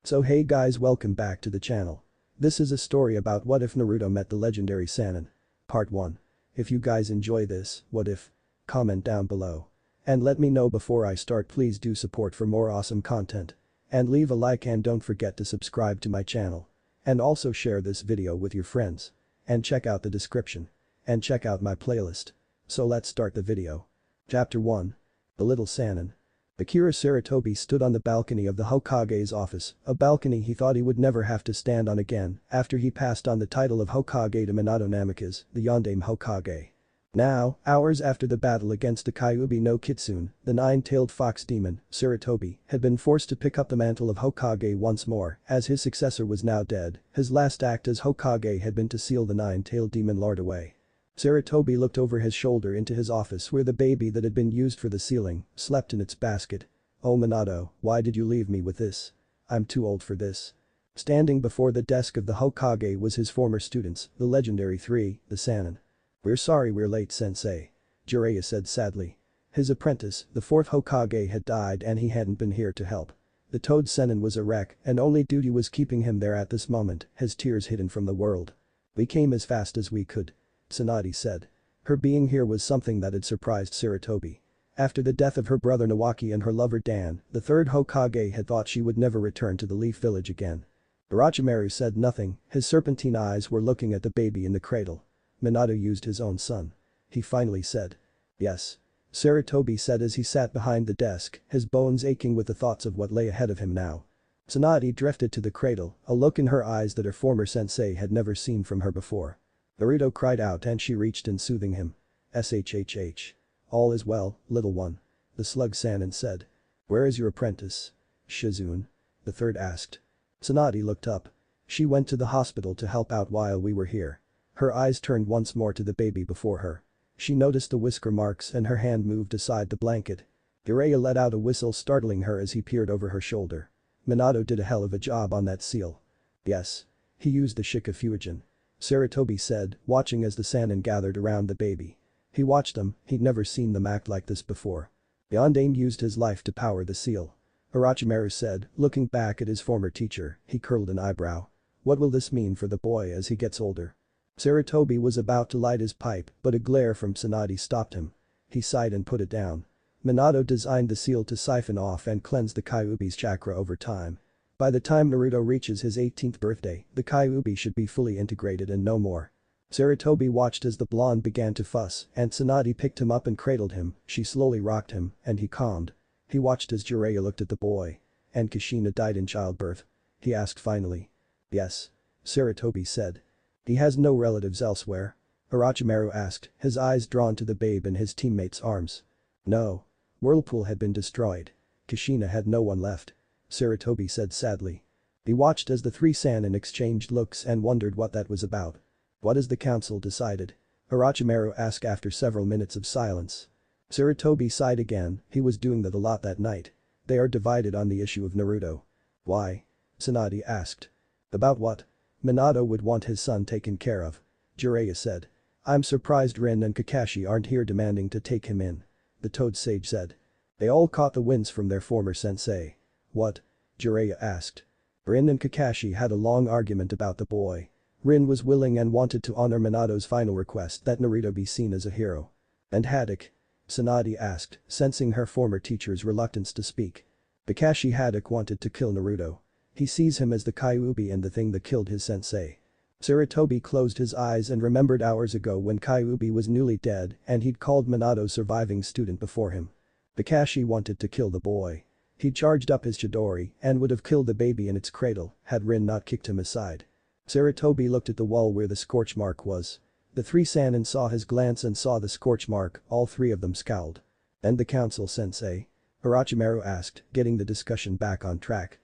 So hey guys, welcome back to the channel. This is a story about what if Naruto met the legendary Sannin. Part 1. If you guys enjoy this, what if? Comment down below. And let me know before I start. Please do support for more awesome content. And leave a like and don't forget to subscribe to my channel. And also share this video with your friends. And check out the description. And check out my playlist. So let's start the video. Chapter 1. The Little Sannin. Akira Sarutobi stood on the balcony of the Hokage's office, a balcony he thought he would never have to stand on again after he passed on the title of Hokage to Minato Namikaze, the Yondaime Hokage. Now, hours after the battle against the Kyuubi no Kitsune, the nine-tailed fox demon, Sarutobi, had been forced to pick up the mantle of Hokage once more as his successor was now dead. His last act as Hokage had been to seal the nine-tailed demon lord away. Sarutobi looked over his shoulder into his office where the baby that had been used for the sealing slept in its basket. "Oh Minato, why did you leave me with this? I'm too old for this." Standing before the desk of the Hokage was his former students, the legendary three, the Sannin. "We're sorry we're late, sensei," Jiraiya said sadly. His apprentice, the fourth Hokage, had died and he hadn't been here to help. The Toad Sannin was a wreck and only duty was keeping him there at this moment, his tears hidden from the world. "We came as fast as we could," Tsunade said. Her being here was something that had surprised Sarutobi. After the death of her brother Nawaki and her lover Dan, the third Hokage had thought she would never return to the Leaf Village again. Orochimaru said nothing, his serpentine eyes were looking at the baby in the cradle. "Minato used his own son," he finally said. "Yes," Sarutobi said as he sat behind the desk, his bones aching with the thoughts of what lay ahead of him now. Tsunade drifted to the cradle, a look in her eyes that her former sensei had never seen from her before. Naruto cried out and she reached in soothing him. "Shhh. All is well, little one," the slug Sannin said. "Where is your apprentice?" "Shizune?" the third asked. Tsunade looked up. "She went to the hospital to help out while we were here." Her eyes turned once more to the baby before her. She noticed the whisker marks and her hand moved aside the blanket. Jiraiya let out a whistle, startling her as he peered over her shoulder. "Minato did a hell of a job on that seal." "Yes. He used the Shikafujin," Sarutobi said, watching as the Sannin gathered around the baby. He watched them, he'd never seen them act like this before. "Yondaime used his life to power the seal," Orochimaru said, looking back at his former teacher. He curled an eyebrow. "What will this mean for the boy as he gets older?" Sarutobi was about to light his pipe, but a glare from Tsunade stopped him. He sighed and put it down. "Minato designed the seal to siphon off and cleanse the Kyuubi's chakra over time. By the time Naruto reaches his 18th birthday, the Kyuubi should be fully integrated and no more." Sarutobi watched as the blonde began to fuss and Tsunade picked him up and cradled him. She slowly rocked him and he calmed. He watched as Jiraiya looked at the boy. "And Kushina died in childbirth?" he asked finally. "Yes," Sarutobi said. "He has no relatives elsewhere?" Orochimaru asked, his eyes drawn to the babe in his teammate's arms. "No. Whirlpool had been destroyed. Kushina had no one left," Sarutobi said sadly. He watched as the three Sannin exchanged looks and wondered what that was about. "What has the council decided?" Orochimaru asked after several minutes of silence. Sarutobi sighed again, he was doing that a lot that night. "They are divided on the issue of Naruto." "Why?" Tsunade asked. "About what?" "Minato would want his son taken care of," Jiraiya said. "I'm surprised Rin and Kakashi aren't here demanding to take him in," the Toad Sage said. "They all caught the winds from their former sensei." "What?" Jiraiya asked. Rin and Kakashi had a long argument about the boy. Rin was willing and wanted to honor Minato's final request that Naruto be seen as a hero. "And Haddock?" Tsunade asked, sensing her former teacher's reluctance to speak. "Kakashi Haddock wanted to kill Naruto. He sees him as the Kyuubi and the thing that killed his sensei." Sarutobi closed his eyes and remembered hours ago when Kyuubi was newly dead and he'd called Minato's surviving student before him. Kakashi wanted to kill the boy. He charged up his Chidori and would have killed the baby in its cradle had Rin not kicked him aside. Sarutobi looked at the wall where the scorch mark was. The three Sannin saw his glance and saw the scorch mark, all three of them scowled. "And the council, sensei?" Orochimaru asked, getting the discussion back on track.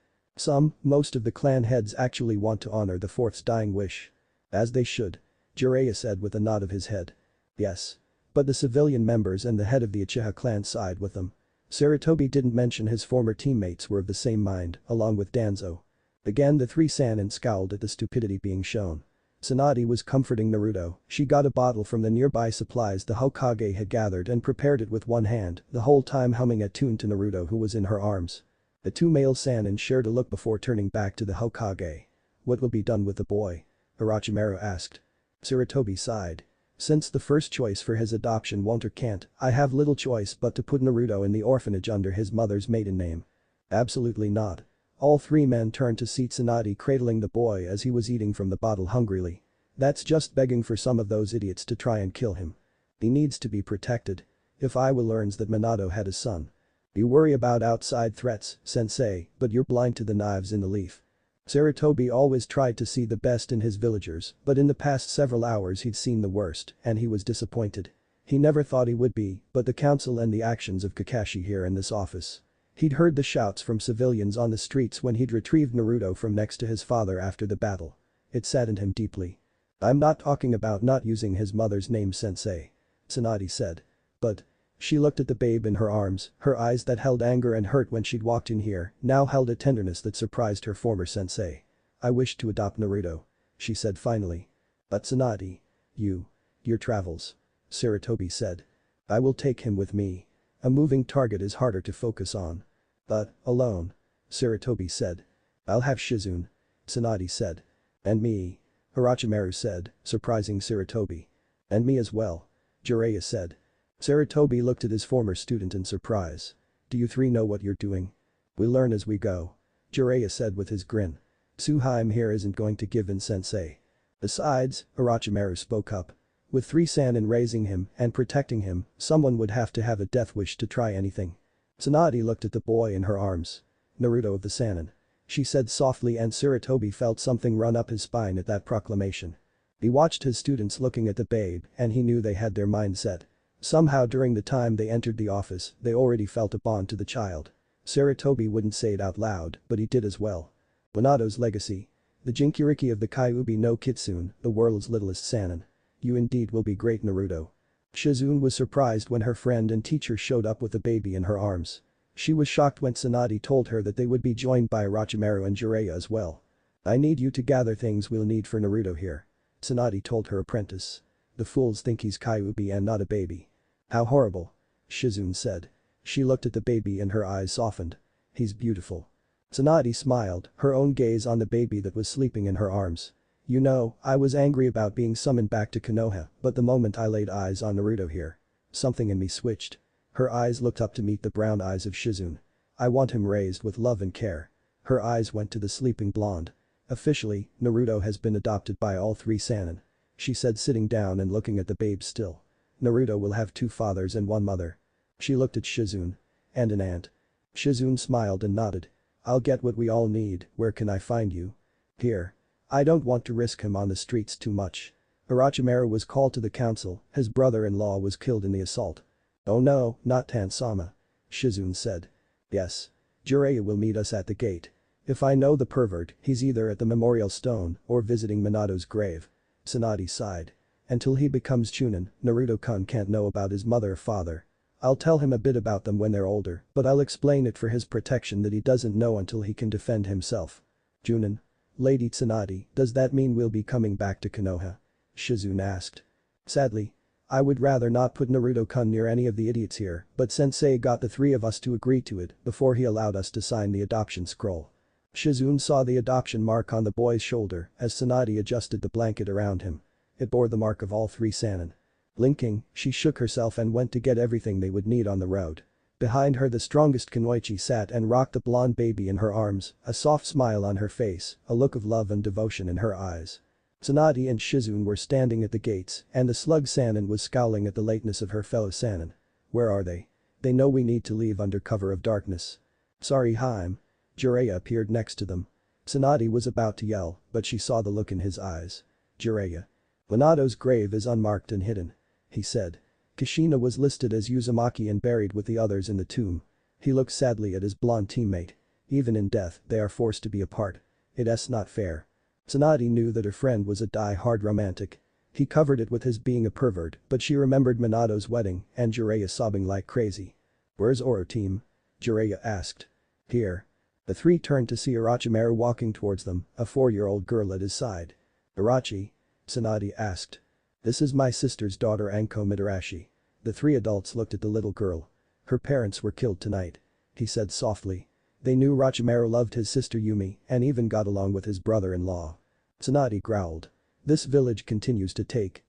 Most of the clan heads actually want to honor the fourth's dying wish." "As they should," Jiraiya said with a nod of his head. "Yes. But the civilian members and the head of the Uchiha clan side with them." Sarutobi didn't mention his former teammates were of the same mind, along with Danzo. Again the three Sannin scowled at the stupidity being shown. Tsunade was comforting Naruto. She got a bottle from the nearby supplies the Hokage had gathered and prepared it with one hand, the whole time humming a tune to Naruto who was in her arms. The two male Sannin shared a look before turning back to the Hokage. What will be done with the boy? Orochimaru asked. Sarutobi sighed. Since the first choice for his adoption won't or can't, I have little choice but to put Naruto in the orphanage under his mother's maiden name. Absolutely not. All three men turned to see Tsunade cradling the boy as he was eating from the bottle hungrily. That's just begging for some of those idiots to try and kill him. He needs to be protected. If Iwa learns that Minato had a son. You worry about outside threats, sensei, but you're blind to the knives in the leaf. Sarutobi always tried to see the best in his villagers, but in the past several hours he'd seen the worst, and he was disappointed. He never thought he would be, but the council and the actions of Kakashi here in this office. He'd heard the shouts from civilians on the streets when he'd retrieved Naruto from next to his father after the battle. It saddened him deeply. I'm not talking about not using his mother's name, sensei. Tsunade said. But. She looked at the babe in her arms, her eyes that held anger and hurt when she'd walked in here now held a tenderness that surprised her former sensei. I wish to adopt Naruto. She said finally. But Tsunade. Your travels. Sarutobi said. I will take him with me. A moving target is harder to focus on. But, alone. Sarutobi said. I'll have Shizune. Tsunade said. And me. Orochimaru said, surprising Sarutobi. And me as well. Jiraiya said. Sarutobi looked at his former student in surprise. Do you three know what you're doing? We'll learn as we go. Jiraiya said with his grin. Tsuhime here isn't going to give in, sensei. Besides, Orochimaru spoke up. With three Sannin raising him and protecting him, someone would have to have a death wish to try anything. Tsunade looked at the boy in her arms. Naruto of the Sannin. She said softly, and Sarutobi felt something run up his spine at that proclamation. He watched his students looking at the babe and he knew they had their mind set. Somehow during the time they entered the office, they already felt a bond to the child. Sarutobi wouldn't say it out loud, but he did as well. Minato's legacy. The Jinchuriki of the Kyuubi no Kitsune, the world's littlest Sannin. You indeed will be great, Naruto. Shizune was surprised when her friend and teacher showed up with the baby in her arms. She was shocked when Tsunade told her that they would be joined by Orochimaru and Jiraiya as well. I need you to gather things we'll need for Naruto here. Tsunade told her apprentice. The fools think he's Kyuubi and not a baby. How horrible. Shizune said. She looked at the baby and her eyes softened. He's beautiful. Tsunade smiled, her own gaze on the baby that was sleeping in her arms. You know, I was angry about being summoned back to Konoha, but the moment I laid eyes on Naruto here. Something in me switched. Her eyes looked up to meet the brown eyes of Shizune. I want him raised with love and care. Her eyes went to the sleeping blonde. Officially, Naruto has been adopted by all three Sannin. She said, sitting down and looking at the babe still. Naruto will have two fathers and one mother. She looked at Shizune. And an aunt. Shizune smiled and nodded. I'll get what we all need, where can I find you? Here. I don't want to risk him on the streets too much. Orochimaru was called to the council, his brother-in-law was killed in the assault. Oh no, not Tan-sama. Shizune said. Yes. Jiraiya will meet us at the gate. If I know the pervert, he's either at the memorial stone or visiting Minato's grave. Tsunade sighed. Until he becomes Chunin, Naruto-kun can't know about his mother or father. I'll tell him a bit about them when they're older, but I'll explain it for his protection that he doesn't know until he can defend himself. Chunin. Lady Tsunade, does that mean we'll be coming back to Konoha? Shizune asked. Sadly. I would rather not put Naruto-kun near any of the idiots here, but sensei got the three of us to agree to it before he allowed us to sign the adoption scroll. Shizune saw the adoption mark on the boy's shoulder as Tsunade adjusted the blanket around him. It bore the mark of all three Sannin. Blinking, she shook herself and went to get everything they would need on the road. Behind her the strongest Kunoichi sat and rocked the blonde baby in her arms, a soft smile on her face, a look of love and devotion in her eyes. Tsunade and Shizune were standing at the gates and the slug Sannin was scowling at the lateness of her fellow Sannin. Where are they? They know we need to leave under cover of darkness. Sorry, Haim. Jiraiya appeared next to them. Tsunade was about to yell, but she saw the look in his eyes. Jiraiya. Minato's grave is unmarked and hidden. He said. Kushina was listed as Uzumaki and buried with the others in the tomb. He looked sadly at his blonde teammate. Even in death, they are forced to be apart. It's not fair. Tsunade knew that her friend was a die-hard romantic. He covered it with his being a pervert, but she remembered Minato's wedding and Jiraiya sobbing like crazy. Where's Oro team? Jiraiya asked. Here. The three turned to see Orochimaru walking towards them, a 4-year-old girl at his side. Orochi? Tsunade asked. This is my sister's daughter Anko Mitarashi. The three adults looked at the little girl. Her parents were killed tonight. He said softly. They knew Orochimaru loved his sister Yumi and even got along with his brother-in-law. Tsunade growled. This village continues to take.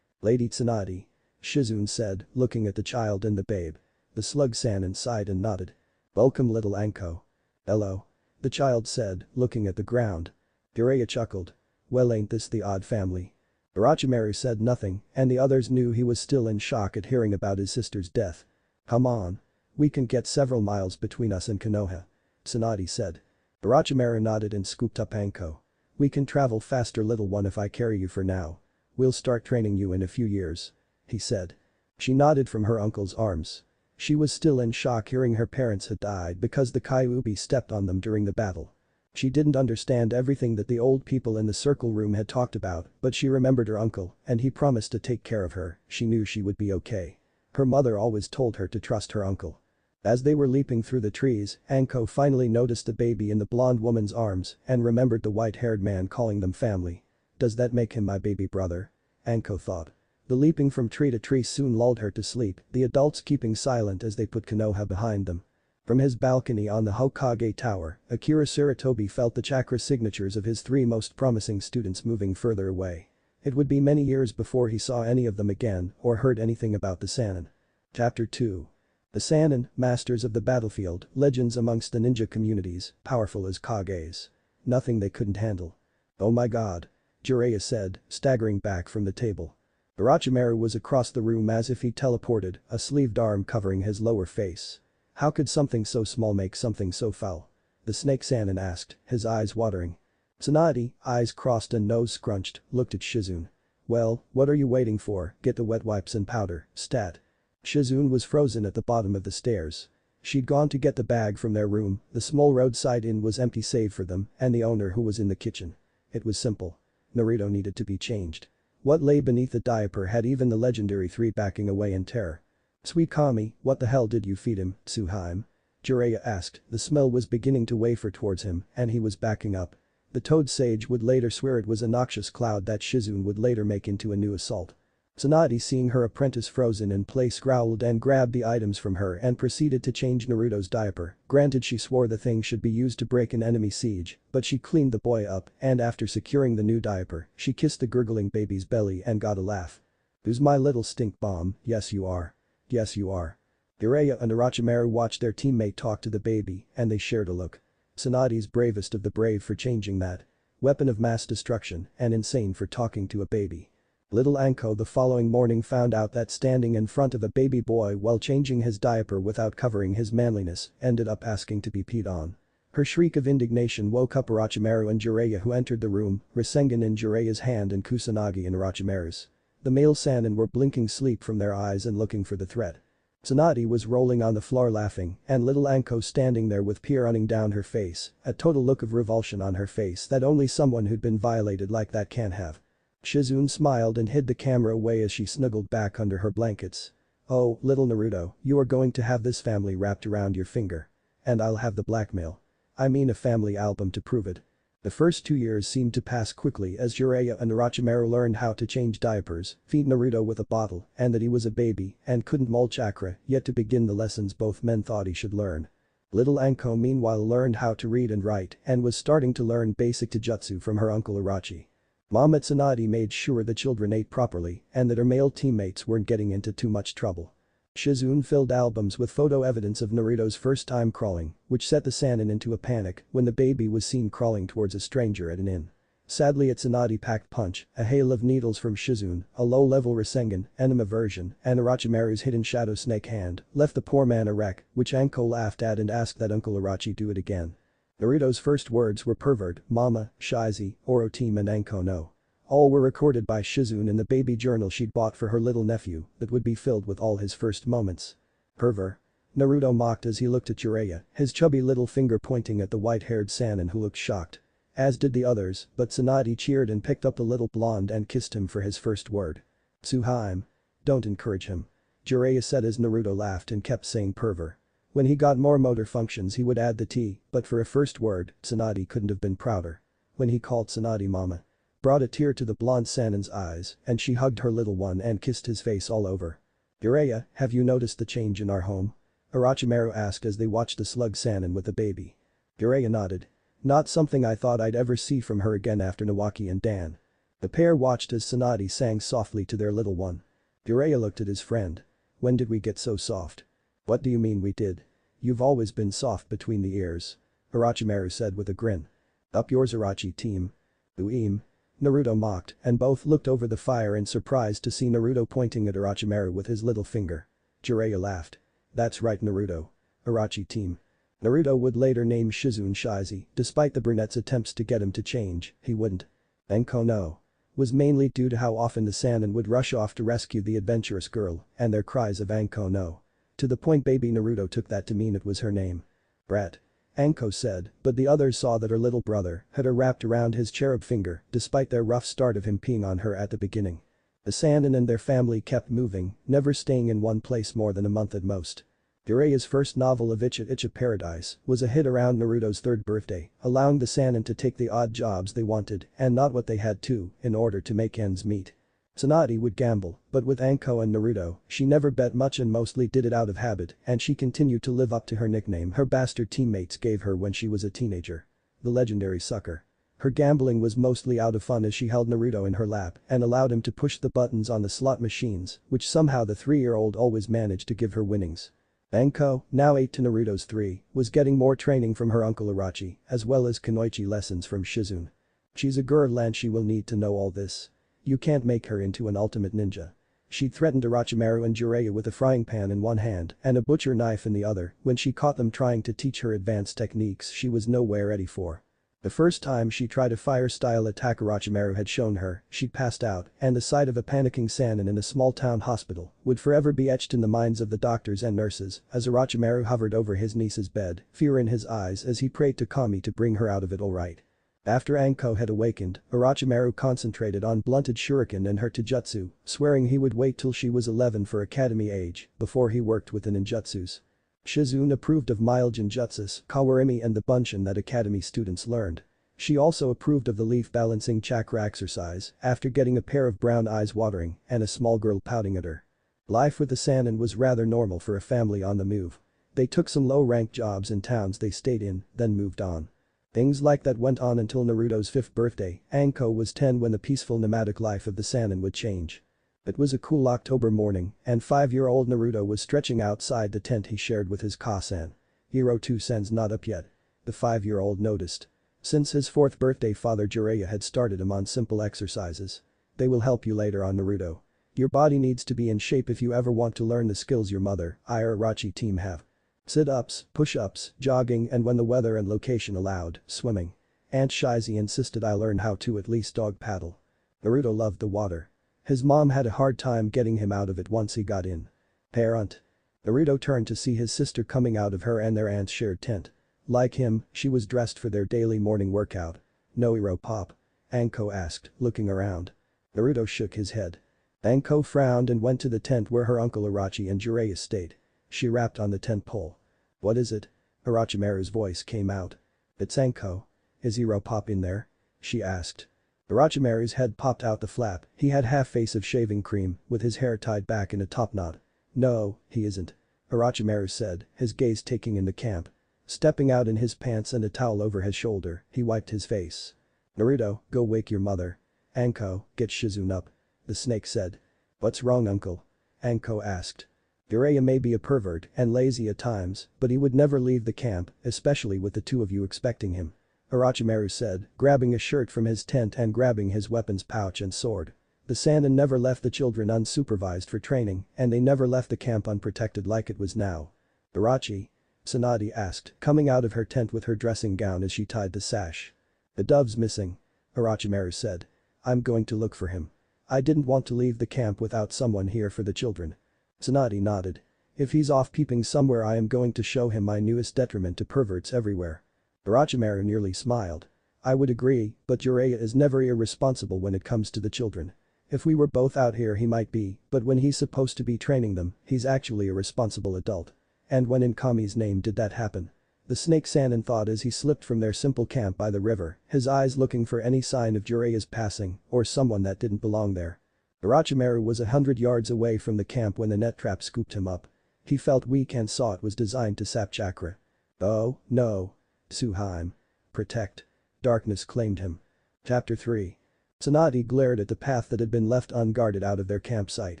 Lady Tsunade. Shizune said, looking at the child and the babe. The slug Sannin sighed and nodded. Welcome little Anko. Hello. The child said, looking at the ground. Jiraiya chuckled. Well ain't this the odd family. Orochimaru said nothing and the others knew he was still in shock at hearing about his sister's death. Come on. We can get several miles between us and Konoha. Tsunade said. Orochimaru nodded and scooped up Anko. We can travel faster little one if I carry you for now. We'll start training you in a few years. He said. She nodded from her uncle's arms. She was still in shock hearing her parents had died because the Kyuubi stepped on them during the battle. She didn't understand everything that the old people in the circle room had talked about, but she remembered her uncle and he promised to take care of her. She knew she would be okay. Her mother always told her to trust her uncle. As they were leaping through the trees, Anko finally noticed the baby in the blonde woman's arms and remembered the white-haired man calling them family. Does that make him my baby brother? Anko thought. The leaping from tree to tree soon lulled her to sleep, the adults keeping silent as they put Konoha behind them. From his balcony on the Hokage Tower, Akira Sarutobi felt the chakra signatures of his 3 most promising students moving further away. It would be many years before he saw any of them again or heard anything about the Sannin. Chapter 2. The Sannin, masters of the battlefield, legends amongst the ninja communities, powerful as Kages. Nothing they couldn't handle. Oh my god. Jiraiya said, staggering back from the table. Orochimaru was across the room as if he teleported, a sleeved arm covering his lower face. How could something so small make something so foul? The snake Sannin asked, his eyes watering. Tsunade, eyes crossed and nose scrunched, looked at Shizune. Well, what are you waiting for? Get the wet wipes and powder, stat. Shizune was frozen at the bottom of the stairs. She'd gone to get the bag from their room, the small roadside inn was empty save for them and the owner who was in the kitchen. It was simple. Naruto needed to be changed. What lay beneath the diaper had even the legendary 3 backing away in terror. Sweet Kami, what the hell did you feed him, Tsuhaime? Jiraiya asked, the smell was beginning to waver towards him and he was backing up. The toad sage would later swear it was a noxious cloud that Shizune would later make into a new assault. Tsunade seeing her apprentice frozen in place growled and grabbed the items from her and proceeded to change Naruto's diaper. Granted she swore the thing should be used to break an enemy siege, but she cleaned the boy up and after securing the new diaper, she kissed the gurgling baby's belly and got a laugh. Who's my little stink bomb? Yes you are. Yes you are. Jiraiya and Orochimaru watched their teammate talk to the baby and they shared a look. Tsunade's bravest of the brave for changing that. Weapon of mass destruction and insane for talking to a baby. Little Anko the following morning found out that standing in front of a baby boy while changing his diaper without covering his manliness ended up asking to be peed on. Her shriek of indignation woke up Orochimaru and Jiraiya who entered the room, Rasengan in Jiraiya's hand and Kusanagi in Orochimaru's. The male Sannin were blinking sleep from their eyes and looking for the threat. Tsunade was rolling on the floor laughing and little Anko standing there with tear running down her face, a total look of revulsion on her face that only someone who'd been violated like that can have. Shizune smiled and hid the camera away as she snuggled back under her blankets. Oh, little Naruto, you are going to have this family wrapped around your finger. And I'll have the blackmail. I mean a family album to prove it. The first 2 years seemed to pass quickly as Jiraiya and Orochimaru learned how to change diapers, feed Naruto with a bottle, and that he was a baby and couldn't mold chakra yet to begin the lessons both men thought he should learn. Little Anko meanwhile learned how to read and write and was starting to learn basic taijutsu from her uncle Irachi. Mama Tsunade made sure the children ate properly and that her male teammates weren't getting into too much trouble. Shizune filled albums with photo evidence of Naruto's first time crawling, which set the Sannin into a panic when the baby was seen crawling towards a stranger at an inn. Sadly a Tsunade packed punch, a hail of needles from Shizune, a low-level Rasengan, enema version, and Orochimaru's hidden shadow snake hand left the poor man a wreck, which Anko laughed at and asked that Uncle Irachi do it again. Naruto's first words were pervert, mama, shizy, oro team and Anko no. All were recorded by Shizune in the baby journal she'd bought for her little nephew that would be filled with all his first moments. Perver. Naruto mocked as he looked at Jiraiya, his chubby little finger pointing at the white-haired Sannin who looked shocked. As did the others, but Tsunade cheered and picked up the little blonde and kissed him for his first word. Tsuhaime. Don't encourage him. Jiraiya said as Naruto laughed and kept saying perver. When he got more motor functions he would add the T, but for a first word, Tsunade couldn't have been prouder. When he called Tsunade mama. Brought a tear to the blonde Sannin's eyes and she hugged her little one and kissed his face all over. Jiraiya, have you noticed the change in our home? Orochimaru asked as they watched the slug Sannin with the baby. Jiraiya nodded. Not something I thought I'd ever see from her again after Nawaki and Dan. The pair watched as Sanadi sang softly to their little one. Jiraiya looked at his friend. When did we get so soft? What do you mean we did? You've always been soft between the ears. Orochimaru said with a grin. Up yours Orochi team. Ueem. Naruto mocked and both looked over the fire in surprise to see Naruto pointing at Orochimaru with his little finger. Jiraiya laughed. That's right Naruto. Orochi team. Naruto would later name Shizune Shizi, despite the brunette's attempts to get him to change, he wouldn't. Enko no. Was mainly due to how often the Sannin would rush off to rescue the adventurous girl and their cries of Anko no. To the point baby Naruto took that to mean it was her name. Brat. Anko said, but the others saw that her little brother had her wrapped around his cherub finger despite their rough start of him peeing on her at the beginning. The Sannin and their family kept moving, never staying in one place more than a month at most. Jiraiya's first novel of Icha Paradise was a hit around Naruto's third birthday, allowing the Sannin to take the odd jobs they wanted and not what they had to in order to make ends meet. Tsunade would gamble, but with Anko and Naruto, she never bet much and mostly did it out of habit and she continued to live up to her nickname her bastard teammates gave her when she was a teenager. The legendary sucker. Her gambling was mostly out of fun as she held Naruto in her lap and allowed him to push the buttons on the slot machines, which somehow the 3-year-old always managed to give her winnings. Anko, now 8 to Naruto's 3, was getting more training from her uncle Orochi, as well as Kunoichi lessons from Shizune. She's a girl and she will need to know all this. You can't make her into an ultimate ninja. She threatened Orochimaru and Jiraiya with a frying pan in one hand and a butcher knife in the other when she caught them trying to teach her advanced techniques she was nowhere ready for. The first time she tried a fire-style attack Orochimaru had shown her, she passed out and the sight of a panicking Sannin in a small-town hospital would forever be etched in the minds of the doctors and nurses as Orochimaru hovered over his niece's bed, fear in his eyes as he prayed to Kami to bring her out of it alright. After Anko had awakened, Orochimaru concentrated on blunted shuriken and her taijutsu, swearing he would wait till she was 11 for academy age before he worked with the ninjutsus. Shizune approved of mild genjutsus, kawarimi and the bunshin that academy students learned. She also approved of the leaf balancing chakra exercise after getting a pair of brown eyes watering and a small girl pouting at her. Life with the Sannin was rather normal for a family on the move. They took some low-ranked jobs in towns they stayed in, then moved on. Things like that went on until Naruto's 5th birthday. Anko was 10 when the peaceful nomadic life of the Sannin would change. It was a cool October morning and 5-year-old Naruto was stretching outside the tent he shared with his Ka-san. Hiro-2-sen's not up yet. The 5-year-old noticed. Since his 4th birthday father Jiraiya had started him on simple exercises. They will help you later on Naruto. Your body needs to be in shape if you ever want to learn the skills your mother, Orochi team have. Sit-ups, push-ups, jogging and when the weather and location allowed, swimming. Aunt Shizi insisted I learn how to at least dog paddle. Naruto loved the water. His mom had a hard time getting him out of it once he got in. Parent. Naruto turned to see his sister coming out of her and their aunt's shared tent. Like him, she was dressed for their daily morning workout. No Ero pop? Anko asked, looking around. Naruto shook his head. Anko frowned and went to the tent where her uncle Orochi and Jiraiya stayed. She rapped on the tent pole. What is it? Orochimaru's voice came out. It's Anko. Is Ero pop in there? She asked. Orochimaru's head popped out the flap, he had half face of shaving cream, with his hair tied back in a top knot. No, he isn't. Orochimaru said, his gaze taking in the camp. Stepping out in his pants and a towel over his shoulder, he wiped his face. Naruto, go wake your mother. Anko, get Shizune up. The snake said. What's wrong uncle? Anko asked. Jiraiya may be a pervert and lazy at times, but he would never leave the camp, especially with the two of you expecting him. Orochimaru said, grabbing a shirt from his tent and grabbing his weapons pouch and sword. The Sannin never left the children unsupervised for training and they never left the camp unprotected like it was now. Orochi? Tsunade asked, coming out of her tent with her dressing gown as she tied the sash. The dove's missing. Orochimaru said. I'm going to look for him. I didn't want to leave the camp without someone here for the children. Tsunade nodded. If he's off peeping somewhere I am going to show him my newest detriment to perverts everywhere. Orochimaru nearly smiled. I would agree, but Jiraiya is never irresponsible when it comes to the children. If we were both out here he might be, but when he's supposed to be training them, he's actually a responsible adult. And when in Kami's name did that happen? The snake Sannin thought as he slipped from their simple camp by the river, his eyes looking for any sign of Jiraiya's passing or someone that didn't belong there. Orochimaru was 100 yards away from the camp when the net trap scooped him up. He felt weak and saw it was designed to sap chakra. Oh, no. Suheim. Protect. Darkness claimed him. Chapter 3. Sanadi glared at the path that had been left unguarded out of their campsite.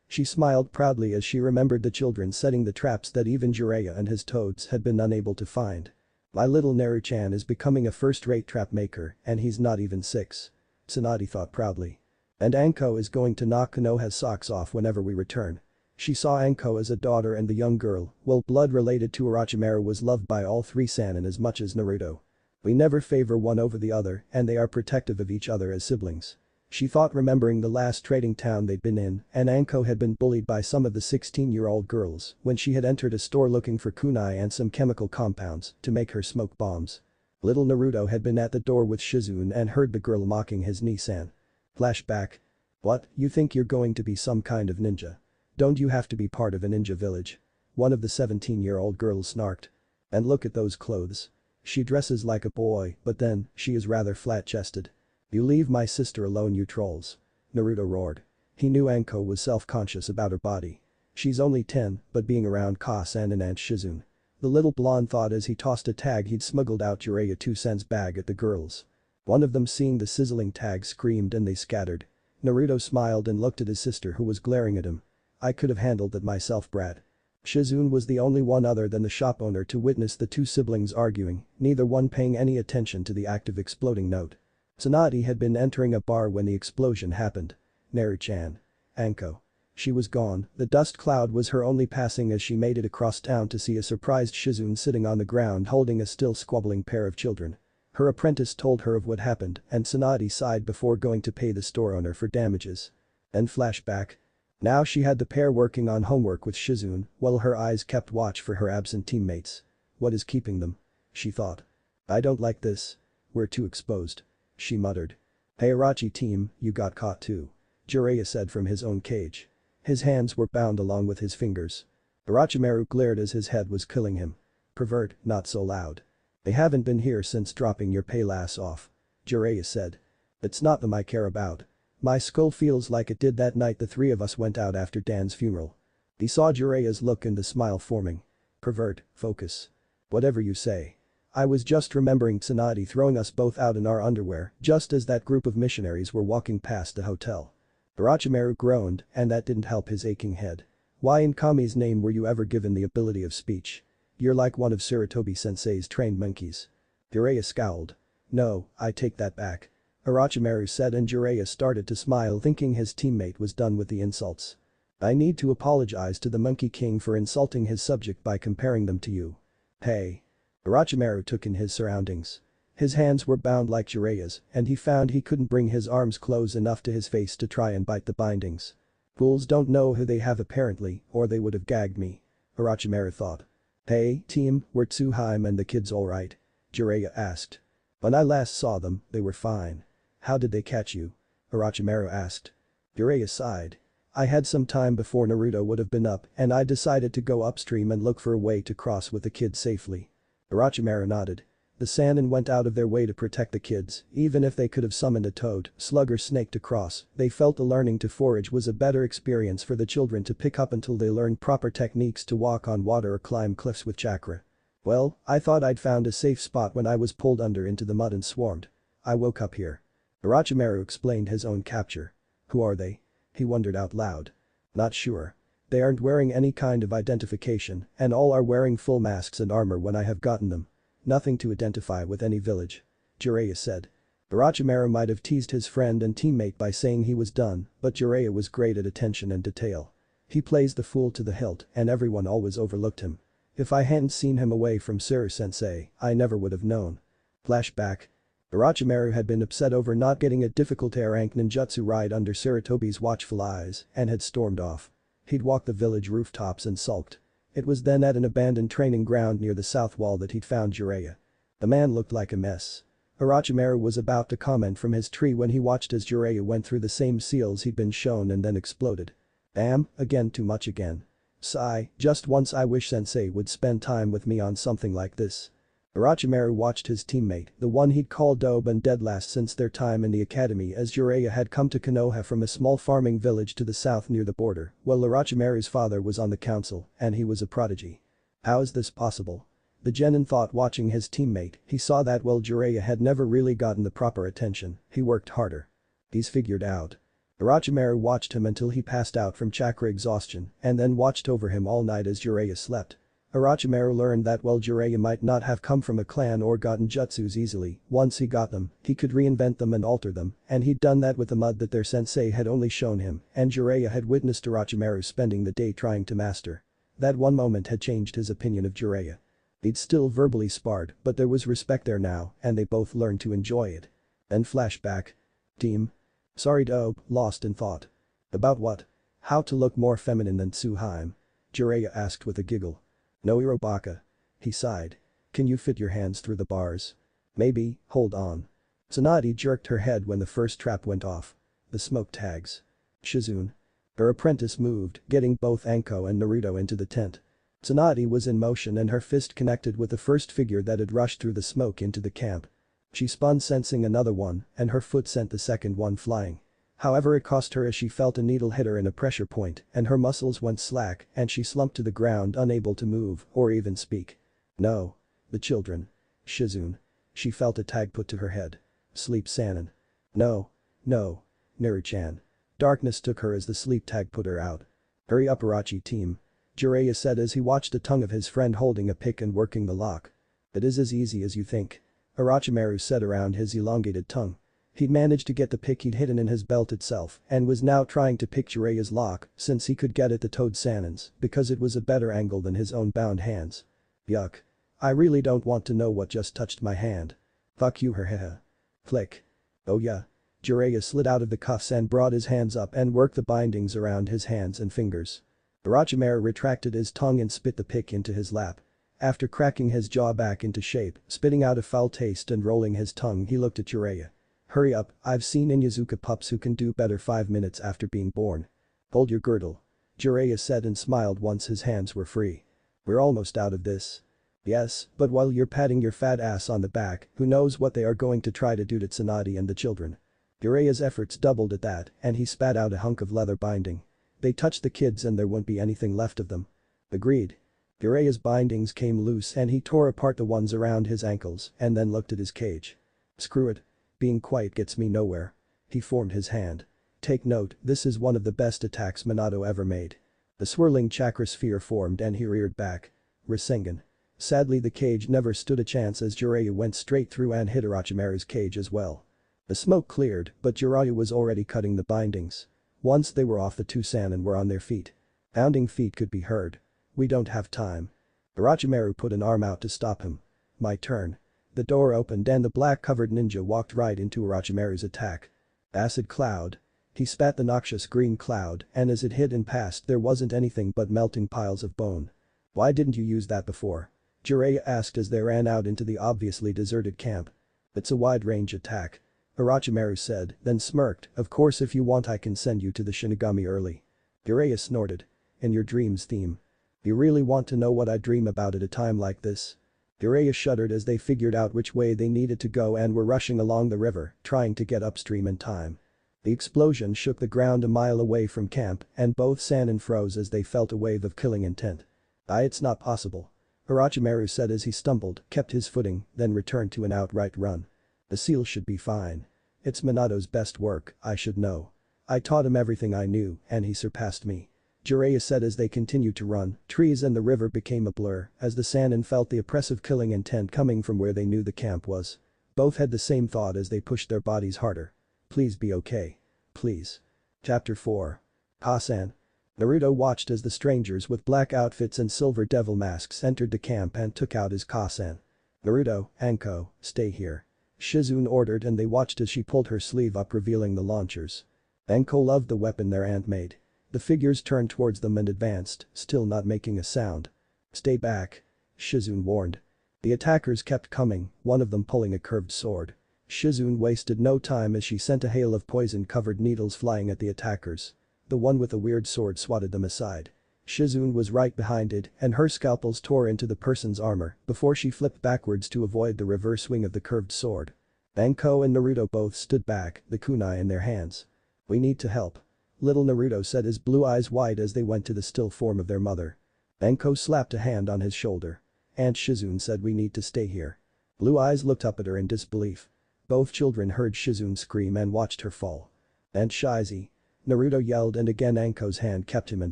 She smiled proudly as she remembered the children setting the traps that even Jiraiya and his toads had been unable to find. My little Naru-chan is becoming a first-rate trap maker and he's not even 6. Sanadi thought proudly. And Anko is going to knock Konoha's socks off whenever we return. She saw Anko as a daughter and the young girl, while blood related to Orochimaru was loved by all three Sannin as much as Naruto. We never favor one over the other and they are protective of each other as siblings. She thought remembering the last trading town they'd been in and Anko had been bullied by some of the 16-year-old girls when she had entered a store looking for kunai and some chemical compounds to make her smoke bombs. Little Naruto had been at the door with Shizune and heard the girl mocking his Nissan. Flashback. What, you think you're going to be some kind of ninja? Don't you have to be part of a ninja village? One of the 17-year-old girls snarked. And look at those clothes. She dresses like a boy, but then, she is rather flat-chested. You leave my sister alone you trolls. Naruto roared. He knew Anko was self-conscious about her body. She's only 10, but being around Ka-san and Aunt Shizune. The little blonde thought as he tossed a tag he'd smuggled out Jiraiya 2 cents bag at the girls. One of them seeing the sizzling tag screamed and they scattered. Naruto smiled and looked at his sister who was glaring at him. I could have handled that myself brat. Shizune was the only one other than the shop owner to witness the two siblings arguing, neither one paying any attention to the active exploding note. Sanadi had been entering a bar when the explosion happened. Naru-chan. Anko. She was gone, the dust cloud was her only passing as she made it across town to see a surprised Shizune sitting on the ground holding a still squabbling pair of children. Her apprentice told her of what happened and Sanadi sighed before going to pay the store owner for damages. And flashback. Now she had the pair working on homework with Shizune while her eyes kept watch for her absent teammates. What is keeping them? She thought. I don't like this. We're too exposed. She muttered. Hey Orochi team, you got caught too. Jiraiya said from his own cage. His hands were bound along with his fingers. Orochimaru glared as his head was killing him. Pervert, not so loud. They haven't been here since dropping your pale ass off. Jiraiya said. It's not them I care about. My skull feels like it did that night the three of us went out after Dan's funeral. He saw Jiraiya's look and the smile forming. Pervert, focus. Whatever you say. I was just remembering Tsunade throwing us both out in our underwear just as that group of missionaries were walking past the hotel. Orochimaru groaned and that didn't help his aching head. Why in Kami's name were you ever given the ability of speech? You're like one of Sarutobi-sensei's trained monkeys. Jiraiya scowled. No, I take that back. Orochimaru said and Jiraiya started to smile thinking his teammate was done with the insults. I need to apologize to the Monkey King for insulting his subject by comparing them to you. Hey. Orochimaru took in his surroundings. His hands were bound like Jiraiya's and he found he couldn't bring his arms close enough to his face to try and bite the bindings. Fools don't know who they have apparently or they would have gagged me. Orochimaru thought. Hey, team, were Tsuheim and the kids alright? Jiraiya asked. When I last saw them, they were fine. How did they catch you? Orochimaru asked. Jiraiya sighed. I had some time before Naruto would have been up and I decided to go upstream and look for a way to cross with the kids safely. Orochimaru nodded. The Sannin went out of their way to protect the kids, even if they could have summoned a toad, slug or snake to cross, they felt the learning to forage was a better experience for the children to pick up until they learned proper techniques to walk on water or climb cliffs with chakra. Well, I thought I'd found a safe spot when I was pulled under into the mud and swarmed. I woke up here. Orochimaru explained his own capture. Who are they? He wondered out loud. Not sure. They aren't wearing any kind of identification and all are wearing full masks and armor when I have gotten them. Nothing to identify with any village. Jiraiya said. Orochimaru might have teased his friend and teammate by saying he was done, but Jiraiya was great at attention and detail. He plays the fool to the hilt and everyone always overlooked him. If I hadn't seen him away from Suru-sensei, I never would have known. Flashback. Orochimaru had been upset over not getting a difficult air-rank ninjutsu ride under Sarutobi's watchful eyes and had stormed off. He'd walked the village rooftops and sulked. It was then at an abandoned training ground near the south wall that he'd found Jiraiya. The man looked like a mess. Orochimaru was about to comment from his tree when he watched as Jiraiya went through the same seals he'd been shown and then exploded. Damn, again too much again. Sigh, just once I wish sensei would spend time with me on something like this. Orochimaru watched his teammate, the one he'd called Dobe and dead last since their time in the academy, as Jiraiya had come to Konoha from a small farming village to the south near the border, while Orochimaru's father was on the council, and he was a prodigy. How is this possible? The genin thought watching his teammate, he saw that while Jiraiya had never really gotten the proper attention, he worked harder. He's figured out. Orochimaru watched him until he passed out from chakra exhaustion and then watched over him all night as Jiraiya slept. Orochimaru learned that while Jiraiya might not have come from a clan or gotten jutsus easily, once he got them, he could reinvent them and alter them, and he'd done that with the mud that their sensei had only shown him, and Jiraiya had witnessed Orochimaru spending the day trying to master. That one moment had changed his opinion of Jiraiya. They'd still verbally sparred, but there was respect there now, and they both learned to enjoy it. Then flashback. Team. Sorry Dobe, lost in thought. About what? How to look more feminine than Tsuhime? Jiraiya asked with a giggle. No Irobaka. He sighed. Can you fit your hands through the bars? Maybe, hold on. Tsunade jerked her head when the first trap went off. The smoke tags. Shizune. Her apprentice moved, getting both Anko and Naruto into the tent. Tsunade was in motion and her fist connected with the first figure that had rushed through the smoke into the camp. She spun sensing another one, and her foot sent the second one flying. However, it cost her as she felt a needle hit her in a pressure point and her muscles went slack and she slumped to the ground unable to move or even speak. No. The children. Shizune. She felt a tag put to her head. Sleep Sannin. No. No. Naru-chan. Darkness took her as the sleep tag put her out. Hurry up Orochi team. Jiraiya said as he watched the tongue of his friend holding a pick and working the lock. It is as easy as you think. Orochimaru said around his elongated tongue. He'd managed to get the pick he'd hidden in his belt itself and was now trying to pick Jiraiya's lock since he could get at the Toad Sannin's because it was a better angle than his own bound hands. Yuck. I really don't want to know what just touched my hand. Fuck you hehehe. Flick. Oh yeah. Jiraiya slid out of the cuffs and brought his hands up and worked the bindings around his hands and fingers. Orochimaru retracted his tongue and spit the pick into his lap. After cracking his jaw back into shape, spitting out a foul taste and rolling his tongue, he looked at Jiraiya. Hurry up, I've seen Inyazuka pups who can do better 5 minutes after being born. Hold your girdle. Jiraiya said and smiled once his hands were free. We're almost out of this. Yes, but while you're patting your fat ass on the back, who knows what they are going to try to do to Tsunade and the children. Jiraiya's efforts doubled at that and he spat out a hunk of leather binding. They touched the kids and there wouldn't be anything left of them. Agreed. Jiraiya's bindings came loose and he tore apart the ones around his ankles and then looked at his cage. Screw it. Being quiet gets me nowhere. He formed his hand. Take note, this is one of the best attacks Minato ever made. The swirling chakra sphere formed and he reared back. Rasengan. Sadly the cage never stood a chance as Jiraiya went straight through and hit Orochimaru's cage as well. The smoke cleared, but Jiraiya was already cutting the bindings. Once they were off, the two Sannin were on their feet. Pounding feet could be heard. We don't have time. Orochimaru put an arm out to stop him. My turn. The door opened and the black-covered ninja walked right into Orochimaru's attack. Acid cloud. He spat the noxious green cloud and as it hit and passed there wasn't anything but melting piles of bone. Why didn't you use that before? Jiraiya asked as they ran out into the obviously deserted camp. It's a wide-range attack. Orochimaru said, then smirked, of course if you want I can send you to the Shinigami early. Jiraiya snorted. In your dreams theme. You really want to know what I dream about at a time like this? Jiraiya shuddered as they figured out which way they needed to go and were rushing along the river, trying to get upstream in time. The explosion shook the ground a mile away from camp and both Sannin froze as they felt a wave of killing intent. It's not possible. Orochimaru said as he stumbled, kept his footing, then returned to an outright run. The seal should be fine. It's Minato's best work, I should know. I taught him everything I knew and he surpassed me. Jiraiya said as they continued to run, trees and the river became a blur as the Sannin felt the oppressive killing intent coming from where they knew the camp was. Both had the same thought as they pushed their bodies harder. Please be okay. Please. Chapter 4. Kasan. Naruto watched as the strangers with black outfits and silver devil masks entered the camp and took out his Kasan. Naruto, Anko, stay here. Shizune ordered and they watched as she pulled her sleeve up revealing the launchers. Anko loved the weapon their aunt made. The figures turned towards them and advanced, still not making a sound. Stay back. Shizune warned. The attackers kept coming, one of them pulling a curved sword. Shizune wasted no time as she sent a hail of poison-covered needles flying at the attackers. The one with the weird sword swatted them aside. Shizune was right behind it and her scalpels tore into the person's armor before she flipped backwards to avoid the reverse swing of the curved sword. Anko and Naruto both stood back, the kunai in their hands. "We need to help." Little Naruto said, his blue eyes wide as they went to the still form of their mother. Anko slapped a hand on his shoulder. Aunt Shizune said, "We need to stay here." Blue eyes looked up at her in disbelief. Both children heard Shizune scream and watched her fall. "Aunt Shizy!" Naruto yelled, and again Anko's hand kept him in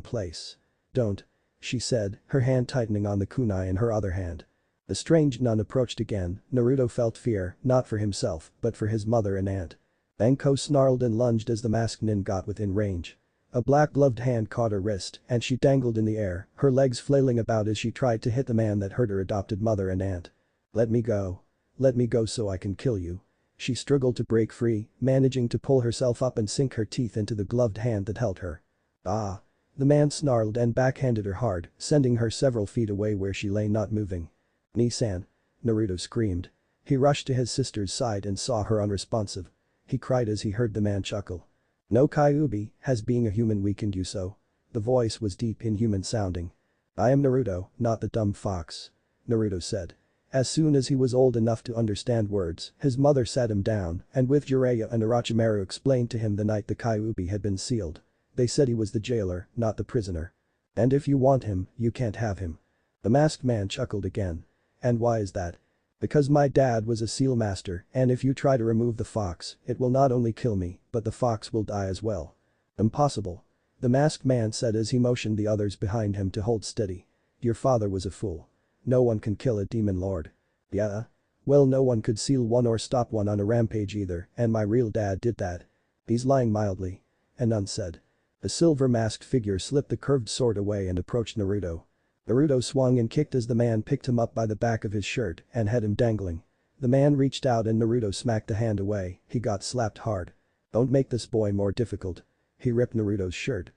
place. "Don't," she said, her hand tightening on the kunai in her other hand. The strange nun approached again. Naruto felt fear, not for himself, but for his mother and aunt. Anko snarled and lunged as the masked nin got within range. A black gloved hand caught her wrist and she dangled in the air, her legs flailing about as she tried to hit the man that hurt her adopted mother and aunt. "Let me go. Let me go so I can kill you." She struggled to break free, managing to pull herself up and sink her teeth into the gloved hand that held her. "Ah!" The man snarled and backhanded her hard, sending her several feet away where she lay not moving. "Ni-san!" Naruto screamed. He rushed to his sister's side and saw her unresponsive. He cried as he heard the man chuckle. "No Kyuubi, has being a human weakened you so?" The voice was deep inhuman sounding. "I am Naruto, not the dumb fox," Naruto said. As soon as he was old enough to understand words, his mother sat him down and with Jiraiya and Orochimaru explained to him the night the Kyuubi had been sealed. They said he was the jailer, not the prisoner. "And if you want him, you can't have him." The masked man chuckled again. "And why is that?" "Because my dad was a seal master and if you try to remove the fox, it will not only kill me, but the fox will die as well." "Impossible," the masked man said as he motioned the others behind him to hold steady. "Your father was a fool. No one can kill a demon lord." "Yeah? Well, no one could seal one or stop one on a rampage either, and my real dad did that." "He's lying mildly," a nun said. A silver masked figure slipped the curved sword away and approached Naruto. Naruto swung and kicked as the man picked him up by the back of his shirt and had him dangling. The man reached out and Naruto smacked the hand away, he got slapped hard. "Don't make this boy more difficult." He ripped Naruto's shirt.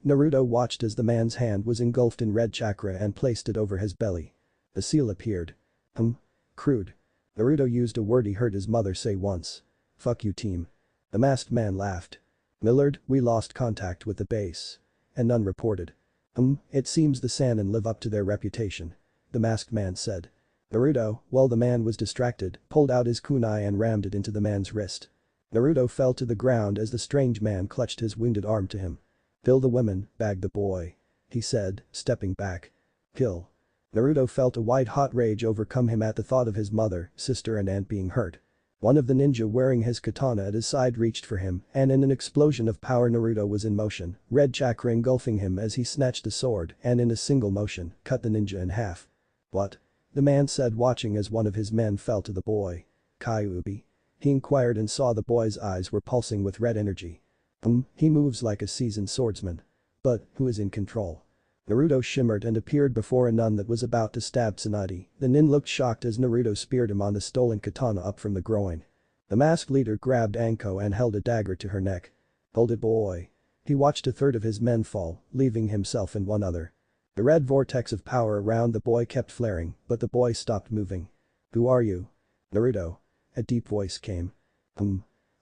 Naruto watched as the man's hand was engulfed in red chakra and placed it over his belly. The seal appeared. Crude. Naruto used a word he heard his mother say once. "Fuck you team." The masked man laughed. "Millard, we lost contact with the base." A nun reported. It seems the Sannin live up to their reputation," the masked man said. Naruto, while the man was distracted, pulled out his kunai and rammed it into the man's wrist. Naruto fell to the ground as the strange man clutched his wounded arm to him. "Kill the women, bag the boy," he said, stepping back. "Kill." Naruto felt a white-hot rage overcome him at the thought of his mother, sister and aunt being hurt. One of the ninja wearing his katana at his side reached for him and in an explosion of power Naruto was in motion, red chakra engulfing him as he snatched the sword and in a single motion, cut the ninja in half. "What?" the man said watching as one of his men fell to the boy. "Kyuubi?" he inquired and saw the boy's eyes were pulsing with red energy. He moves like a seasoned swordsman. But, who is in control?" Naruto shimmered and appeared before a nun that was about to stab Tsunade. The nin looked shocked as Naruto speared him on the stolen katana up from the groin. The masked leader grabbed Anko and held a dagger to her neck. "Hold it boy." He watched a third of his men fall, leaving himself and one other. The red vortex of power around the boy kept flaring, but the boy stopped moving. "Who are you?" "Naruto." A deep voice came.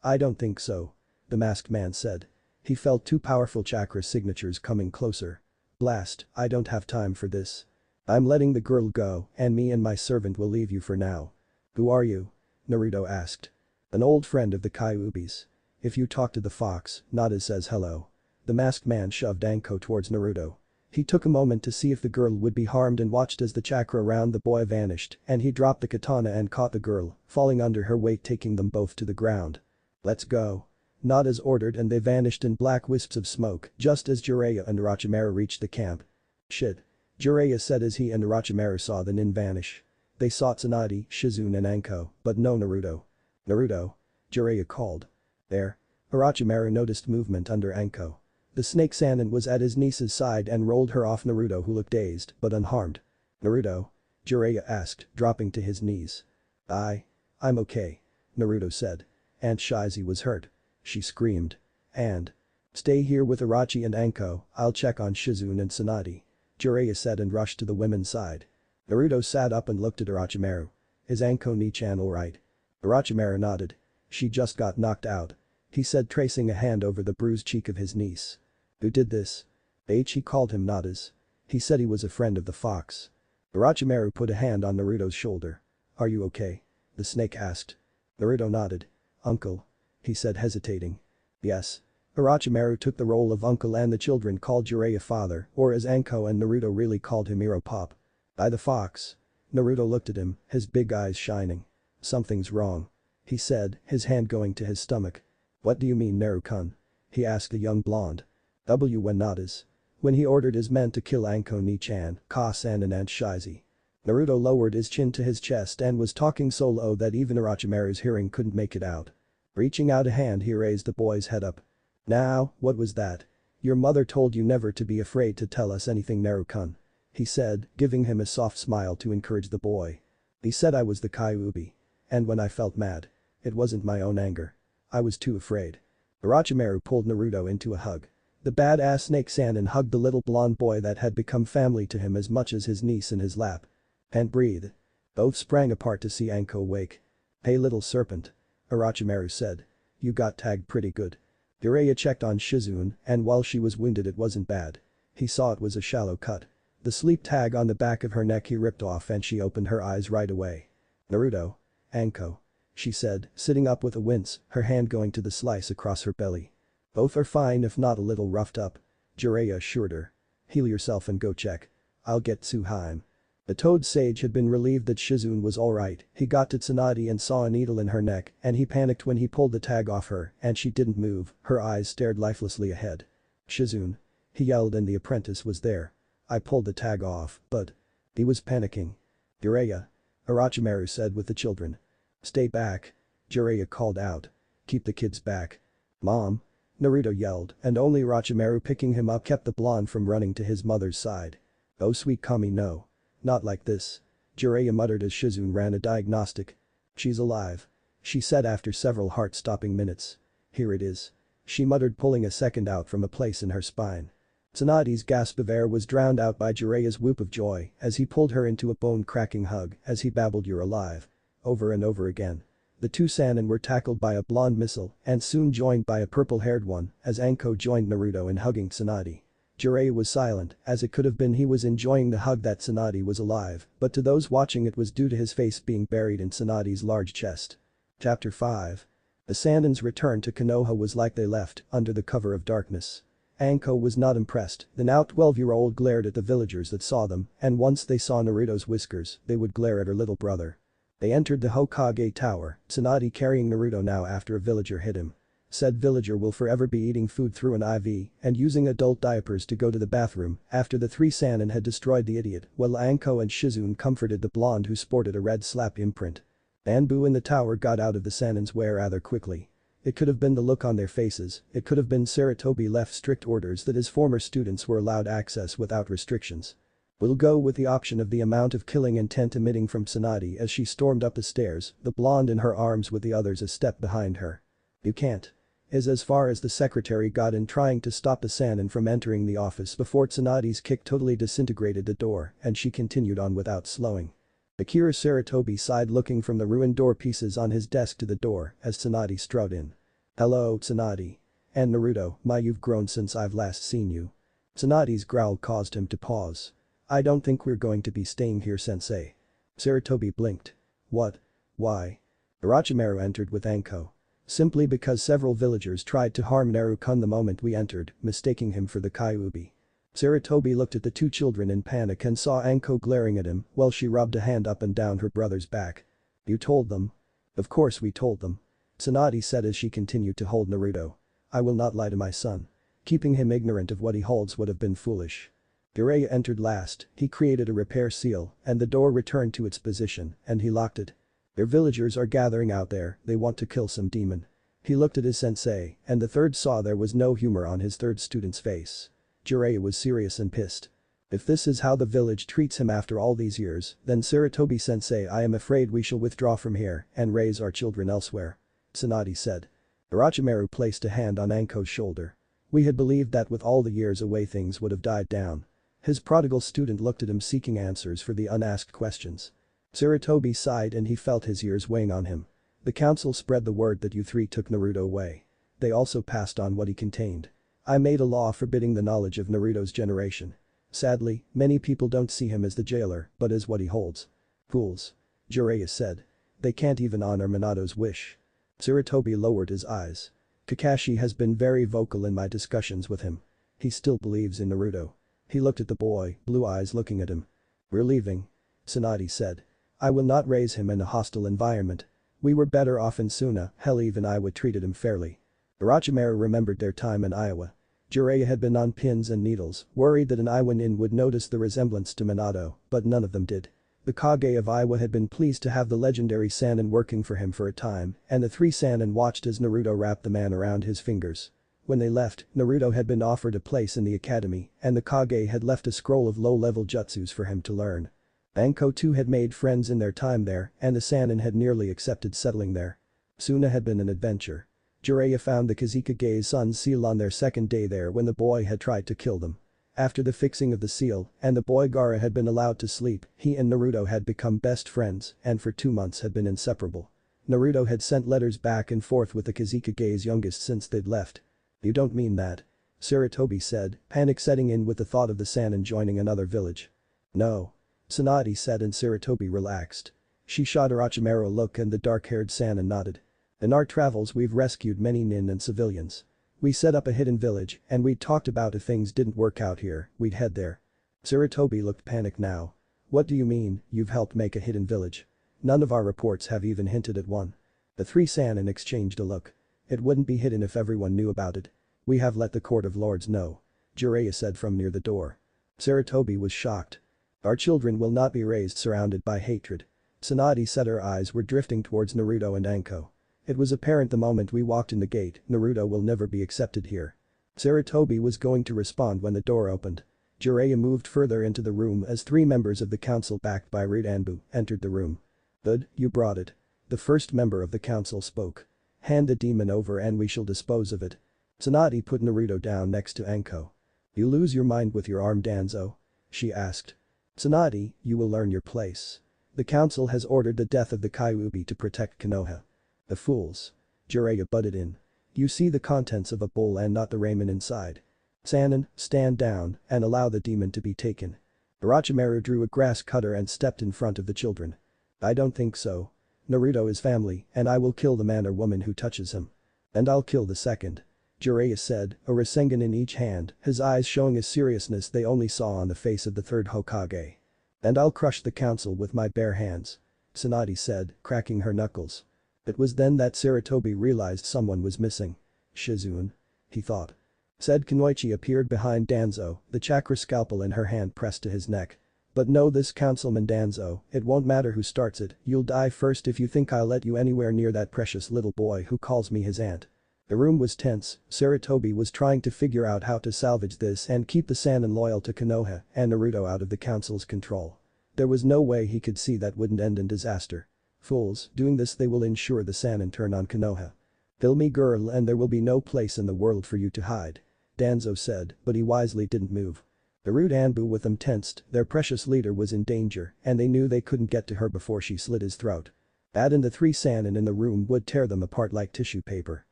I don't think so," the masked man said. He felt two powerful chakra signatures coming closer. "Blast, I don't have time for this. I'm letting the girl go and me and my servant will leave you for now." "Who are you?" Naruto asked. "An old friend of the Kyuubi's. If you talk to the fox, Nadis says hello." The masked man shoved Anko towards Naruto. He took a moment to see if the girl would be harmed and watched as the chakra around the boy vanished and he dropped the katana and caught the girl, falling under her weight taking them both to the ground. "Let's go." Nadis ordered and they vanished in black wisps of smoke just as Jiraiya and Orochimaru reached the camp. "Shit," Jiraiya said as he and Orochimaru saw the nin vanish. They saw Tsunade, Shizune and Anko, but no Naruto. "Naruto?" Jiraiya called. "There." Orochimaru noticed movement under Anko. The snake Sannin was at his niece's side and rolled her off Naruto who looked dazed but unharmed. "Naruto?" Jiraiya asked, dropping to his knees. I'm okay," Naruto said. Aunt Shizy was hurt. She screamed. "And stay here with Orochi and Anko, I'll check on Shizune and Tsunade," Jiraiya said and rushed to the women's side. Naruto sat up and looked at Orochimaru. "Is Anko Ni-chan alright?" Orochimaru nodded. "She just got knocked out," he said tracing a hand over the bruised cheek of his niece. "Who did this?" He called him Nadis. He said he was a friend of the fox. Orochimaru put a hand on Naruto's shoulder. Are you okay? The snake asked. Naruto nodded. Uncle. He said hesitating. Yes. Orochimaru took the role of uncle and the children called Jiraiya father, or as Anko and Naruto really called him Pop. By the fox. Naruto looked at him, his big eyes shining. Something's wrong. He said, his hand going to his stomach. What do you mean Naru-kun? He asked the young blonde. When Nadis. When he ordered his men to kill Anko Ni-chan, Sannin and Shizi. Naruto lowered his chin to his chest and was talking so low that even Orochimaru's hearing couldn't make it out. Reaching out a hand he raised the boy's head up. Now, what was that? Your mother told you never to be afraid to tell us anything Naru-kun. He said, giving him a soft smile to encourage the boy. He said I was the Kyuubi. And when I felt mad. It wasn't my own anger. I was too afraid. Orochimaru pulled Naruto into a hug. The badass snake Sannin hugged the little blonde boy that had become family to him as much as his niece in his lap. And breathe. Both sprang apart to see Anko wake. Hey little serpent. Orochimaru said. You got tagged pretty good. Jiraiya checked on Shizune and while she was wounded it wasn't bad. He saw it was a shallow cut. The sleep tag on the back of her neck he ripped off and she opened her eyes right away. Naruto. Anko. She said, sitting up with a wince, her hand going to the slice across her belly. Both are fine if not a little roughed up. Jiraiya assured her. Heal yourself and go check. I'll get Tsuhaime. The toad sage had been relieved that Shizune was alright, he got to Tsunade and saw a needle in her neck and he panicked when he pulled the tag off her and she didn't move, her eyes stared lifelessly ahead. Shizune. He yelled and the apprentice was there. I pulled the tag off, but. He was panicking. Jiraiya. Orochimaru said with the children. Stay back. Jiraiya called out. Keep the kids back. Mom. Naruto yelled and only Orochimaru picking him up kept the blonde from running to his mother's side. Oh sweet Kami no. Not like this. Jiraiya muttered as Shizune ran a diagnostic. She's alive. She said after several heart-stopping minutes. Here it is. She muttered pulling a second out from a place in her spine. Tsunade's gasp of air was drowned out by Jiraiya's whoop of joy as he pulled her into a bone-cracking hug as he babbled you're alive. Over and over again. The two Sannin were tackled by a blonde missile and soon joined by a purple-haired one as Anko joined Naruto in hugging Tsunade. Jiraiya was silent as it could have been he was enjoying the hug that Tsunade was alive, but to those watching it was due to his face being buried in Tsunade's large chest. Chapter 5. The Sannin's return to Konoha was like they left, under the cover of darkness. Anko was not impressed, the now 12-year-old glared at the villagers that saw them and once they saw Naruto's whiskers, they would glare at her little brother. They entered the Hokage tower, Tsunade carrying Naruto now after a villager hit him. Said villager will forever be eating food through an IV and using adult diapers to go to the bathroom after the three Sannin had destroyed the idiot while Anko and Shizune comforted the blonde who sported a red slap imprint. Anbu in the tower got out of the Sannin's way rather quickly. It could have been the look on their faces, it could have been Sarutobi left strict orders that his former students were allowed access without restrictions. We'll go with the option of the amount of killing intent emitting from Tsunade as she stormed up the stairs, the blonde in her arms with the others a step behind her. You can't. Is as far as the secretary got in trying to stop the Sannin from entering the office before Tsunade's kick totally disintegrated the door and she continued on without slowing. Akira Sarutobi sighed looking from the ruined door pieces on his desk to the door as Tsunade strode in. Hello Tsunade. And Naruto, you've grown since I've last seen you. Tsunade's growl caused him to pause. I don't think we're going to be staying here sensei. Sarutobi blinked. What? Why? Orochimaru entered with Anko. Simply because several villagers tried to harm Naru-kun the moment we entered, mistaking him for the Kyuubi. Sarutobi looked at the two children in panic and saw Anko glaring at him while she rubbed a hand up and down her brother's back. You told them? Of course we told them. Tsunade said as she continued to hold Naruto. I will not lie to my son. Keeping him ignorant of what he holds would have been foolish. Jiraiya entered last, he created a repair seal and the door returned to its position and he locked it. Their villagers are gathering out there, they want to kill some demon. He looked at his sensei and the third saw there was no humor on his third student's face. Jiraiya was serious and pissed. If this is how the village treats him after all these years, then Sarutobi sensei I am afraid we shall withdraw from here and raise our children elsewhere. Tsunade said. Orochimaru placed a hand on Anko's shoulder. We had believed that with all the years away things would have died down. His prodigal student looked at him seeking answers for the unasked questions. Sarutobi sighed and he felt his years weighing on him. The council spread the word that you three took Naruto away. They also passed on what he contained. I made a law forbidding the knowledge of Naruto's generation. Sadly, many people don't see him as the jailer, but as what he holds. Fools. Jiraiya said. They can't even honor Minato's wish. Sarutobi lowered his eyes. Kakashi has been very vocal in my discussions with him. He still believes in Naruto. He looked at the boy, blue eyes looking at him. We're leaving. Sannin said. I will not raise him in a hostile environment. We were better off in Suna, hell even Iowa treated him fairly. Orochimaru remembered their time in Iowa. Jiraiya had been on pins and needles, worried that an Iwanin would notice the resemblance to Minato, but none of them did. The Kage of Iowa had been pleased to have the legendary Sannin working for him for a time, and the three Sannin watched as Naruto wrapped the man around his fingers. When they left, Naruto had been offered a place in the academy, and the Kage had left a scroll of low-level jutsus for him to learn. Anko too had made friends in their time there, and the Sannin had nearly accepted settling there. Suna had been an adventure. Jiraiya found the Kazekage's son's seal on their second day there when the boy had tried to kill them. After the fixing of the seal, and the boy Gaara had been allowed to sleep, he and Naruto had become best friends and for 2 months had been inseparable. Naruto had sent letters back and forth with the Kazekage's youngest since they'd left. You don't mean that? Sarutobi said, panic setting in with the thought of the Sannin joining another village. No. Sannin said and Sarutobi relaxed. She shot Orochimaru a look and the dark-haired Sannin nodded. In our travels we've rescued many nin and civilians. We set up a hidden village and we talked about if things didn't work out here, we'd head there. Sarutobi looked panicked now. What do you mean, you've helped make a hidden village? None of our reports have even hinted at one. The three Sannin exchanged a look. It wouldn't be hidden if everyone knew about it. We have let the Court of Lords know. Jiraiya said from near the door. Sarutobi was shocked. Our children will not be raised surrounded by hatred. Sannin said her eyes were drifting towards Naruto and Anko. It was apparent the moment we walked in the gate, Naruto will never be accepted here. Sarutobi was going to respond when the door opened. Jiraiya moved further into the room as 3 members of the council backed by Rudanbu entered the room. Good, you brought it. The first member of the council spoke. Hand the demon over and we shall dispose of it. Sannin put Naruto down next to Anko. You lose your mind with your arm Danzo? She asked. Sannin, you will learn your place. The council has ordered the death of the Kyuubi to protect Konoha. The fools. Jiraiya butted in. You see the contents of a bowl and not the ramen inside. Sannin, stand down and allow the demon to be taken. Orochimaru drew a grass cutter and stepped in front of the children. I don't think so. Naruto is family and I will kill the man or woman who touches him. And I'll kill the second. Jiraiya said, a Rasengan in each hand, his eyes showing a seriousness they only saw on the face of the third Hokage. And I'll crush the council with my bare hands. Sannin said, cracking her knuckles. It was then that Sarutobi realized someone was missing. Shizune. He thought. Said Kunoichi appeared behind Danzo, the chakra scalpel in her hand pressed to his neck. But know this Councilman Danzo, it won't matter who starts it, you'll die first if you think I'll let you anywhere near that precious little boy who calls me his aunt. The room was tense, Sarutobi was trying to figure out how to salvage this and keep the Sannin loyal to Konoha and Naruto out of the council's control. There was no way he could see that wouldn't end in disaster. Fools, doing this they will ensure the Sannin turn on Konoha. Fill me girl and there will be no place in the world for you to hide. Danzo said, but he wisely didn't move. The Rudanbu with them tensed, their precious leader was in danger and they knew they couldn't get to her before she slit his throat. That and the 3 Sannin in the room would tear them apart like tissue paper.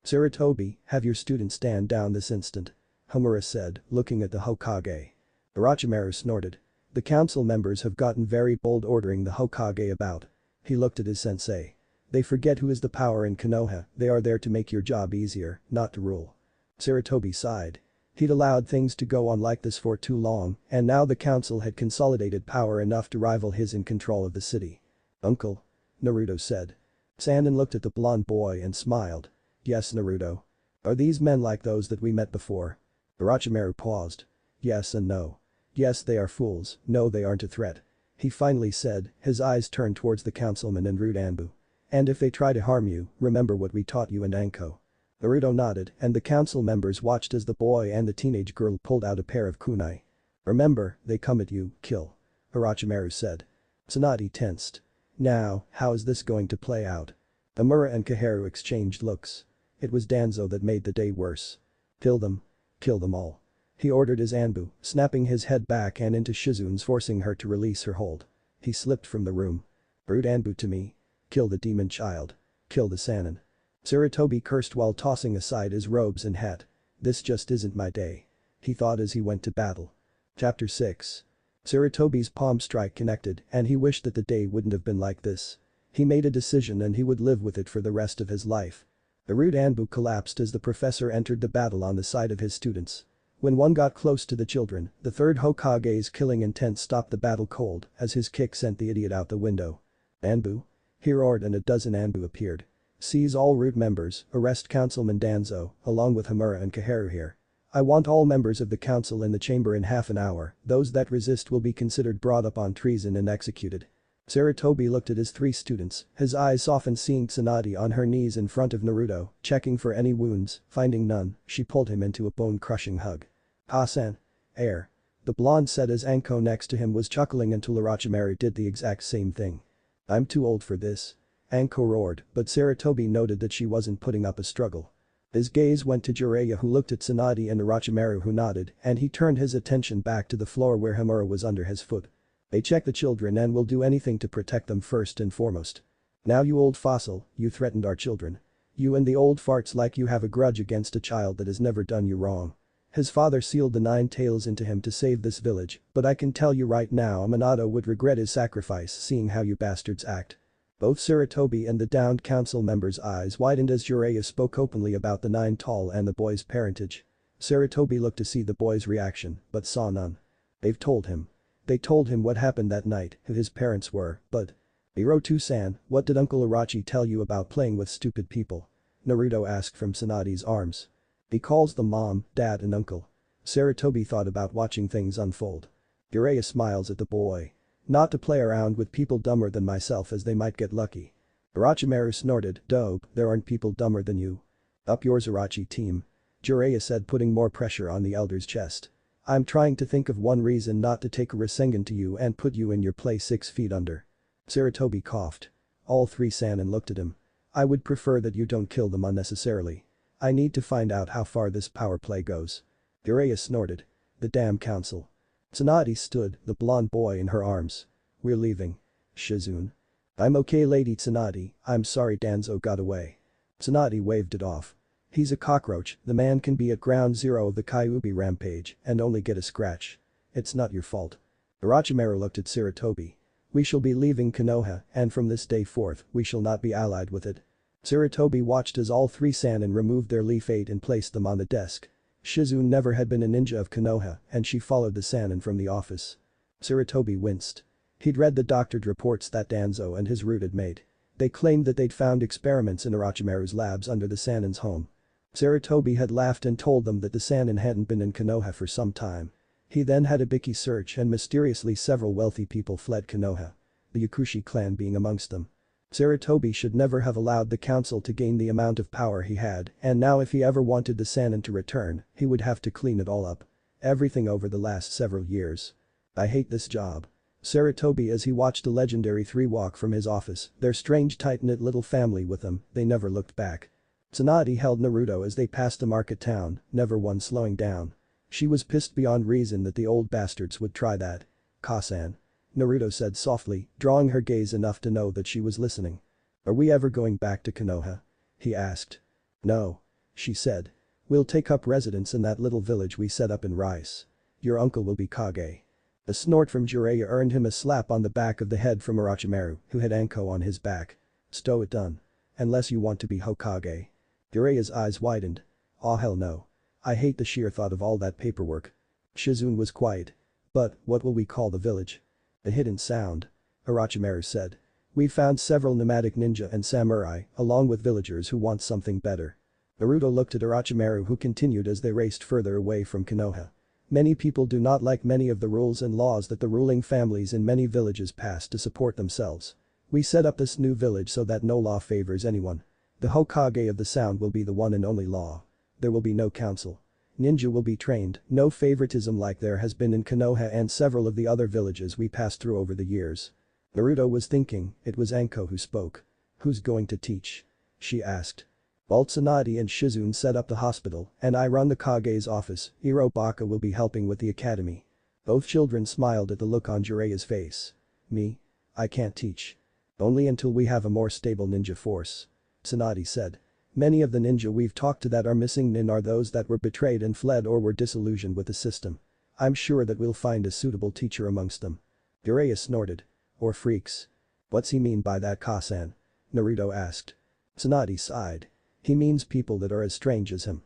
Sarutobi, have your student stand down this instant. Homura said, looking at the Hokage. Orochimaru snorted. The council members have gotten very bold ordering the Hokage about. He looked at his sensei. They forget who is the power in Konoha, they are there to make your job easier, not to rule. Sarutobi sighed. He'd allowed things to go on like this for too long, and now the council had consolidated power enough to rival his in control of the city. Uncle. Naruto said. Sannin looked at the blonde boy and smiled. Yes Naruto. Are these men like those that we met before? Orochimaru paused. Yes and no. Yes they are fools, no they aren't a threat. He finally said, his eyes turned towards the councilman and Rudanbu. And if they try to harm you, remember what we taught you and Anko. Naruto nodded and the council members watched as the boy and the teenage girl pulled out a pair of kunai. Remember, they come at you, kill. Orochimaru said. Sannin tensed. Now, how is this going to play out? Amura and Kaharu exchanged looks. It was Danzo that made the day worse. Kill them. Kill them all. He ordered his Anbu, snapping his head back and into Shizune's forcing her to release her hold. He slipped from the room. Rudanbu to me. Kill the demon child. Kill the Sannin. Sarutobi cursed while tossing aside his robes and hat. This just isn't my day. He thought as he went to battle. Chapter 6. Sarutobi's palm strike connected and he wished that the day wouldn't have been like this. He made a decision and he would live with it for the rest of his life. The rude Anbu collapsed as the professor entered the battle on the side of his students. When one got close to the children, the third Hokage's killing intent stopped the battle cold as his kick sent the idiot out the window. Anbu? He roared and a dozen Anbu appeared. Seize all root members, arrest Councilman Danzo, along with Hamura and Kaharu here. I want all members of the council in the chamber in half an hour, those that resist will be considered brought up on treason and executed. Sarutobi looked at his three students, his eyes softened seeing Tsunade on her knees in front of Naruto, checking for any wounds, finding none, she pulled him into a bone-crushing hug. "Ha-san. Air." The blonde said as Anko next to him was chuckling until Orochimaru did the exact same thing. "I'm too old for this." Anko roared, but Sarutobi noted that she wasn't putting up a struggle. His gaze went to Jiraiya who looked at Tsunade and Orochimaru who nodded and he turned his attention back to the floor where Hamura was under his foot. "They check the children and will do anything to protect them first and foremost. Now you old fossil, you threatened our children. You and the old farts like you have a grudge against a child that has never done you wrong. His father sealed the 9 tails into him to save this village, but I can tell you right now Minato would regret his sacrifice seeing how you bastards act." Both Sarutobi and the downed council members' eyes widened as Jiraiya spoke openly about the 9 tall and the boy's parentage. Sarutobi looked to see the boy's reaction, but saw none. They've told him. They told him what happened that night, who his parents were, but… Hiroto-san, what did Uncle Orochi tell you about playing with stupid people? Naruto asked from Tsunade's arms. He calls them mom, dad and uncle. Sarutobi thought about watching things unfold. Jiraiya smiles at the boy. Not to play around with people dumber than myself as they might get lucky. Orochimaru snorted, "Dope, there aren't people dumber than you." "Up yours Orochi team." Jiraiya said putting more pressure on the elder's chest. "I'm trying to think of one reason not to take a Rasengan to you and put you in your place 6 feet under." Sarutobi coughed. All 3 Sannin looked at him. "I would prefer that you don't kill them unnecessarily. I need to find out how far this power play goes." Jiraiya snorted. "The damn council." Tsunade stood, the blonde boy in her arms. "We're leaving. Shizune." "I'm okay Lady Tsunade, I'm sorry Danzo got away." Tsunade waved it off. "He's a cockroach, the man can be at ground zero of the Kyuubi rampage and only get a scratch. It's not your fault." Orochimaru looked at Sarutobi. "We shall be leaving Konoha and from this day forth we shall not be allied with it." Sarutobi watched as all 3 Sannin removed their Leaf 8 and placed them on the desk. Shizune never had been a ninja of Konoha and she followed the Sannin from the office. Sarutobi winced. He'd read the doctored reports that Danzo and his root had made. They claimed that they'd found experiments in Orochimaru's labs under the Sannin's home. Sarutobi had laughed and told them that the Sannin hadn't been in Konoha for some time. He then had a Biki search and mysteriously several wealthy people fled Konoha. The Yakushi clan being amongst them. Sarutobi should never have allowed the council to gain the amount of power he had and now if he ever wanted the Sannin to return, he would have to clean it all up. Everything over the last several years. "I hate this job." Sarutobi as he watched the legendary 3 walk from his office, their strange tight-knit little family with them, they never looked back. Tsunade held Naruto as they passed the market town, never once slowing down. She was pissed beyond reason that the old bastards would try that. "Ka-san." Naruto said softly, drawing her gaze enough to know that she was listening. "Are we ever going back to Konoha?" he asked. "No." she said. "We'll take up residence in that little village we set up in Rice. Your uncle will be Kage." A snort from Jiraiya earned him a slap on the back of the head from Orochimaru, who had Anko on his back. "Stow it done. Unless you want to be Hokage." Jiraiya's eyes widened. "Aw hell no. I hate the sheer thought of all that paperwork." Shizune was quiet. "But, what will we call the village?" "A hidden sound." Orochimaru said. "We found several nomadic ninja and samurai, along with villagers who want something better." Naruto looked at Orochimaru who continued as they raced further away from Konoha. "Many people do not like many of the rules and laws that the ruling families in many villages passed to support themselves. We set up this new village so that no law favors anyone. The Hokage of the Sound will be the one and only law. There will be no council. Ninja will be trained, no favoritism like there has been in Konoha and several of the other villages we passed through over the years." Naruto was thinking, it was Anko who spoke. "Who's going to teach?" she asked. "While Tsunade and Shizune set up the hospital and I run the Kage's office, Iro Baka will be helping with the academy." Both children smiled at the look on Jiraiya's face. "Me? I can't teach. Only until we have a more stable ninja force." Tsunade said. Many of the ninja we've talked to that are missing nin are those that were betrayed and fled or were disillusioned with the system. I'm sure that we'll find a suitable teacher amongst them." Jiraiya snorted. "Or freaks. What's he mean by that, Kasan?" Naruto asked. Tsunade sighed. "He means people that are as strange as him."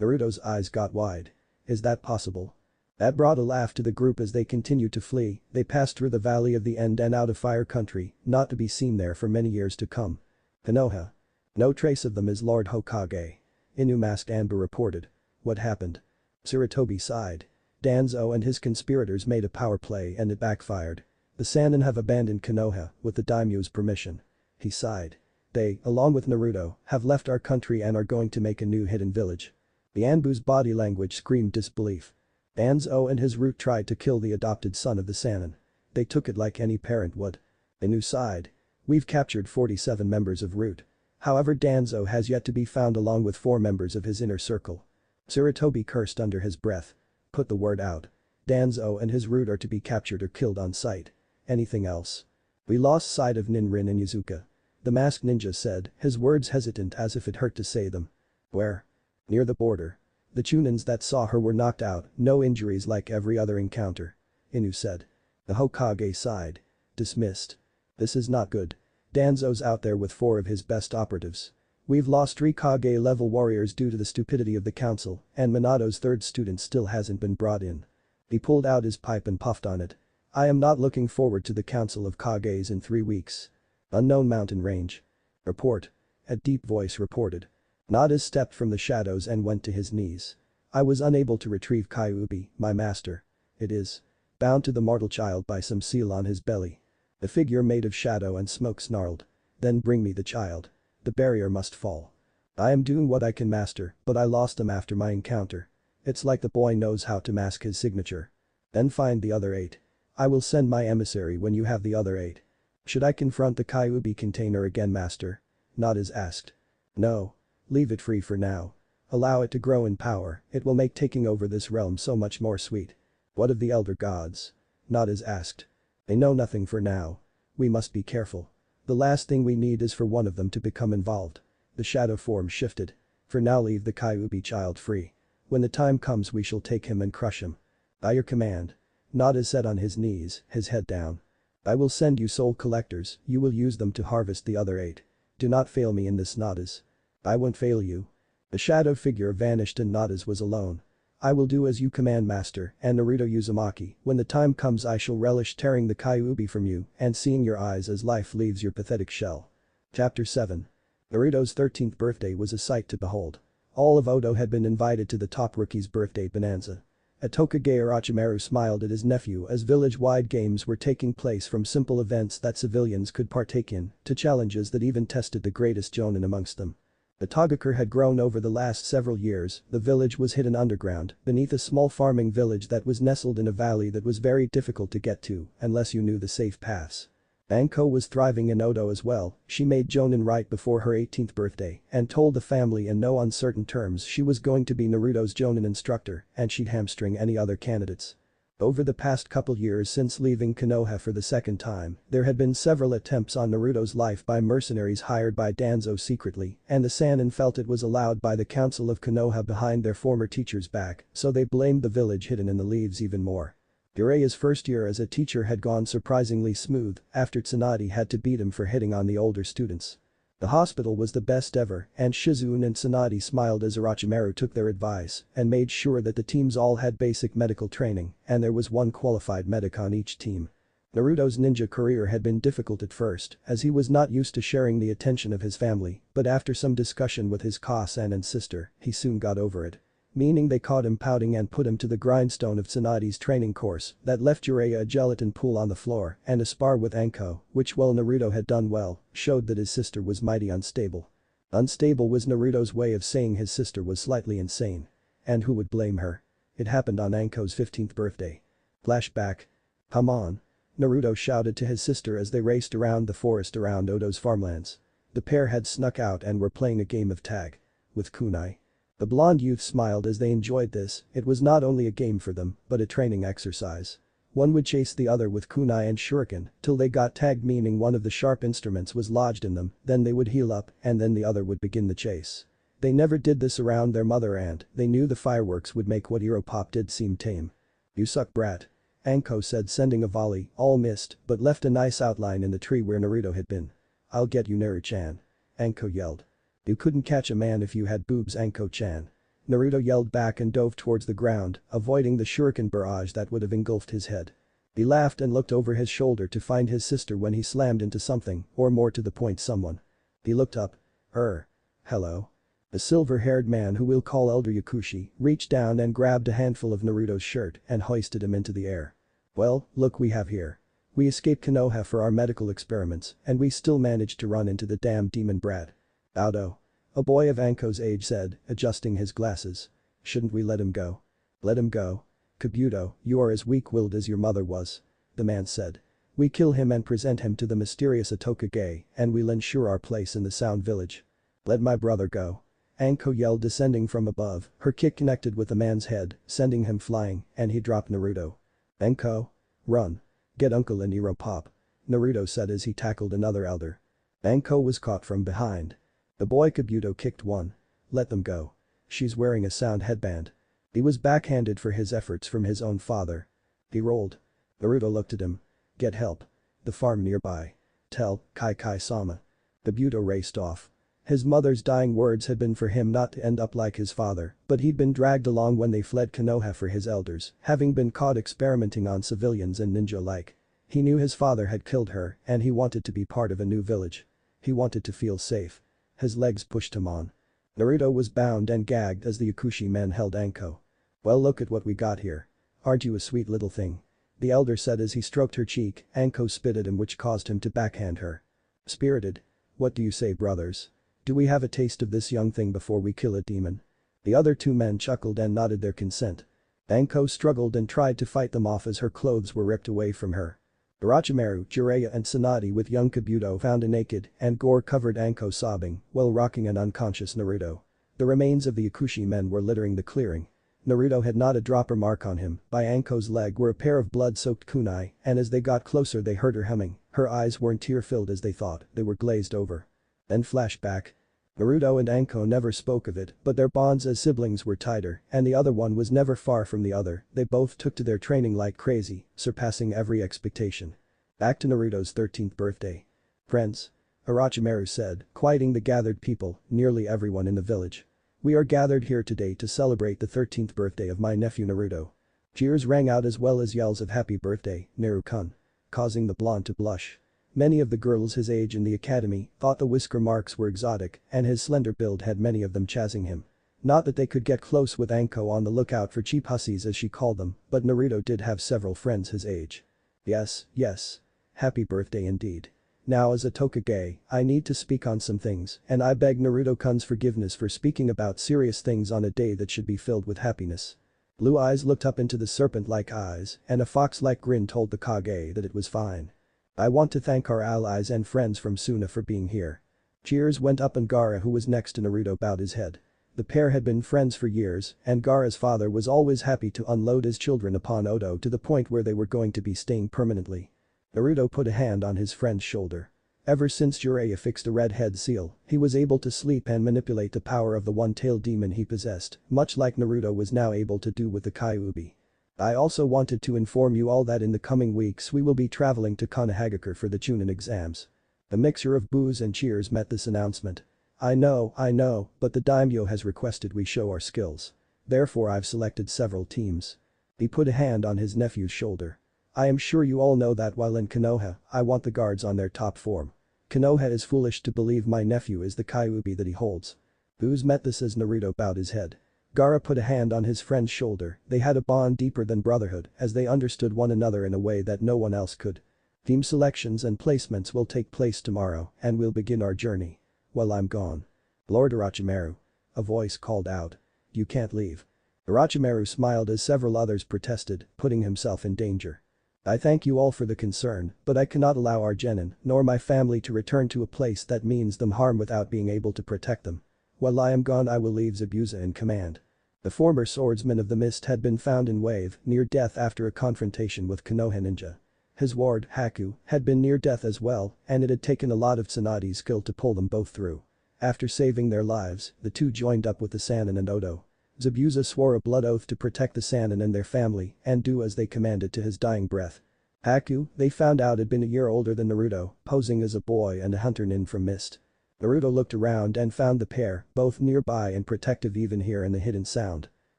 Naruto's eyes got wide. "Is that possible?" That brought a laugh to the group as they continued to flee. They passed through the Valley of the End and out of Fire Country, not to be seen there for many years to come. Konoha. "No trace of them is Lord Hokage." Inu masked Anbu reported. "What happened?" Sarutobi sighed. "Danzo and his conspirators made a power play and it backfired. The Sannin have abandoned Konoha, with the daimyo's permission." He sighed. "They, along with Naruto, have left our country and are going to make a new hidden village." The Anbu's body language screamed disbelief. Danzo and his root tried to kill the adopted son of the Sannin. They took it like any parent would. Inu sighed. "We've captured 47 members of Root. However, Danzo has yet to be found along with 4 members of his inner circle." Sarutobi cursed under his breath. "Put the word out. Danzo and his Root are to be captured or killed on sight. Anything else?" "We lost sight of Ninrin and Yuzuka." The masked ninja said, his words hesitant as if it hurt to say them. "Where?" "Near the border. The Chunins that saw her were knocked out, no injuries like every other encounter." Inu said. The Hokage sighed. "Dismissed. This is not good. Danzo's out there with 4 of his best operatives. We've lost 3 Kage-level warriors due to the stupidity of the council, and Minato's 3rd student still hasn't been brought in." He pulled out his pipe and puffed on it. "I am not looking forward to the council of Kages in 3 weeks. Unknown mountain range. Report." A deep voice reported. Nadis stepped from the shadows and went to his knees. "I was unable to retrieve Kyuubi, my master. It is bound to the mortal child by some seal on his belly." The figure made of shadow and smoke snarled. "Then bring me the child. The barrier must fall. I am doing what I can, master, but I lost him after my encounter. It's like the boy knows how to mask his signature." "Then find the other 8. I will send my emissary when you have the other 8. "Should I confront the Kyuubi container again, master?" Nadis asked. "No. Leave it free for now. Allow it to grow in power, it will make taking over this realm so much more sweet." "What of the elder gods?" Nadis asked. "They know nothing for now. We must be careful. The last thing we need is for one of them to become involved." The shadow form shifted. "For now, leave the Kyuubi child free. When the time comes we shall take him and crush him." "By your command." Nadis sat on his knees, his head down. "I will send you soul collectors, you will use them to harvest the other 8. Do not fail me in this, Nadis." "I won't fail you." The shadow figure vanished and Nadis was alone. "I will do as you command, master, and Naruto Uzumaki, when the time comes I shall relish tearing the Kyuubi from you and seeing your eyes as life leaves your pathetic shell." Chapter 7. Naruto's 13th birthday was a sight to behold. All of Odo had been invited to the top rookie's birthday bonanza. Tokage Orochimaru smiled at his nephew as village-wide games were taking place, from simple events that civilians could partake in to challenges that even tested the greatest jonin amongst them. The Togakur had grown over the last several years. The village was hidden underground beneath a small farming village that was nestled in a valley that was very difficult to get to unless you knew the safe paths. Anko was thriving in Odo as well. She made jonin right before her 18th birthday and told the family in no uncertain terms she was going to be Naruto's jonin instructor and she'd hamstring any other candidates. Over the past couple years since leaving Konoha for the 2nd time, there had been several attempts on Naruto's life by mercenaries hired by Danzo secretly, and the Sannin felt it was allowed by the council of Konoha behind their former teacher's back, so they blamed the village hidden in the leaves even more. Jiraiya's first year as a teacher had gone surprisingly smooth after Tsunade had to beat him for hitting on the older students. The hospital was the best ever, and Shizune and Tsunade smiled as Orochimaru took their advice and made sure that the teams all had basic medical training and there was one qualified medic on each team. Naruto's ninja career had been difficult at first as he was not used to sharing the attention of his family, but after some discussion with his Ka-san and sister, he soon got over it. Meaning they caught him pouting and put him to the grindstone of Tsunade's training course that left Jiraiya a gelatin pool on the floor and a spar with Anko, which, while Naruto had done well, showed that his sister was mighty unstable. Unstable was Naruto's way of saying his sister was slightly insane. And who would blame her? It happened on Anko's 15th birthday. Flashback. "Come on." Naruto shouted to his sister as they raced around the forest around Odo's farmlands. The pair had snuck out and were playing a game of tag. With kunai. The blonde youth smiled as they enjoyed this. It was not only a game for them, but a training exercise. One would chase the other with kunai and shuriken till they got tagged, meaning one of the sharp instruments was lodged in them, then they would heal up and then the other would begin the chase. They never did this around their mother and they knew the fireworks would make what Pop did seem tame. "You suck, brat," Anko said, sending a volley, all missed, but left a nice outline in the tree where Naruto had been. "I'll get you, Naru-chan," Anko yelled. "You couldn't catch a man if you had boobs, Anko-chan." Naruto yelled back and dove towards the ground, avoiding the shuriken barrage that would have engulfed his head. He laughed and looked over his shoulder to find his sister when he slammed into something, or more to the point someone. He looked up. Hello. The silver-haired man, who we'll call Elder Yakushi, reached down and grabbed a handful of Naruto's shirt and hoisted him into the air. "Well, look we have here. We escaped Konoha for our medical experiments and we still managed to run into the damn demon brat." "Auto," a boy of Anko's age said, adjusting his glasses. "Shouldn't we let him go?" "Let him go? Kabuto, you are as weak-willed as your mother was," the man said. "We kill him and present him to the mysterious Otokage and we'll ensure our place in the Sound Village." "Let my brother go," Anko yelled, descending from above. Her kick connected with the man's head, sending him flying, and he dropped Naruto. "Anko? Run. Get Uncle and Pop," Naruto said as he tackled another elder. Anko was caught from behind. The boy Kabuto kicked one. "Let them go. She's wearing a sound headband." He was backhanded for his efforts from his own father. He rolled. Naruto looked at him. "Get help. The farm nearby. Tell Kai-sama." Kabuto raced off. His mother's dying words had been for him not to end up like his father, but he'd been dragged along when they fled Konoha for his elders, having been caught experimenting on civilians and ninja alike. He knew his father had killed her and he wanted to be part of a new village. He wanted to feel safe. His legs pushed him on. Naruto was bound and gagged as the Yakushi men held Anko. "Well, look at what we got here. Aren't you a sweet little thing?" the elder said as he stroked her cheek. Anko spit at him, which caused him to backhand her. "Spirited. What do you say, brothers? Do we have a taste of this young thing before we kill a demon?" The other two men chuckled and nodded their consent. Anko struggled and tried to fight them off as her clothes were ripped away from her. Orochimaru, Jiraiya and Tsunade with young Kabuto found a naked and gore-covered Anko sobbing while rocking an unconscious Naruto. The remains of the Yakushi men were littering the clearing. Naruto had not a dropper mark on him. By Anko's leg were a pair of blood-soaked kunai, and as they got closer they heard her humming. Her eyes weren't tear-filled as they thought, they were glazed over. Then flashback. Naruto and Anko never spoke of it, but their bonds as siblings were tighter, and the other one was never far from the other. They both took to their training like crazy, surpassing every expectation. Back to Naruto's 13th birthday. "Friends," Orochimaru said, quieting the gathered people, nearly everyone in the village. "We are gathered here today to celebrate the 13th birthday of my nephew Naruto." Cheers rang out as well as yells of "Happy birthday, Naru-kun," causing the blonde to blush. Many of the girls his age in the academy thought the whisker marks were exotic and his slender build had many of them chazzing him. Not that they could get close with Anko on the lookout for cheap hussies as she called them, but Naruto did have several friends his age. Yes. Happy birthday indeed. Now as a Tokage, I need to speak on some things and I beg Naruto-kun's forgiveness for speaking about serious things on a day that should be filled with happiness. Blue eyes looked up into the serpent-like eyes and a fox-like grin told the Kage that it was fine. "I want to thank our allies and friends from Suna for being here." Cheers went up and Gaara, who was next to Naruto, bowed his head. The pair had been friends for years and Gaara's father was always happy to unload his children upon Oto to the point where they were going to be staying permanently. Naruto put a hand on his friend's shoulder. Ever since Jiraiya fixed a red head seal, he was able to sleep and manipulate the power of the one-tailed demon he possessed, much like Naruto was now able to do with the Kyuubi. "I also wanted to inform you all that in the coming weeks we will be traveling to Konohagakure for the Chunin exams." A mixture of boos and cheers met this announcement. I know, but the daimyo has requested we show our skills. Therefore I've selected several teams." He put a hand on his nephew's shoulder. "I am sure you all know that while in Konoha, I want the guards on their top form. Konoha is foolish to believe my nephew is the Kyuubi that he holds." Boos met this as Naruto bowed his head. Gaara put a hand on his friend's shoulder. They had a bond deeper than brotherhood as they understood one another in a way that no one else could. "Team selections and placements will take place tomorrow and we'll begin our journey. While I'm gone." "Lord Orochimaru," a voice called out. "You can't leave." Orochimaru smiled as several others protested, putting himself in danger. "I thank you all for the concern, but I cannot allow our genin nor my family to return to a place that means them harm without being able to protect them. While I am gone I will leave Zabuza in command." The former swordsman of the mist had been found in Wave near death after a confrontation with Konoha ninja. His ward, Haku, had been near death as well and it had taken a lot of Tsunade's skill to pull them both through. After saving their lives, the two joined up with the Sannin and Odo. Zabuza swore a blood oath to protect the Sannin and their family and do as they commanded to his dying breath. Haku, they found out, had been a year older than Naruto, posing as a boy and a hunter nin from Mist. Naruto looked around and found the pair, both nearby and protective even here in the hidden sound.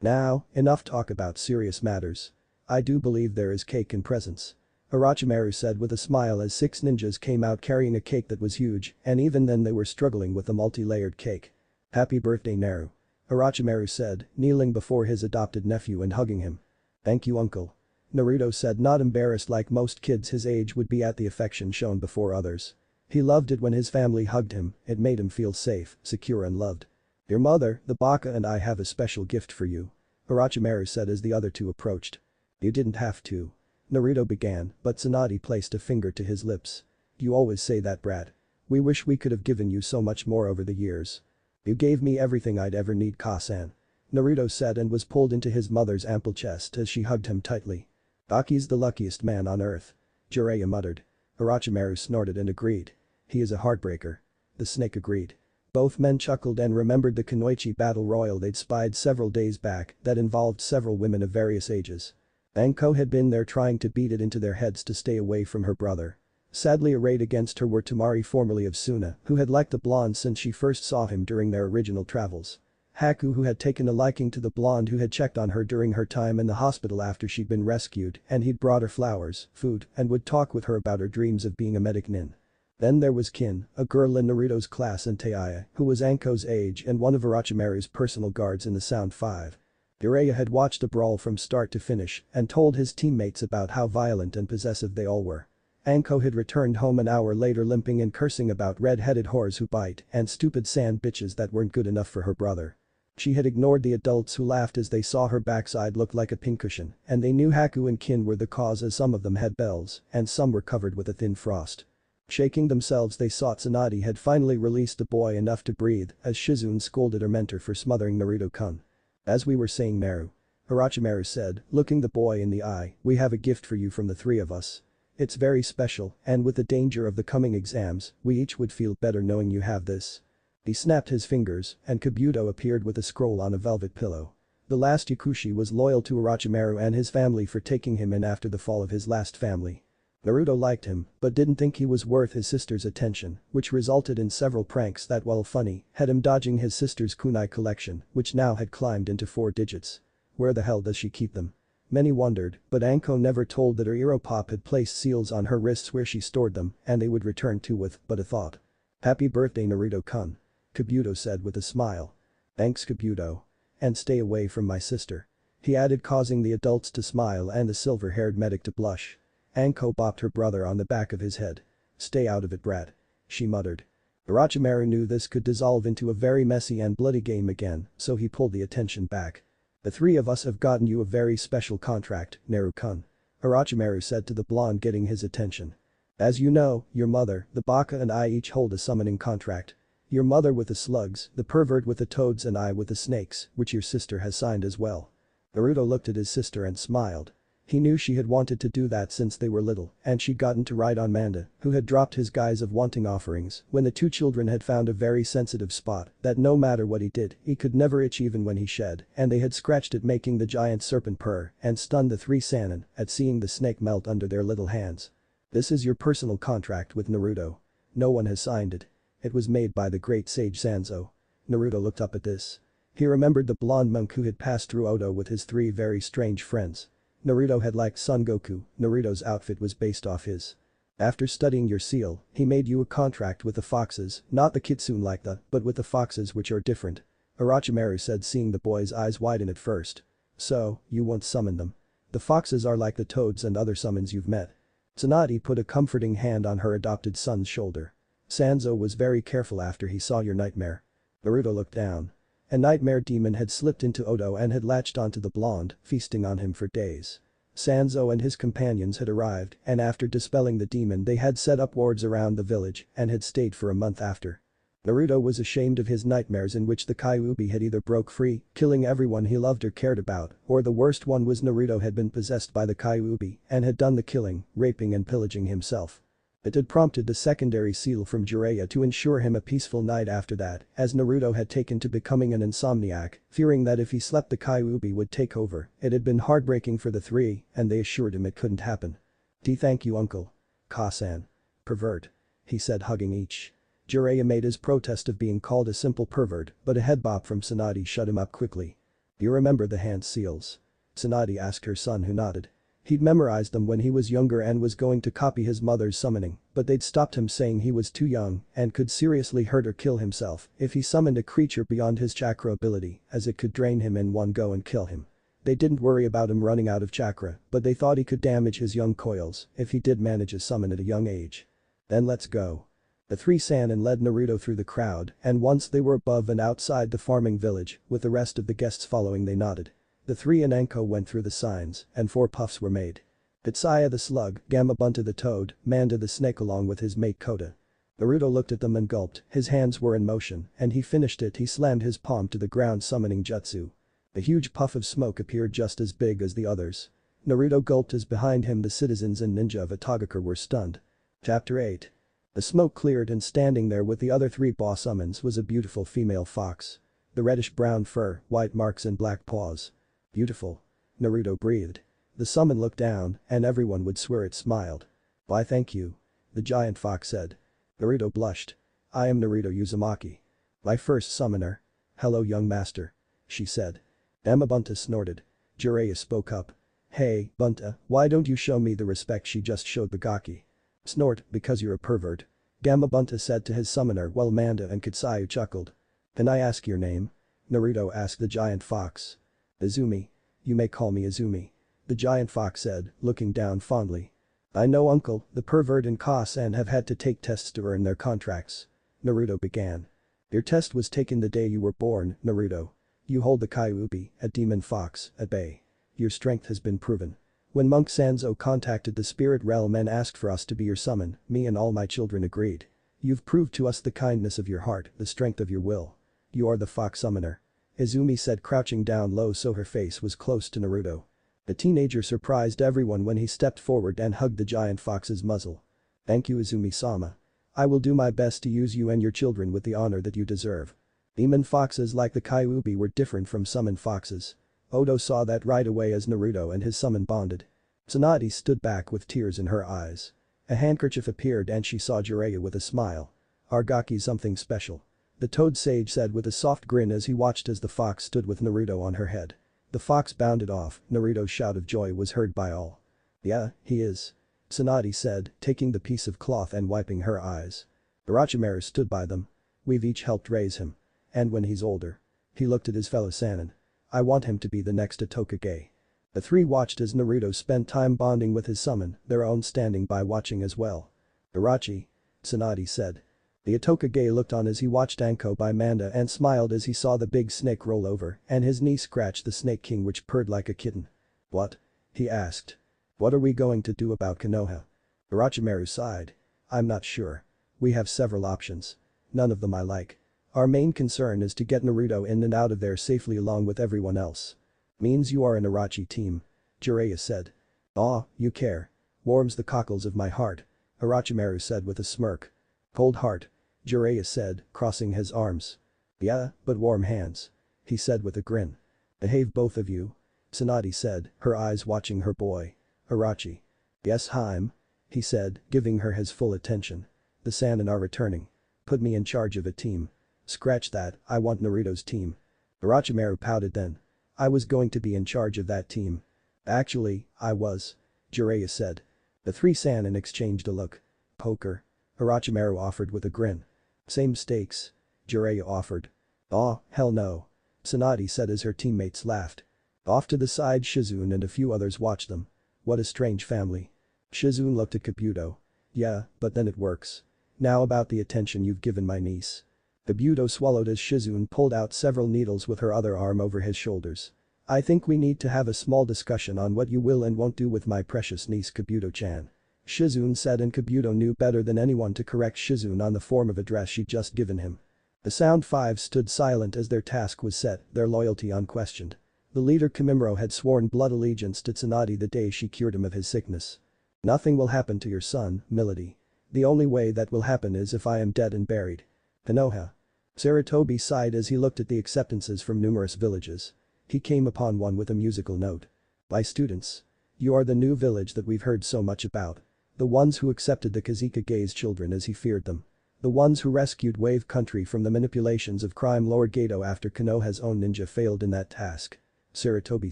Now, enough talk about serious matters. I do believe there is cake in presence. Orochimaru said with a smile as 6 ninjas came out carrying a cake that was huge, and even then they were struggling with the multi-layered cake. Happy birthday Naru. Orochimaru said, kneeling before his adopted nephew and hugging him. Thank you uncle. Naruto said, not embarrassed like most kids his age would be at the affection shown before others. He loved it when his family hugged him, it made him feel safe, secure and loved. Your mother, the Baka and I have a special gift for you. Orochimaru said as the other two approached. You didn't have to. Naruto began, but Tsunade placed a finger to his lips. You always say that brat. We wish we could have given you so much more over the years. You gave me everything I'd ever need Ka-san. Naruto said and was pulled into his mother's ample chest as she hugged him tightly. Baki's the luckiest man on earth. Jiraiya muttered. Orochimaru snorted and agreed. He is a heartbreaker. The snake agreed. Both men chuckled and remembered the Kunoichi battle royal they'd spied several days back that involved several women of various ages. Anko had been there trying to beat it into their heads to stay away from her brother. Sadly arrayed against her were Tamari, formerly of Suna, who had liked the blonde since she first saw him during their original travels. Haku, who had taken a liking to the blonde who had checked on her during her time in the hospital after she'd been rescued, and he'd brought her flowers, food, and would talk with her about her dreams of being a medic nin. Then there was Kin, a girl in Naruto's class, and Taiya, who was Anko's age and one of Orochimaru's personal guards in the Sound 5. Jiraiya had watched a brawl from start to finish and told his teammates about how violent and possessive they all were. Anko had returned home an hour later limping and cursing about red-headed whores who bite and stupid sand bitches that weren't good enough for her brother. She had ignored the adults who laughed as they saw her backside look like a pincushion, and they knew Haku and Kin were the cause as some of them had bells and some were covered with a thin frost. Shaking themselves they saw Tsunade had finally released the boy enough to breathe as Shizune scolded her mentor for smothering Naruto-kun. As we were saying Naru. Orochimaru said, looking the boy in the eye, we have a gift for you from the three of us. It's very special, and with the danger of the coming exams, we each would feel better knowing you have this. He snapped his fingers, and Kabuto appeared with a scroll on a velvet pillow. The last Yakushi was loyal to Orochimaru and his family for taking him in after the fall of his last family. Naruto liked him, but didn't think he was worth his sister's attention, which resulted in several pranks that, while funny, had him dodging his sister's kunai collection, which now had climbed into 4 digits. Where the hell does she keep them? Many wondered, but Anko never told that her Iropop had placed seals on her wrists where she stored them, and they would return to with but a thought. Happy birthday Naruto-kun. Kabuto said with a smile. Thanks Kabuto. And stay away from my sister. He added, causing the adults to smile and the silver-haired medic to blush. Anko bopped her brother on the back of his head. Stay out of it brat. She muttered. Orochimaru knew this could dissolve into a very messy and bloody game again, so he pulled the attention back. The three of us have gotten you a very special contract, Naru-kun. Orochimaru said to the blonde, getting his attention. As you know, your mother, the Baka and I each hold a summoning contract. Your mother with the slugs, the pervert with the toads and I with the snakes, which your sister has signed as well. Naruto looked at his sister and smiled. He knew she had wanted to do that since they were little, and she'd gotten to ride on Manda, who had dropped his guise of wanting offerings when the two children had found a very sensitive spot that no matter what he did, he could never itch even when he shed, and they had scratched it, making the giant serpent purr and stunned the 3 Sannin at seeing the snake melt under their little hands. This is your personal contract with Naruto. No one has signed it. It was made by the great sage Sanzo. Naruto looked up at this. He remembered the blonde monk who had passed through Odo with his 3 very strange friends. Naruto had liked Son Goku, Naruto's outfit was based off his. After studying your seal, he made you a contract with the foxes, not the kitsune like the, but with the foxes which are different. Orochimaru said, seeing the boy's eyes widen at first. So, you won't summon them. The foxes are like the toads and other summons you've met. Tsunade put a comforting hand on her adopted son's shoulder. Sanzo was very careful after he saw your nightmare. Naruto looked down. A nightmare demon had slipped into Odo and had latched onto the blonde, feasting on him for days. Sanzo and his companions had arrived, and after dispelling the demon they had set up wards around the village and had stayed for a month after. Naruto was ashamed of his nightmares in which the Kyuubi had either broke free, killing everyone he loved or cared about, or the worst one was Naruto had been possessed by the Kyuubi and had done the killing, raping and pillaging himself. It had prompted the secondary seal from Jiraiya to ensure him a peaceful night after that, as Naruto had taken to becoming an insomniac, fearing that if he slept the Kyuubi would take over. It had been heartbreaking for the three, and they assured him it couldn't happen. Thank you uncle. Ka-san. Pervert. He said, hugging each. Jiraiya made his protest of being called a simple pervert, but a head bop from Tsunade shut him up quickly. You remember the hand seals? Tsunade asked her son, who nodded. He'd memorized them when he was younger and was going to copy his mother's summoning, but they'd stopped him saying he was too young and could seriously hurt or kill himself if he summoned a creature beyond his chakra ability, as it could drain him in one go and kill him. They didn't worry about him running out of chakra, but they thought he could damage his young coils if he did manage a summon at a young age. Then let's go. The three Sannin led Naruto through the crowd, and once they were above and outside the farming village, with the rest of the guests following, they nodded. The three and Anko went through the signs, and 4 puffs were made. Pitsaya the slug, Gamabunta the toad, Manda the snake along with his mate Kota. Naruto looked at them and gulped, his hands were in motion, and he finished it. He slammed his palm to the ground, summoning jutsu. A huge puff of smoke appeared just as big as the others. Naruto gulped as behind him the citizens and ninja of Itagakure were stunned. Chapter 8. The smoke cleared, and standing there with the other 3 boss summons was a beautiful female fox. The reddish-brown fur, white marks and black paws. Beautiful. Naruto breathed. The summon looked down, and everyone would swear it smiled. Why thank you. The giant fox said. Naruto blushed. I am Naruto Uzumaki. My first summoner. Hello young master. She said. Gamabunta snorted. Jiraiya spoke up. Hey, Bunta, why don't you show me the respect she just showed Bagaki? Snort, because you're a pervert. Gamabunta said to his summoner while Manda and Kitsuyu chuckled. Can I ask your name? Naruto asked the giant fox. Izumi. You may call me Izumi. The giant fox said, looking down fondly. I know uncle, the pervert and Ka-san have had to take tests to earn their contracts. Naruto began. Your test was taken the day you were born, Naruto. You hold the Kyuubi, a demon fox, at bay. Your strength has been proven. When Monk Sanzo contacted the spirit realm and asked for us to be your summon, me and all my children agreed. You've proved to us the kindness of your heart, the strength of your will. You are the fox summoner. Izumi said, crouching down low so her face was close to Naruto. The teenager surprised everyone when he stepped forward and hugged the giant fox's muzzle. Thank you, Izumi-sama. I will do my best to use you and your children with the honor that you deserve. Demon foxes like the Kyuubi were different from summon foxes. Odo saw that right away as Naruto and his summon bonded. Tsunade stood back with tears in her eyes. A handkerchief appeared and she saw Jiraiya with a smile. Argaki, something special. The toad sage said with a soft grin as he watched as the fox stood with Naruto on her head. The fox bounded off. Naruto's shout of joy was heard by all. Yeah, he is. Tsunade said, taking the piece of cloth and wiping her eyes. Orochimaru stood by them. We've each helped raise him. And when he's older. He looked at his fellow Sannin. I want him to be the next Otokage. The three watched as Naruto spent time bonding with his summon, their own standing by watching as well. Orochi. Tsunade said. The Otokage looked on as he watched Anko by Manda and smiled as he saw the big snake roll over and his knee scratch the Snake King, which purred like a kitten. What? He asked. What are we going to do about Konoha? Orochimaru sighed. I'm not sure. We have several options. None of them I like. Our main concern is to get Naruto in and out of there safely along with everyone else. Means you are an Orochi team. Jiraiya said. Aw, you care. Warms the cockles of my heart. Orochimaru said with a smirk. Cold heart. Jiraiya said, crossing his arms. Yeah, but warm hands. He said with a grin. Behave both of you. Tsunade said, her eyes watching her boy. Orochi. Yes, Haim. He said, giving her his full attention. The Sannin are returning. Put me in charge of a team. Scratch that, I want Naruto's team. Orochimaru pouted then. I was going to be in charge of that team. Actually, I was. Jiraiya said. The three Sannin exchanged a look. Poker. Orochimaru offered with a grin. Same stakes. Jiraiya offered. Aw, hell no. Tsunade said as her teammates laughed. Off to the side, Shizune and a few others watched them. What a strange family. Shizune looked at Kabuto. Yeah, but then it works. Now about the attention you've given my niece. Kabuto swallowed as Shizune pulled out several needles with her other arm over his shoulders. I think we need to have a small discussion on what you will and won't do with my precious niece Kabuto-chan. Shizune said, and Kabuto knew better than anyone to correct Shizune on the form of address she'd just given him. The Sound Five stood silent as their task was set, their loyalty unquestioned. The leader Kimimaro had sworn blood allegiance to Tsunade the day she cured him of his sickness. Nothing will happen to your son, Milady. The only way that will happen is if I am dead and buried. Konoha. Sarutobi sighed as he looked at the acceptances from numerous villages. He came upon one with a musical note. By students. You are the new village that we've heard so much about. The ones who accepted the Kazekage children as he feared them. The ones who rescued Wave Country from the manipulations of crime Lord Gato after Konoha's own ninja failed in that task. Sarutobi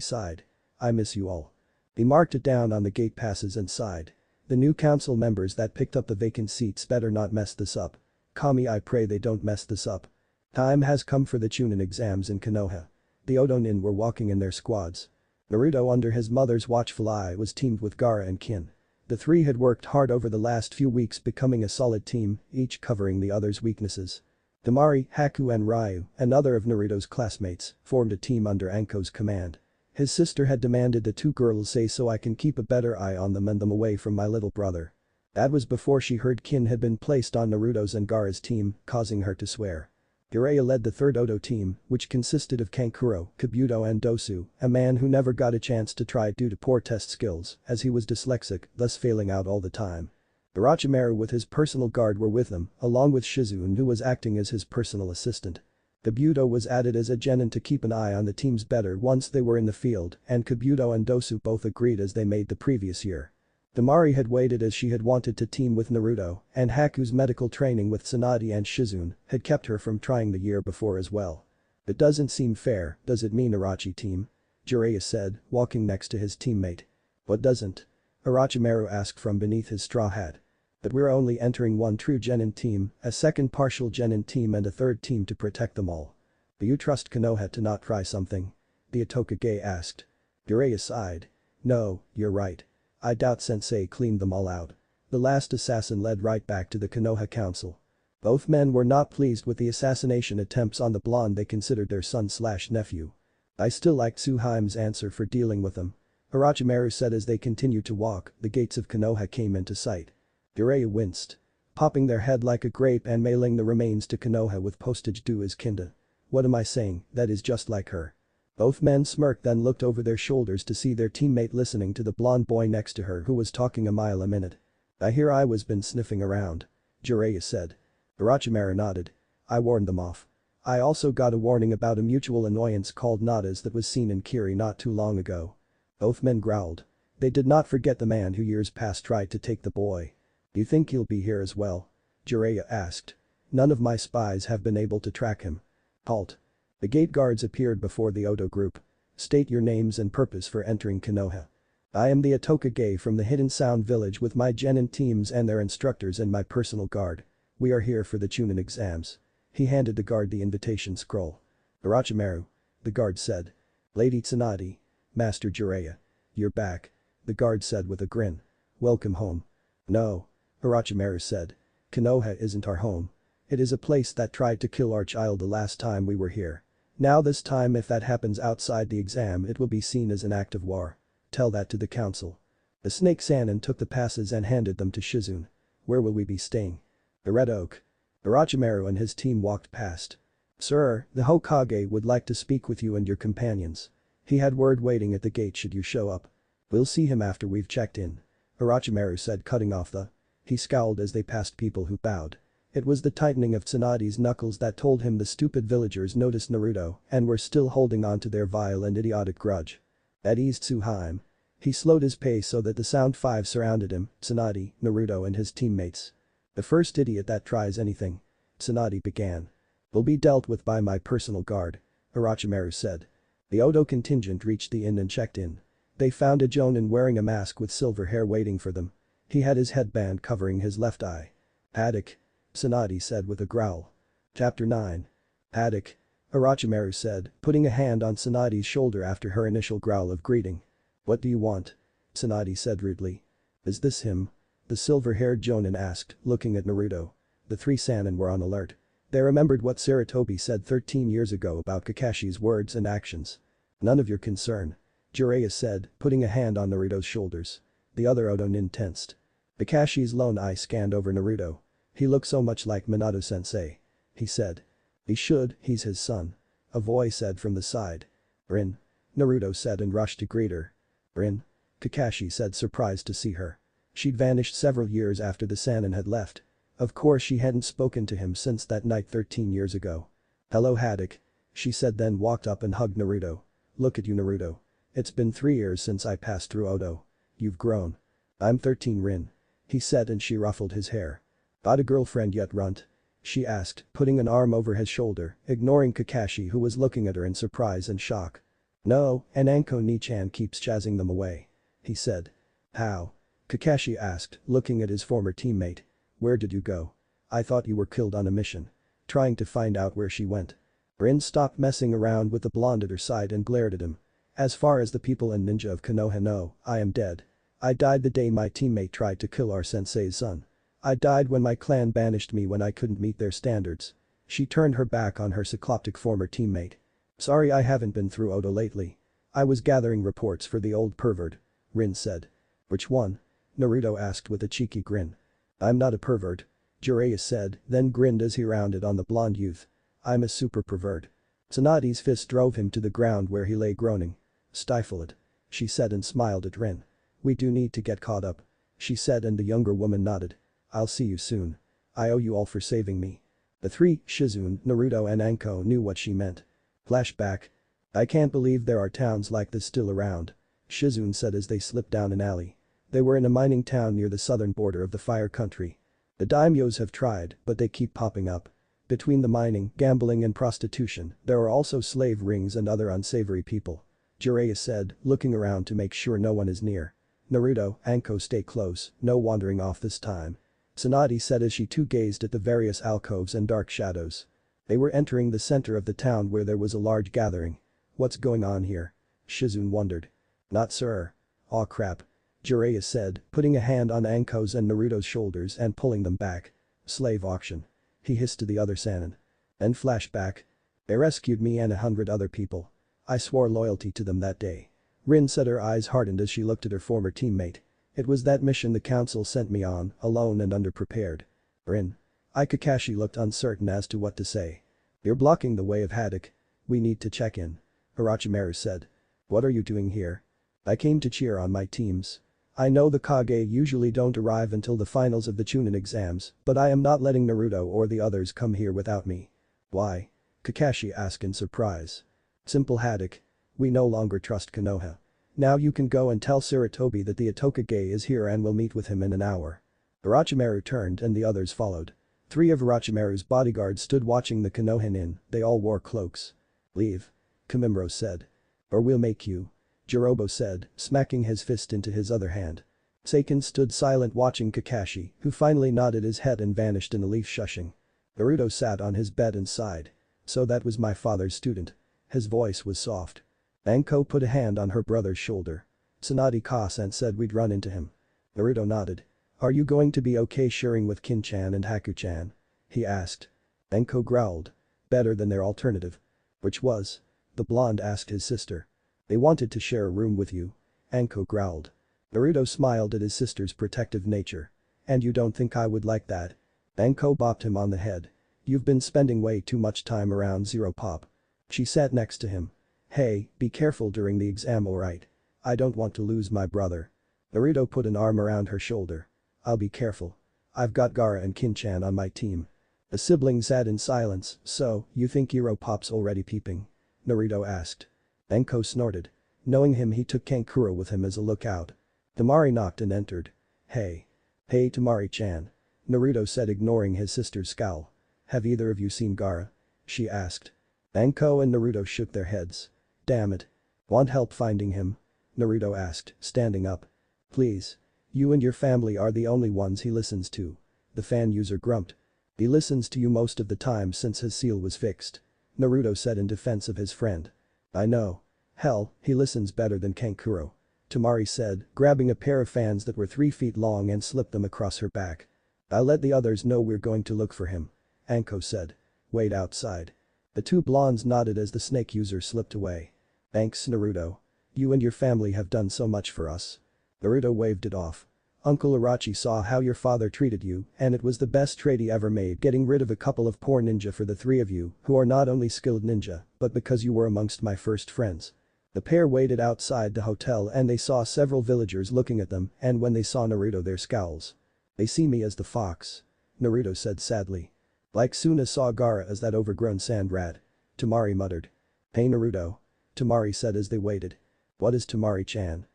sighed. I miss you all. He marked it down on the gate passes and sighed. The new council members that picked up the vacant seats better not mess this up. Kami, I pray they don't mess this up. Time has come for the Chunin exams in Konoha. The Odonin were walking in their squads. Naruto under his mother's watchful eye was teamed with Gaara and Kin. The three had worked hard over the last few weeks becoming a solid team, each covering the other's weaknesses. Temari, Haku and Ryu, another of Naruto's classmates, formed a team under Anko's command. His sister had demanded the two girls say so I can keep a better eye on them and them away from my little brother. That was before she heard Kin had been placed on Naruto's and Gaara's team, causing her to swear. Jiraiya led the third Odo team, which consisted of Kankuro, Kabuto and Dosu, a man who never got a chance to try due to poor test skills, as he was dyslexic, thus failing out all the time. Orochimaru with his personal guard were with them, along with Shizune who was acting as his personal assistant. Kabuto was added as a genin to keep an eye on the teams better once they were in the field, and Kabuto and Dosu both agreed as they made the previous year. Temari had waited as she had wanted to team with Naruto, and Haku's medical training with Tsunade and Shizune had kept her from trying the year before as well. It doesn't seem fair, does it mean Orochi team? Jiraiya said, walking next to his teammate. What doesn't? Orochimaru asked from beneath his straw hat. That we're only entering one true genin team, a second partial genin team and a third team to protect them all. Do you trust Konoha to not try something? The Itokage asked. Jiraiya sighed. No, you're right. I doubt Sensei cleaned them all out. The last assassin led right back to the Konoha council. Both men were not pleased with the assassination attempts on the blonde they considered their son/nephew. I still liked Tsuhaim's answer for dealing with them. Orochimaru said as they continued to walk, the gates of Konoha came into sight. Jiraiya winced. Popping their head like a grape and mailing the remains to Konoha with postage due as kinda. What am I saying, that is just like her. Both men smirked then looked over their shoulders to see their teammate listening to the blonde boy next to her who was talking a mile a minute. I hear I was been sniffing around. Jiraiya said. Orochimaru nodded. I warned them off. I also got a warning about a mutual annoyance called Nadis that was seen in Kiri not too long ago. Both men growled. They did not forget the man who years past tried to take the boy. Do you think he'll be here as well? Jiraiya asked. None of my spies have been able to track him. Halt. The gate guards appeared before the Odo group. State your names and purpose for entering Konoha. I am the Itokage from the Hidden Sound village with my genin teams and their instructors and my personal guard. We are here for the Chunin exams. He handed the guard the invitation scroll. Orochimaru. The guard said. Lady Tsunade. Master Jiraiya. You're back. The guard said with a grin. Welcome home. No. Orochimaru said. Konoha isn't our home. It is a place that tried to kill our child the last time we were here. Now this time if that happens outside the exam it will be seen as an act of war. Tell that to the council. The snake Sannin took the passes and handed them to Shizune. Where will we be staying? The Red Oak. Orochimaru and his team walked past. Sir, the Hokage would like to speak with you and your companions. He had word waiting at the gate should you show up. We'll see him after we've checked in. Orochimaru said cutting off the. He scowled as they passed people who bowed. It was the tightening of Tsunade's knuckles that told him the stupid villagers noticed Naruto and were still holding on to their vile and idiotic grudge. That eased Tsuhaime. He slowed his pace so that the Sound Five surrounded him, Tsunade, Naruto and his teammates. The first idiot that tries anything. Tsunade began. Will be dealt with by my personal guard. Orochimaru said. The Odo contingent reached the inn and checked in. They found a Jonin wearing a mask with silver hair waiting for them. He had his headband covering his left eye. Paddock. Tsunade said with a growl. Chapter 9. Paddock. Orochimaru said, putting a hand on Tsunade's shoulder after her initial growl of greeting. What do you want? Tsunade said rudely. Is this him? The silver-haired Jonin asked, looking at Naruto. The three Sannin were on alert. They remembered what Sarutobi said 13 years ago about Kakashi's words and actions. None of your concern. Jiraiya said, putting a hand on Naruto's shoulders. The other Odonin tensed. Kakashi's lone eye scanned over Naruto. He looked so much like Minato-sensei. He said. He should, he's his son. A voice said from the side. Rin. Naruto said and rushed to greet her. Rin. Kakashi said surprised to see her. She'd vanished several years after the Sannin had left. Of course she hadn't spoken to him since that night 13 years ago. "Hello Haddock," she said, then walked up and hugged Naruto. "Look at you Naruto. It's been 3 years since I passed through Odo. You've grown." "I'm 13 Rin," he said, and she ruffled his hair. "Got a girlfriend yet Runt?" she asked, putting an arm over his shoulder, ignoring Kakashi who was looking at her in surprise and shock. "No, and Anko Ni-chan keeps chasing them away," he said. "How?" Kakashi asked, looking at his former teammate. "Where did you go? I thought you were killed on a mission." Trying to find out where she went. Rin stopped messing around with the blonde at her side and glared at him. "As far as the people and ninja of Konoha know, I am dead. I died the day my teammate tried to kill our sensei's son. I died when my clan banished me when I couldn't meet their standards." She turned her back on her cycloptic former teammate. "Sorry I haven't been through Odo lately. I was gathering reports for the old pervert," Rin said. "Which one?" Naruto asked with a cheeky grin. "I'm not a pervert," Jiraiya said, then grinned as he rounded on the blonde youth. "I'm a super pervert." Tsunadi's fist drove him to the ground where he lay groaning. "Stifle it," she said and smiled at Rin. "We do need to get caught up," she said, and the younger woman nodded. "I'll see you soon. I owe you all for saving me." The three, Shizune, Naruto and Anko, knew what she meant. Flashback. "I can't believe there are towns like this still around," Shizune said as they slipped down an alley. They were in a mining town near the southern border of the Fire Country. "The daimyos have tried, but they keep popping up. Between the mining, gambling and prostitution, there are also slave rings and other unsavory people," Jiraiya said, looking around to make sure no one is near. "Naruto, Anko, stay close, no wandering off this time," Tsunade said as she too gazed at the various alcoves and dark shadows. They were entering the center of the town where there was a large gathering. "What's going on here?" Shizune wondered. "Not sir." "Aw crap," Jiraiya said, putting a hand on Anko's and Naruto's shoulders and pulling them back. "Slave auction," he hissed to the other Sannin. Then flashback. "They rescued me and 100 other people. I swore loyalty to them that day." Rin said, her eyes hardened as she looked at her former teammate. "It was that mission the council sent me on, alone and underprepared." "Rin." Kakashi looked uncertain as to what to say. "You're blocking the way of Haddock. We need to check in," Orochimaru said. "What are you doing here?" "I came to cheer on my teams. I know the Kage usually don't arrive until the finals of the Chunin exams, but I am not letting Naruto or the others come here without me." "Why?" Kakashi asked in surprise. "Simple Haddock. We no longer trust Konoha. Now you can go and tell Sarutobi that the Itokage is here and we'll meet with him in an hour." Orochimaru turned and the others followed. 3 of Orochimaru's bodyguards stood watching the Konohan in, they all wore cloaks. "Leave," Kamimuro said. "Or we'll make you," Jirobo said, smacking his fist into his other hand. Seiken stood silent watching Kakashi, who finally nodded his head and vanished in a leaf shushing. Naruto sat on his bed and sighed. "So that was my father's student." His voice was soft. Anko put a hand on her brother's shoulder. Tsunade coughed and said we'd run into him. Naruto nodded. "Are you going to be okay sharing with Kin-chan and Haku-chan?" he asked. Anko growled. "Better than their alternative." "Which was?" the blonde asked his sister. "They wanted to share a room with you." Anko growled. Naruto smiled at his sister's protective nature. "And you don't think I would like that?" Anko bopped him on the head. "You've been spending way too much time around Zero Pop." She sat next to him. "Hey, be careful during the exam, alright? I don't want to lose my brother." Naruto put an arm around her shoulder. "I'll be careful. I've got Gaara and Kin-chan on my team." The siblings sat in silence. "So, you think Zero Pop's already peeping?" Naruto asked. Anko snorted. Knowing him, he took Kankuro with him as a lookout. Temari knocked and entered. "Hey." "Hey Temari-chan." Naruto said, ignoring his sister's scowl. "Have either of you seen Gaara?" she asked. Anko and Naruto shook their heads. "Damn it. Want help finding him?" Naruto asked, standing up. "Please. You and your family are the only ones he listens to." The fan user grumped. "He listens to you most of the time since his seal was fixed," Naruto said in defense of his friend. "I know. Hell, he listens better than Kankuro," Temari said, grabbing a pair of fans that were 3 feet long and slipped them across her back. "I'll let the others know we're going to look for him," Anko said. "Wait outside." The 2 blondes nodded as the snake user slipped away. "Thanks Naruto. You and your family have done so much for us." Naruto waved it off. "Uncle Orochi saw how your father treated you and it was the best trade he ever made, getting rid of a couple of poor ninja for the 3 of you who are not only skilled ninja but because you were amongst my first friends." The pair waited outside the hotel and they saw several villagers looking at them, and when they saw Naruto their scowls. "They see me as the fox," Naruto said sadly. "Like Suna saw Gaara as that overgrown sand rat," Temari muttered. "Hey Naruto," Temari said as they waited. "What is Temari-chan?"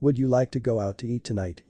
Would you like to go out to eat tonight,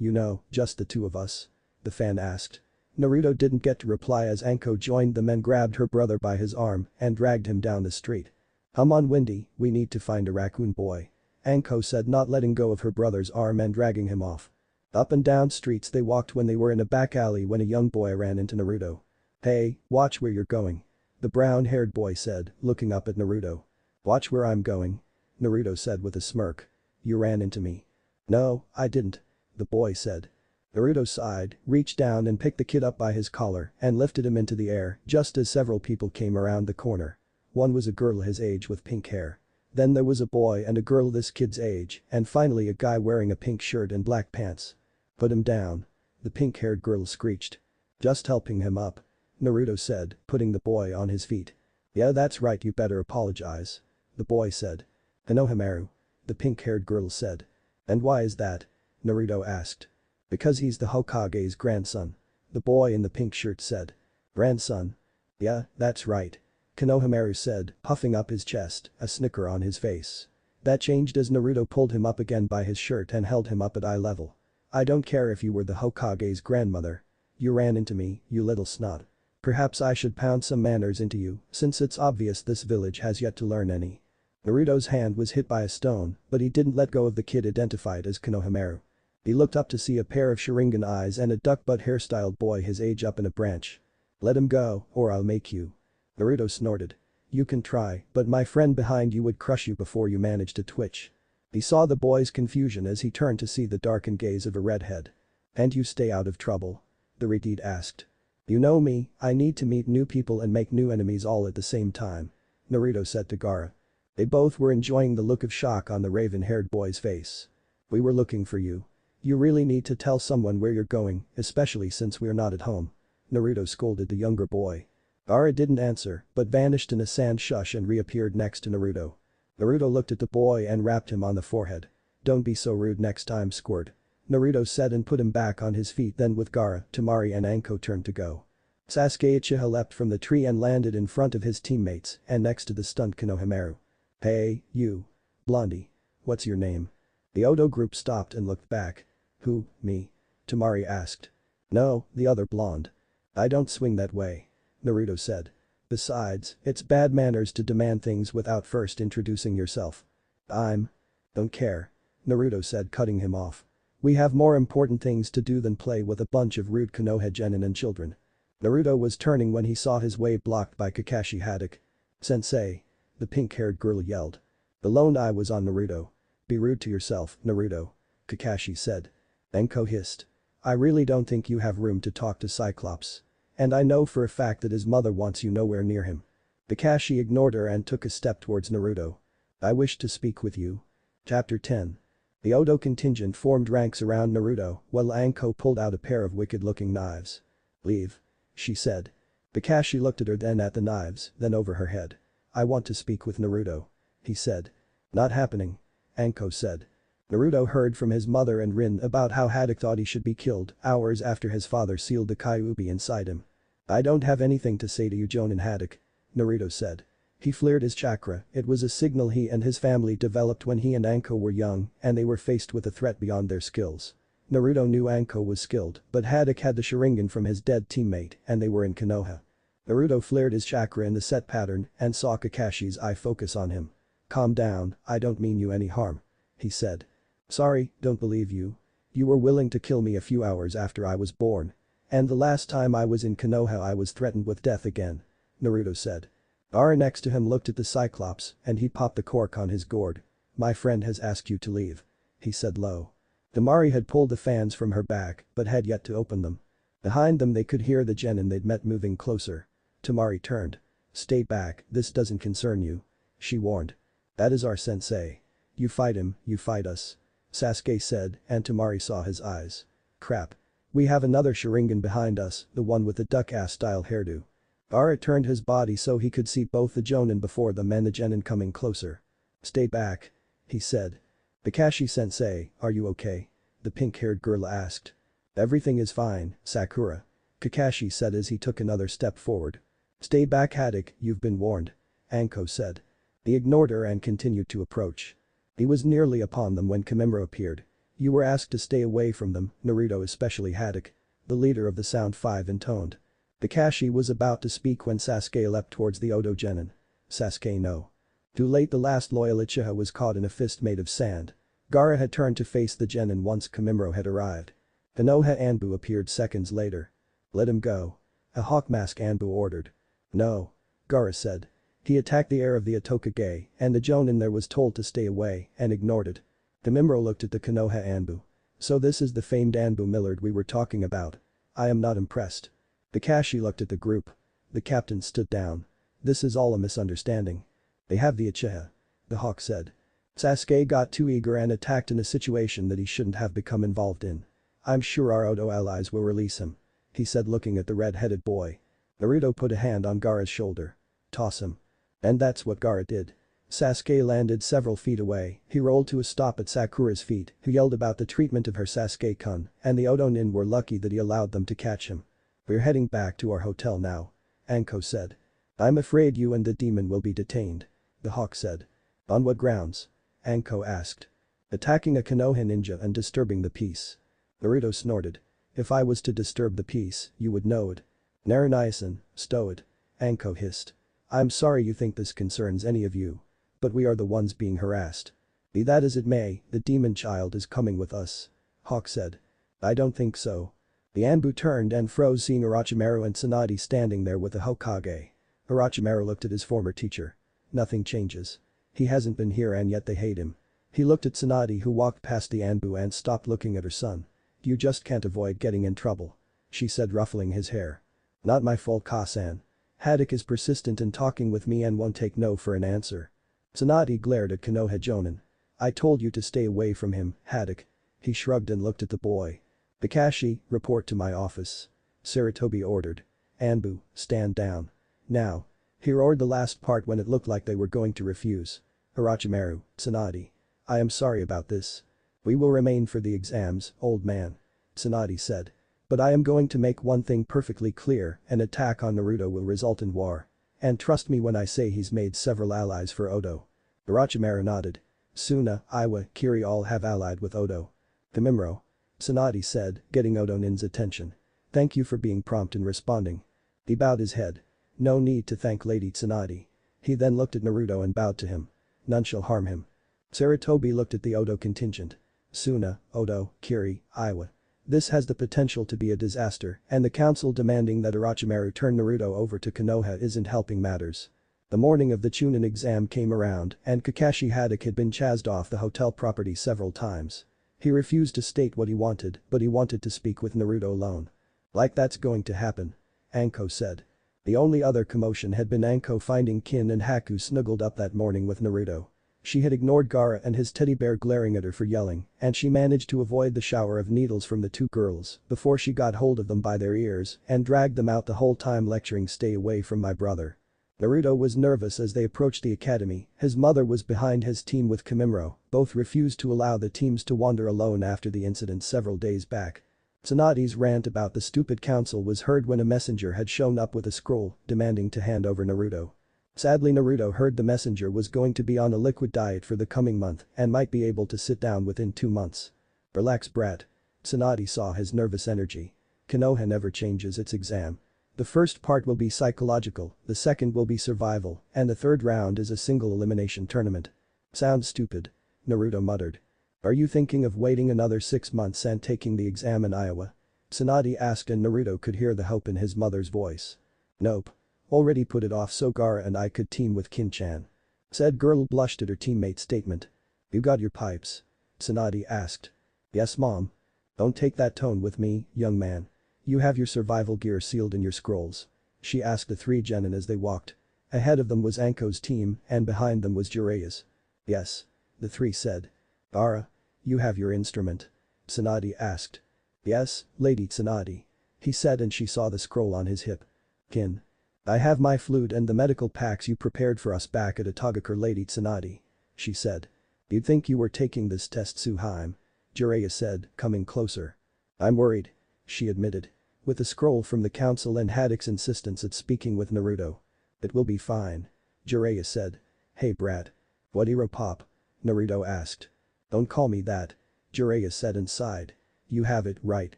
just the two of us?" the fan asked. Naruto didn't get to reply as Anko joined them and grabbed her brother by his arm and dragged him down the street. "Come on Windy, we need to find a raccoon boy," Anko said, not letting go of her brother's arm and dragging him off. Up and down streets they walked when they were in a back alley when a young boy ran into Naruto. "Hey, watch where you're going," the brown-haired boy said, looking up at Naruto. "Watch where I'm going," Naruto said with a smirk. "You ran into me." "No, I didn't," the boy said. Naruto sighed, reached down and picked the kid up by his collar and lifted him into the air just as several people came around the corner. One was a girl his age with pink hair. Then there was a boy and a girl this kid's age, and finally a guy wearing a pink shirt and black pants. "Put him down," the pink-haired girl screeched. "Just helping him up," Naruto said, putting the boy on his feet. "Yeah, that's right, you better apologize," the boy said. "Konohamaru," the pink-haired girl said. "And why is that?" Naruto asked. "Because he's the Hokage's grandson," the boy in the pink shirt said. "Grandson?" "Yeah, that's right," Konohamaru said, puffing up his chest, a snicker on his face. That changed as Naruto pulled him up again by his shirt and held him up at eye level. "I don't care if you were the Hokage's grandmother. You ran into me, you little snot. Perhaps I should pound some manners into you, since it's obvious this village has yet to learn any." Naruto's hand was hit by a stone, but he didn't let go of the kid identified as Konohamaru. He looked up to see a pair of Sharingan eyes and a duck butt hairstyled boy his age up in a branch. "Let him go, or I'll make you," Naruto snorted. "You can try, but my friend behind you would crush you before you manage to twitch." He saw the boy's confusion as he turned to see the darkened gaze of a redhead. "And you stay out of trouble?" the redhead asked. "You know me, I need to meet new people and make new enemies all at the same time," Naruto said to Gaara. They both were enjoying the look of shock on the raven-haired boy's face. "We were looking for you. You really need to tell someone where you're going, especially since we're not at home," Naruto scolded the younger boy. Gaara didn't answer, but vanished in a sand shush and reappeared next to Naruto. Naruto looked at the boy and rapped him on the forehead. "Don't be so rude next time, Squirt," Naruto said and put him back on his feet. Then with Gaara, Temari and Anko turned to go. Sasuke Uchiha leapt from the tree and landed in front of his teammates and next to the stunned Konohamaru. "Hey, you. Blondie. What's your name?" The Odo group stopped and looked back. "Who, me?" Temari asked. "No, the other blonde." "I don't swing that way," Naruto said. "Besides, it's bad manners to demand things without first introducing yourself." "Don't care," Naruto said, cutting him off. "We have more important things to do than play with a bunch of rude Konoha genin and children." Naruto was turning when he saw his way blocked by Kakashi Haddock. "Sensei," the pink-haired girl yelled. The lone eye was on Naruto. "Be rude to yourself, Naruto," Kakashi said. Anko hissed. "I really don't think you have room to talk to Cyclops. And I know for a fact that his mother wants you nowhere near him." Kakashi ignored her and took a step towards Naruto. "I wish to speak with you." Chapter 10. The Odo contingent formed ranks around Naruto while Anko pulled out a pair of wicked-looking knives. "Leave," she said. Kakashi looked at her, then at the knives, then over her head. "I want to speak with Naruto," he said. "Not happening," Anko said. Naruto heard from his mother and Rin about how Haddock thought he should be killed hours after his father sealed the Kyuubi inside him. "I don't have anything to say to you, Jonin Haddock," Naruto said. He flared his chakra. It was a signal he and his family developed when he and Anko were young and they were faced with a threat beyond their skills. Naruto knew Anko was skilled, but Haddock had the Sharingan from his dead teammate and they were in Konoha. Naruto flared his chakra in the set pattern and saw Kakashi's eye focus on him. "Calm down, I don't mean you any harm," he said. "Sorry, don't believe you. You were willing to kill me a few hours after I was born. And the last time I was in Konoha I was threatened with death again," Naruto said. Gaara next to him looked at the Cyclops and he popped the cork on his gourd. "My friend has asked you to leave," he said low. Temari had pulled the fans from her back but had yet to open them. Behind them they could hear the genin they'd met moving closer. Temari turned. "Stay back, this doesn't concern you," she warned. "That is our sensei. You fight him, you fight us," Sasuke said and Temari saw his eyes. "Crap. We have another Sharingan behind us, the one with the duck-ass style hairdo." Gaara turned his body so he could see both the Jonin before them and the genin coming closer. Stay back. He said. Kakashi-sensei, are you okay? The pink-haired girl asked. Everything is fine, Sakura. Kakashi said as he took another step forward. Stay back Haddock, you've been warned. Anko said. He ignored her and continued to approach. He was nearly upon them when Komimura appeared. You were asked to stay away from them, Naruto especially Haddock. The leader of the Sound Five intoned. Kakashi was about to speak when Sasuke leapt towards the Oto Genin. Sasuke no. Too late, the last loyal Uchiha was caught in a fist made of sand. Gaara had turned to face the Genin once Komimura had arrived. Konoha Anbu appeared seconds later. Let him go. A hawk mask Anbu ordered. No. Gaara said. He attacked the heir of the Otokage, and the Jonin there was told to stay away and ignored it. Komimura looked at the Konoha Anbu. So this is the famed Anbu Millard we were talking about. I am not impressed. Kakashi looked at the group. The captain stood down. This is all a misunderstanding. They have the Uchiha. The hawk said. Sasuke got too eager and attacked in a situation that he shouldn't have become involved in. I'm sure our Oto allies will release him. He said looking at the red-headed boy. Naruto put a hand on Gaara's shoulder. Toss him. And that's what Gaara did. Sasuke landed several feet away, he rolled to a stop at Sakura's feet, who yelled about the treatment of her Sasuke-kun, and the Oto Nin were lucky that he allowed them to catch him. We're heading back to our hotel now. Anko said. I'm afraid you and the demon will be detained. The hawk said. On what grounds? Anko asked. Attacking a Konoha ninja and disturbing the peace. Naruto snorted. If I was to disturb the peace, you would know it. Naraniasan, stow it. Anko hissed. I'm sorry you think this concerns any of you. But we are the ones being harassed. Be that as it may, the demon child is coming with us. Hawk said. I don't think so. The Anbu turned and froze seeing Orochimaru and Tsunade standing there with the Hokage. Orochimaru looked at his former teacher. Nothing changes. He hasn't been here and yet they hate him. He looked at Tsunade who walked past the Anbu and stopped looking at her son. You just can't avoid getting in trouble. She said ruffling his hair. Not my fault Kasan. Haddock is persistent in talking with me and won't take no for an answer. Tsunade glared at Konoha Jonin. I told you to stay away from him, Haddock. He shrugged and looked at the boy. Kakashi, report to my office. Sarutobi ordered. Anbu, stand down. Now. He roared the last part when it looked like they were going to refuse. Orochimaru, Tsunade. I am sorry about this. We will remain for the exams, old man. Tsunade said. But I am going to make one thing perfectly clear, an attack on Naruto will result in war. And trust me when I say he's made several allies for Oto. Orochimaru nodded. Suna, Iwa, Kiri all have allied with Oto. Komimura. Tsunade said, getting Oto Nin's attention. Thank you for being prompt in responding. He bowed his head. No need to thank Lady Tsunade. He then looked at Naruto and bowed to him. None shall harm him. Sarutobi looked at the Oto contingent. Suna, Oto, Kiri, Iwa. This has the potential to be a disaster, and the council demanding that Orochimaru turn Naruto over to Konoha isn't helping matters. The morning of the Chunin exam came around and Kakashi Haddock had been chased off the hotel property several times. He refused to state what he wanted, but he wanted to speak with Naruto alone. Like that's going to happen. Anko said. The only other commotion had been Anko finding Kin and Haku snuggled up that morning with Naruto. She had ignored Gaara and his teddy bear glaring at her for yelling, and she managed to avoid the shower of needles from the two girls before she got hold of them by their ears and dragged them out the whole time lecturing stay away from my brother. Naruto was nervous as they approached the academy, his mother was behind his team with Komimura, both refused to allow the teams to wander alone after the incident several days back. Tsunade's rant about the stupid council was heard when a messenger had shown up with a scroll demanding to hand over Naruto. Sadly Naruto heard the messenger was going to be on a liquid diet for the coming month and might be able to sit down within 2 months. Relax brat. Tsunade saw his nervous energy. Konoha never changes its exam. The first part will be psychological, the second will be survival, and the third round is a single elimination tournament. Sounds stupid. Naruto muttered. Are you thinking of waiting another 6 months and taking the exam in Iowa? Tsunade asked and Naruto could hear the hope in his mother's voice. Nope. Already put it off so Gaara and I could team with Kin-chan. Said girl blushed at her teammate's statement. You got your pipes? Tsunade asked. Yes mom. Don't take that tone with me, young man. You have your survival gear sealed in your scrolls. She asked the 3 genin as they walked. Ahead of them was Anko's team and behind them was Jiraiya's. Yes. The 3 said. Gaara. You have your instrument? Tsunade asked. Yes, Lady Tsunade. He said and she saw the scroll on his hip. Kin. I have my flute and the medical packs you prepared for us back at Atagakur Lady Tsunade. she said. You'd think you were taking this test Suhaim. Jiraiya said, coming closer. I'm worried. She admitted. With a scroll from the council and Haddock's insistence at speaking with Naruto. It will be fine. Jiraiya said. Hey brat. What Pop? Naruto asked. Don't call me that. Jiraiya said and sighed. You have it right.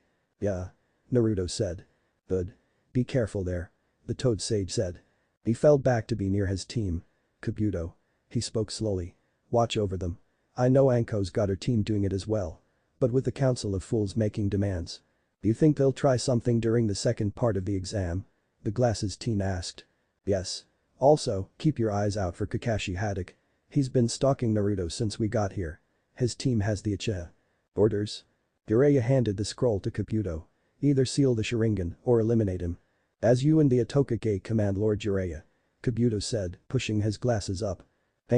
Yeah. Naruto said. Good. Be careful there. The Toad Sage said. He fell back to be near his team. Kabuto. He spoke slowly. Watch over them. I know Anko's got her team doing it as well. But with the Council of Fools making demands. Do you think they'll try something during the second part of the exam? The Glasses teen asked. Yes. Also, keep your eyes out for Kakashi Haddock. He's been stalking Naruto since we got here. His team has the Uchiha. Orders? Jiraiya handed the scroll to Kabuto. Either seal the Sharingan or eliminate him. As you and the Otokage command Lord Jiraiya. Kabuto said, pushing his glasses up.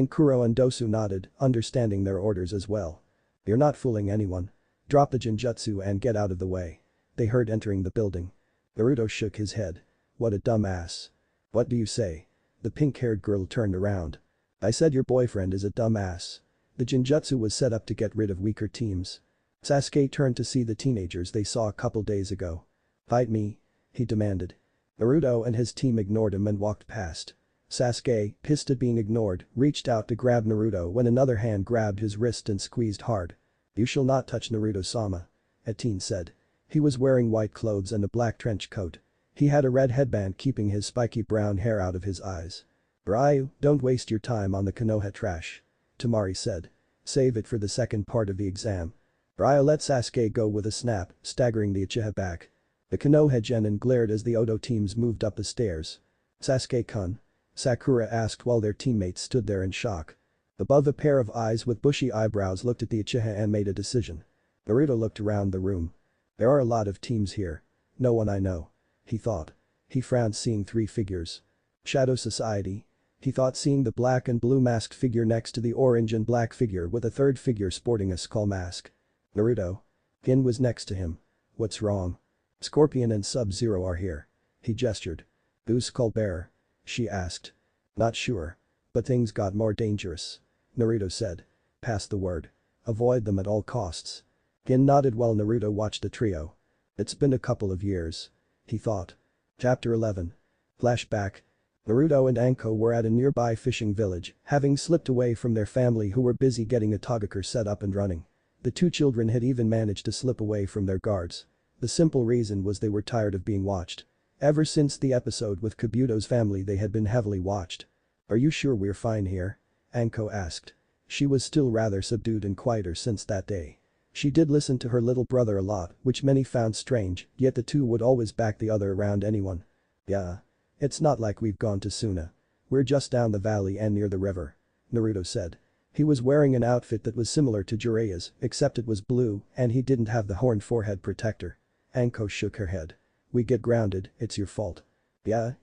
Kuro and Dosu nodded, understanding their orders as well. You're not fooling anyone. Drop the Jinjutsu and get out of the way. They heard entering the building. Naruto shook his head. What a dumbass. What do you say? The pink-haired girl turned around. I said your boyfriend is a dumbass. The Jinjutsu was set up to get rid of weaker teams. Sasuke turned to see the teenagers they saw a couple days ago. Fight me? He demanded. Naruto and his team ignored him and walked past. Sasuke, pissed at being ignored, reached out to grab Naruto when another hand grabbed his wrist and squeezed hard. You shall not touch Naruto-sama. A teen said. He was wearing white clothes and a black trench coat. He had a red headband keeping his spiky brown hair out of his eyes. Ryu, don't waste your time on the Konoha trash. Tamari said. Save it for the second part of the exam. Ryu let Sasuke go with a snap, staggering the Uchiha back. The Konoha genin glared as the Odo teams moved up the stairs. Sasuke-kun? Sakura asked while their teammates stood there in shock. Above a pair of eyes with bushy eyebrows looked at the Uchiha and made a decision. Naruto looked around the room. There are a lot of teams here. No one I know. He thought. He frowned seeing 3 figures. Shadow Society. He thought seeing the black and blue masked figure next to the orange and black figure with a third figure sporting a skull mask. Naruto. Gin was next to him. What's wrong? Scorpion and Sub-Zero are here. He gestured. Who's Skull Bearer? She asked. Not sure. But things got more dangerous. Naruto said. Pass the word. Avoid them at all costs. Gin nodded while Naruto watched the trio. It's been a couple of years. He thought. Chapter 11. Flashback. Naruto and Anko were at a nearby fishing village, having slipped away from their family who were busy getting a Togaker set up and running. The 2 children had even managed to slip away from their guards. The simple reason was they were tired of being watched. Ever since the episode with Kabuto's family they had been heavily watched. Are you sure we're fine here? Anko asked. She was still rather subdued and quieter since that day. She did listen to her little brother a lot, which many found strange, yet the two would always back the other around anyone. Yeah. It's not like we've gone to Suna. We're just down the valley and near the river. Naruto said. He was wearing an outfit that was similar to Jiraiya's, except it was blue and he didn't have the horned forehead protector. Anko shook her head. We get grounded, it's your fault. Yeah.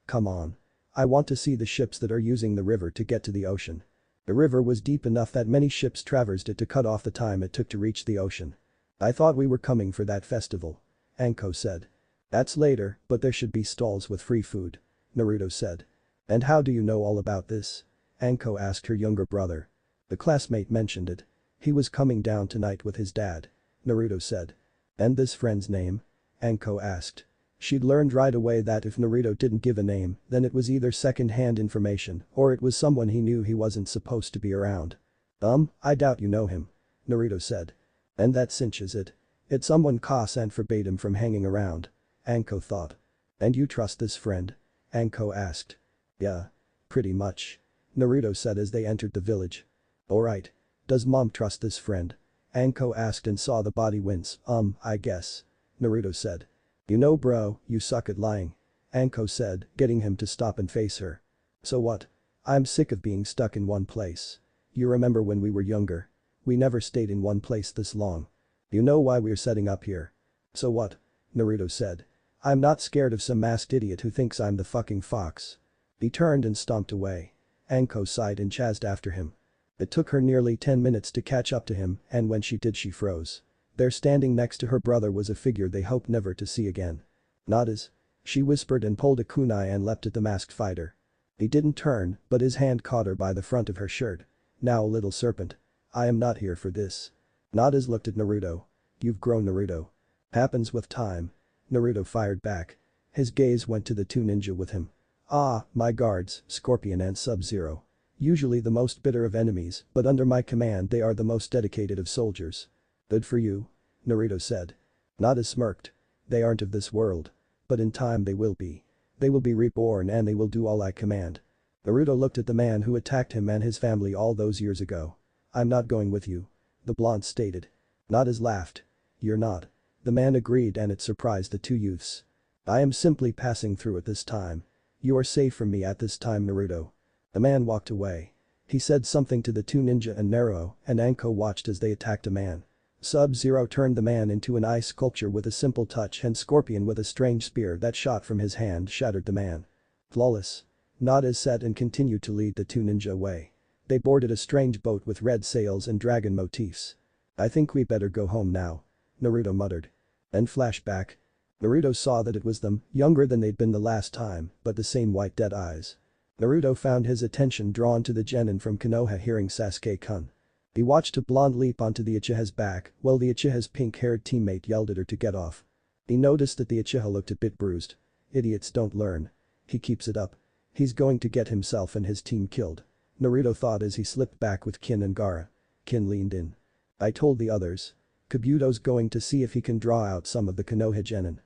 Come on. I want to see the ships that are using the river to get to the ocean. The river was deep enough that many ships traversed it to cut off the time it took to reach the ocean. I thought we were coming for that festival. Anko said. That's later, but there should be stalls with free food. Naruto said. And how do you know all about this? Anko asked her younger brother. The classmate mentioned it. He was coming down tonight with his dad. Naruto said. And this friend's name? Anko asked. She'd learned right away that if Naruto didn't give a name, then it was either second-hand information or it was someone he knew he wasn't supposed to be around. I doubt you know him. Naruto said. And that cinches it. It's someone Ka-san forbade him from hanging around. Anko thought. And you trust this friend? Anko asked. Yeah. Pretty much. Naruto said as they entered the village. Alright. Does mom trust this friend? Anko asked and saw the body wince. I guess. Naruto said. You know bro, you suck at lying. Anko said, getting him to stop and face her. So what? I'm sick of being stuck in one place. You remember when we were younger? We never stayed in one place this long. You know why we're setting up here? So what? Naruto said. I'm not scared of some masked idiot who thinks I'm the fucking fox. He turned and stomped away. Anko sighed and chased after him. It took her nearly 10 minutes to catch up to him and when she did she froze. There standing next to her brother was a figure they hoped never to see again. Nadis. She whispered and pulled a kunai and leapt at the masked fighter. He didn't turn, but his hand caught her by the front of her shirt. Now little serpent. I am not here for this. Nadis looked at Naruto. You've grown, Naruto. Happens with time. Naruto fired back. His gaze went to the two ninja with him. Ah, my guards, Scorpion and Sub-Zero. Usually the most bitter of enemies, but under my command they are the most dedicated of soldiers. Good for you. Naruto said. Nadis smirked. They aren't of this world. But in time they will be. They will be reborn and they will do all I command. Naruto looked at the man who attacked him and his family all those years ago. I'm not going with you. The blonde stated. Nadis laughed. You're not. The man agreed and it surprised the two youths. I am simply passing through at this time. You are safe from me at this time, Naruto. The man walked away. He said something to the two ninja and Naruto, and Anko watched as they attacked a man. Sub-Zero turned the man into an ice sculpture with a simple touch and Scorpion with a strange spear that shot from his hand shattered the man. Flawless. Nadis said and continued to lead the two ninja away. They boarded a strange boat with red sails and dragon motifs. I think we better go home now. Naruto muttered. Then flashback. Naruto saw that it was them, younger than they'd been the last time, but the same white dead eyes. Naruto found his attention drawn to the genin from Konoha hearing Sasuke-kun. He watched a blonde leap onto the Uchiha's back while the Uchiha's pink-haired teammate yelled at her to get off. He noticed that the Uchiha looked a bit bruised. Idiots don't learn. He keeps it up. He's going to get himself and his team killed. Naruto thought as he slipped back with Kin and Gaara. Kin leaned in. I told the others. Kabuto's going to see if he can draw out some of the Konoha genin.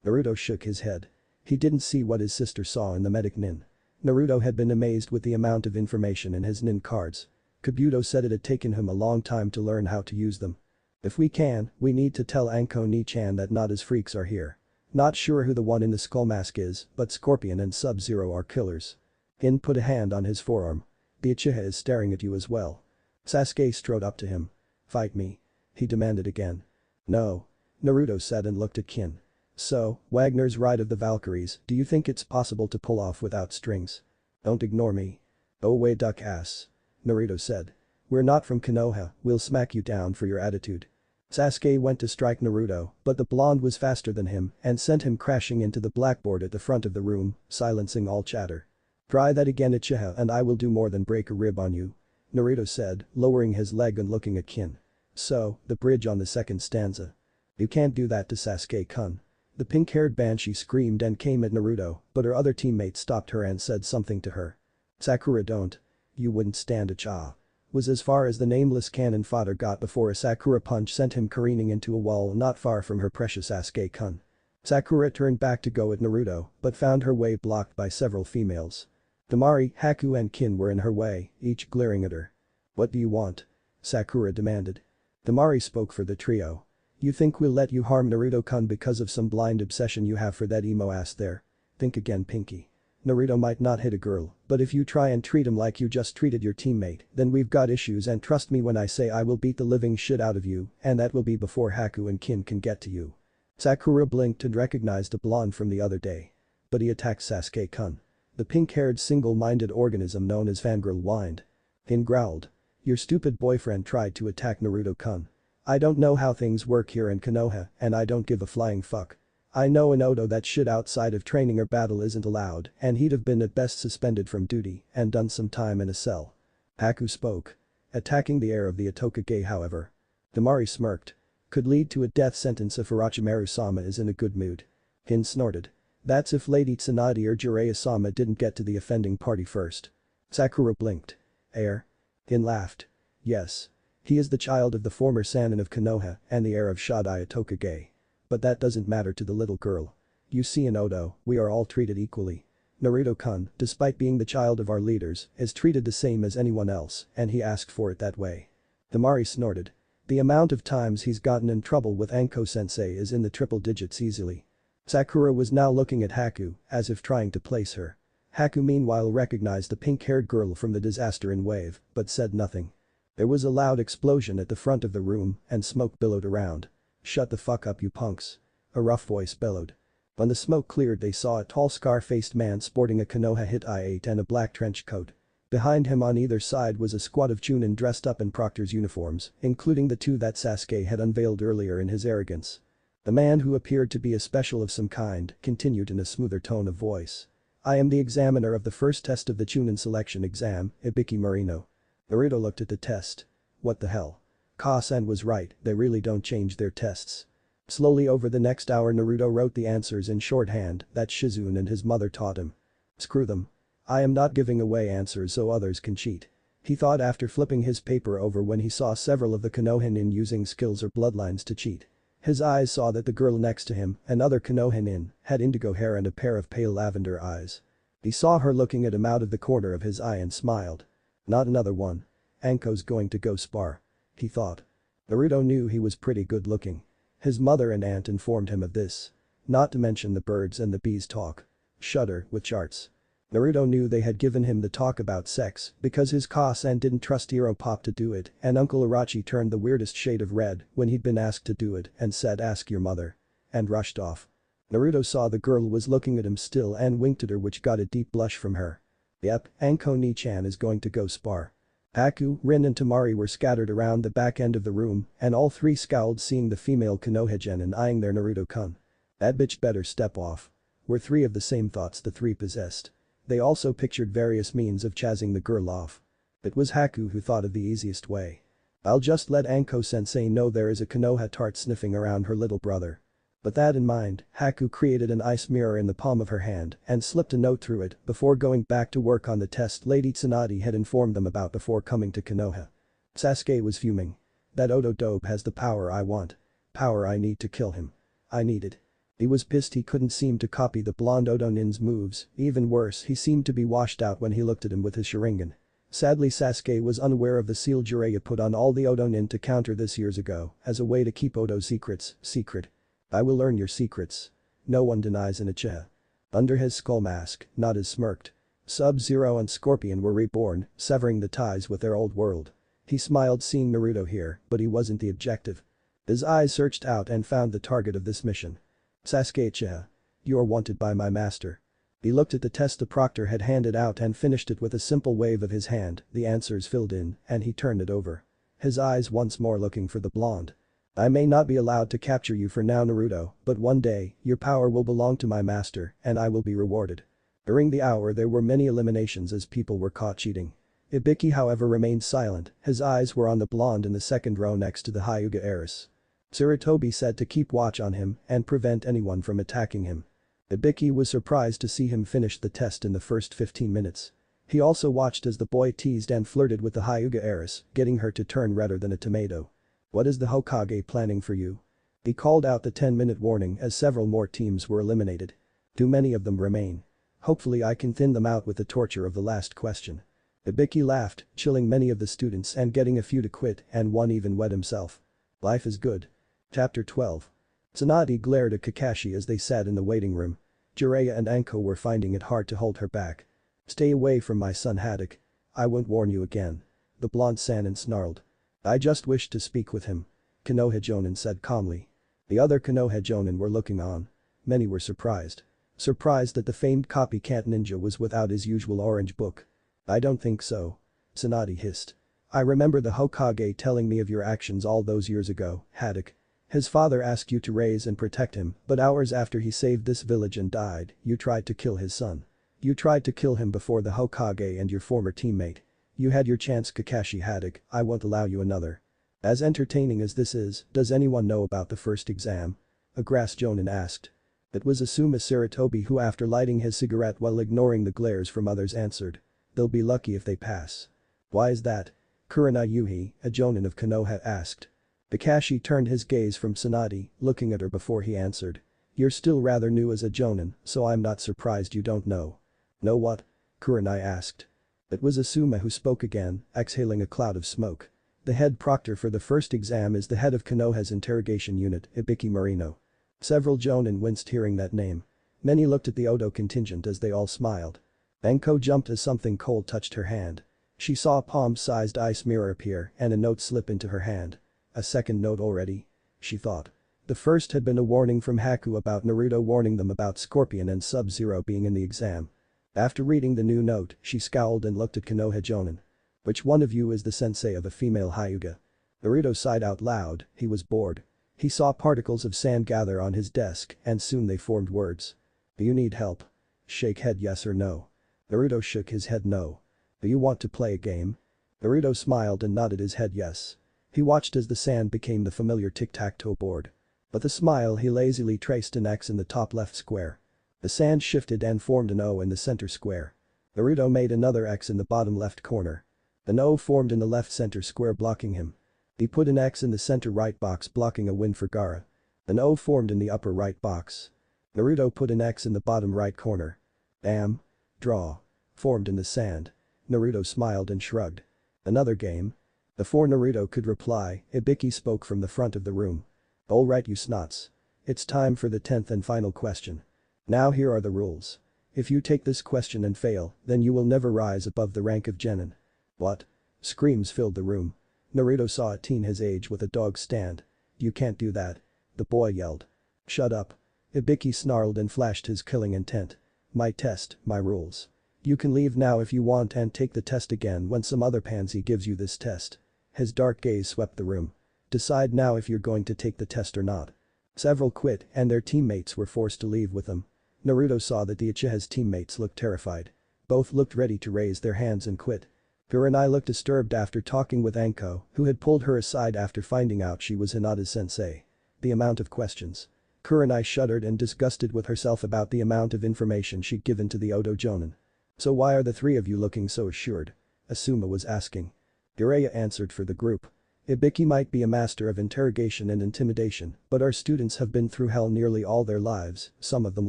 Naruto shook his head. He didn't see what his sister saw in the medic nin. Naruto had been amazed with the amount of information in his nin cards. Kabuto said it had taken him a long time to learn how to use them. If we can, we need to tell Anko Ni-chan that not his freaks are here. Not sure who the one in the skull mask is, but Scorpion and Sub-Zero are killers. Hin put a hand on his forearm. The Uchiha is staring at you as well. Sasuke strode up to him. Fight me. He demanded again. No. Naruto said and looked at Kin. So, Wagner's Ride of the Valkyries, do you think it's possible to pull off without strings? Don't ignore me. Go away, duck ass. Naruto said. We're not from Konoha, we'll smack you down for your attitude. Sasuke went to strike Naruto, but the blonde was faster than him and sent him crashing into the blackboard at the front of the room, silencing all chatter. Try that again, Uchiha, and I will do more than break a rib on you. Naruto said, lowering his leg and looking at Kin. So, the bridge on the second stanza. You can't do that to Sasuke-kun. The pink-haired banshee screamed and came at Naruto, but her other teammate stopped her and said something to her. Sakura, don't. You wouldn't stand a cha. Was as far as the nameless cannon fodder got before a Sakura punch sent him careening into a wall not far from her precious Sasuke-kun. Sakura turned back to go at Naruto, but found her way blocked by several females. Temari, Haku and Kin were in her way, each glaring at her. What do you want? Sakura demanded. Temari spoke for the trio. You think we'll let you harm Naruto-kun because of some blind obsession you have for that emo ass there? Think again, Pinky. Naruto might not hit a girl, but if you try and treat him like you just treated your teammate, then we've got issues, and trust me when I say I will beat the living shit out of you, and that will be before Haku and Kin can get to you. Sakura blinked and recognized a blonde from the other day. But he attacked Sasuke-kun. The pink-haired single-minded organism known as Fangirl whined. Kin growled. Your stupid boyfriend tried to attack Naruto-kun. I don't know how things work here in Konoha, and I don't give a flying fuck. I know in Odo that shit outside of training or battle isn't allowed, and he'd have been at best suspended from duty and done some time in a cell. Haku spoke. Attacking the heir of the Itoka-ge, however. Temari smirked. Could lead to a death sentence if Orochimaru-sama is in a good mood. Hin snorted. That's if Lady Tsunade or Jiraiya-sama didn't get to the offending party first. Sakura blinked. Heir? Hin laughed. Yes. He is the child of the former Sannin of Konoha and the heir of Shadai Itoka-ge. But that doesn't matter to the little girl. You see, in Odo, we are all treated equally. Naruto-kun, despite being the child of our leaders, is treated the same as anyone else, and he asked for it that way. Temari snorted. The amount of times he's gotten in trouble with Anko-sensei is in the triple digits easily. Sakura was now looking at Haku, as if trying to place her. Haku meanwhile recognized the pink-haired girl from the disaster in Wave, but said nothing. There was a loud explosion at the front of the room, and smoke billowed around. Shut the fuck up, you punks. A rough voice bellowed. When the smoke cleared, they saw a tall scar-faced man sporting a Konoha hit I-8 and a black trench coat. Behind him on either side was a squad of Chunin dressed up in Proctor's uniforms, including the two that Sasuke had unveiled earlier in his arrogance. The man, who appeared to be a special of some kind, continued in a smoother tone of voice. I am the examiner of the first test of the Chunin selection exam, Ibiki Marino. Naruto looked at the test. What the hell? Ka-san was right, they really don't change their tests. Slowly over the next hour Naruto wrote the answers in shorthand that Shizune and his mother taught him. Screw them. I am not giving away answers so others can cheat. He thought after flipping his paper over when he saw several of the Konoha using skills or bloodlines to cheat. His eyes saw that the girl next to him, another Konoha, had indigo hair and a pair of pale lavender eyes. He saw her looking at him out of the corner of his eye and smiled. Not another one. Anko's going to go spar. He thought. Naruto knew he was pretty good looking. His mother and aunt informed him of this. Not to mention the birds and the bees talk. Shudder with charts. Naruto knew they had given him the talk about sex because his Ka-san didn't trust Hero Pop to do it and Uncle Irachi turned the weirdest shade of red when he'd been asked to do it and said ask your mother. And rushed off. Naruto saw the girl was looking at him still and winked at her which got a deep blush from her. Yep, Anko Ni-chan is going to go spar. Haku, Rin and Tamari were scattered around the back end of the room and all three scowled seeing the female Konoha and eyeing their Naruto-kun. That bitch better step off. Were three of the same thoughts the three possessed. They also pictured various means of chazzing the girl off. It was Haku who thought of the easiest way. I'll just let Anko-sensei know there is a Konoha tart sniffing around her little brother. With that in mind, Haku created an ice mirror in the palm of her hand and slipped a note through it before going back to work on the test Lady Tsunade had informed them about before coming to Konoha. Sasuke was fuming. That Odo dope has the power I want. Power I need to kill him. I need it. He was pissed he couldn't seem to copy the blonde Odo-nin's moves, even worse he seemed to be washed out when he looked at him with his Sharingan. Sadly Sasuke was unaware of the seal Jiraiya put on all the Odo-nin to counter this years ago as a way to keep Odo's secrets secret. I will learn your secrets. No one denies an Uchiha. Under his skull mask, Nadis smirked. Sub-Zero and Scorpion were reborn, severing the ties with their old world. He smiled seeing Naruto here, but he wasn't the objective. His eyes searched out and found the target of this mission. Sasuke Uchiha. You are wanted by my master. He looked at the test the proctor had handed out and finished it with a simple wave of his hand, the answers filled in, and he turned it over. His eyes once more looking for the blonde. I may not be allowed to capture you for now Naruto, but one day, your power will belong to my master, and I will be rewarded. During the hour there were many eliminations as people were caught cheating. Ibiki however remained silent, his eyes were on the blonde in the second row next to the Hyuga heiress. Sarutobi said to keep watch on him and prevent anyone from attacking him. Ibiki was surprised to see him finish the test in the first 15 minutes. He also watched as the boy teased and flirted with the Hyuga heiress, getting her to turn redder than a tomato. What is the Hokage planning for you? He called out the 10-minute warning as several more teams were eliminated. Too many of them remain. Hopefully I can thin them out with the torture of the last question. Ibiki laughed, chilling many of the students and getting a few to quit and one even wet himself. Life is good. Chapter 12. Tsunade glared at Kakashi as they sat in the waiting room. Jiraiya and Anko were finding it hard to hold her back. Stay away from my son Haddock. I won't warn you again. The blonde Sannin snarled. I just wished to speak with him. Konoha Jonin said calmly. The other Konoha Jonin were looking on. Many were surprised. Surprised that the famed copycat ninja was without his usual orange book. I don't think so. Tsunade hissed. I remember the Hokage telling me of your actions all those years ago, Haddock. His father asked you to raise and protect him, but hours after he saved this village and died, you tried to kill his son. You tried to kill him before the Hokage and your former teammate. You had your chance Kakashi Haddock, I won't allow you another. As entertaining as this is, does anyone know about the first exam? A grass Jonin asked. It was Asuma Sarutobi who after lighting his cigarette while ignoring the glares from others answered. They'll be lucky if they pass. Why is that? Kurana Yuhi, a Jonin of Konoha asked. Kakashi turned his gaze from Tsunade, looking at her before he answered. You're still rather new as a Jonin, so I'm not surprised you don't know. Know what? Kurenai asked. It was Asuma who spoke again, exhaling a cloud of smoke. The head proctor for the first exam is the head of Konoha's interrogation unit, Ibiki Marino. Several Jonin winced hearing that name. Many looked at the Odo contingent as they all smiled. Anko jumped as something cold touched her hand. She saw a palm-sized ice mirror appear and a note slip into her hand. A second note already? She thought. The first had been a warning from Haku about Naruto warning them about Scorpion and Sub-Zero being in the exam. After reading the new note, she scowled and looked at Konoha Jonin. Which one of you is the sensei of a female Hyuga? Naruto sighed out loud, he was bored. He saw particles of sand gather on his desk and soon they formed words. Do you need help? Shake head yes or no. Naruto shook his head no. Do you want to play a game? Naruto smiled and nodded his head yes. He watched as the sand became the familiar tic-tac-toe board. With a smile he lazily traced an X in the top left square. The sand shifted and formed an O in the center square. Naruto made another X in the bottom left corner. An O formed in the left center square blocking him. He put an X in the center right box blocking a win for Gaara. An O formed in the upper right box. Naruto put an X in the bottom right corner. Damn. Draw. Formed in the sand. Naruto smiled and shrugged. Another game? Before Naruto could reply, Ibiki spoke from the front of the room. Alright you snots. It's time for the 10th and final question. Now here are the rules. If you take this question and fail, then you will never rise above the rank of genin. What? Screams filled the room. Naruto saw a teen his age with a dog stand. You can't do that. The boy yelled. Shut up. Ibiki snarled and flashed his killing intent. My test, my rules. You can leave now if you want and take the test again when some other pansy gives you this test. His dark gaze swept the room. Decide now if you're going to take the test or not. Several quit and their teammates were forced to leave with them. Naruto saw that the Uchiha's teammates looked terrified. Both looked ready to raise their hands and quit. Kurenai looked disturbed after talking with Anko, who had pulled her aside after finding out she was Hinata's sensei. The amount of questions. Kurenai shuddered and disgusted with herself about the amount of information she'd given to the Odo Jonin. So why are the three of you looking so assured? Asuma was asking. Jiraiya answered for the group. Ibiki might be a master of interrogation and intimidation, but our students have been through hell nearly all their lives, some of them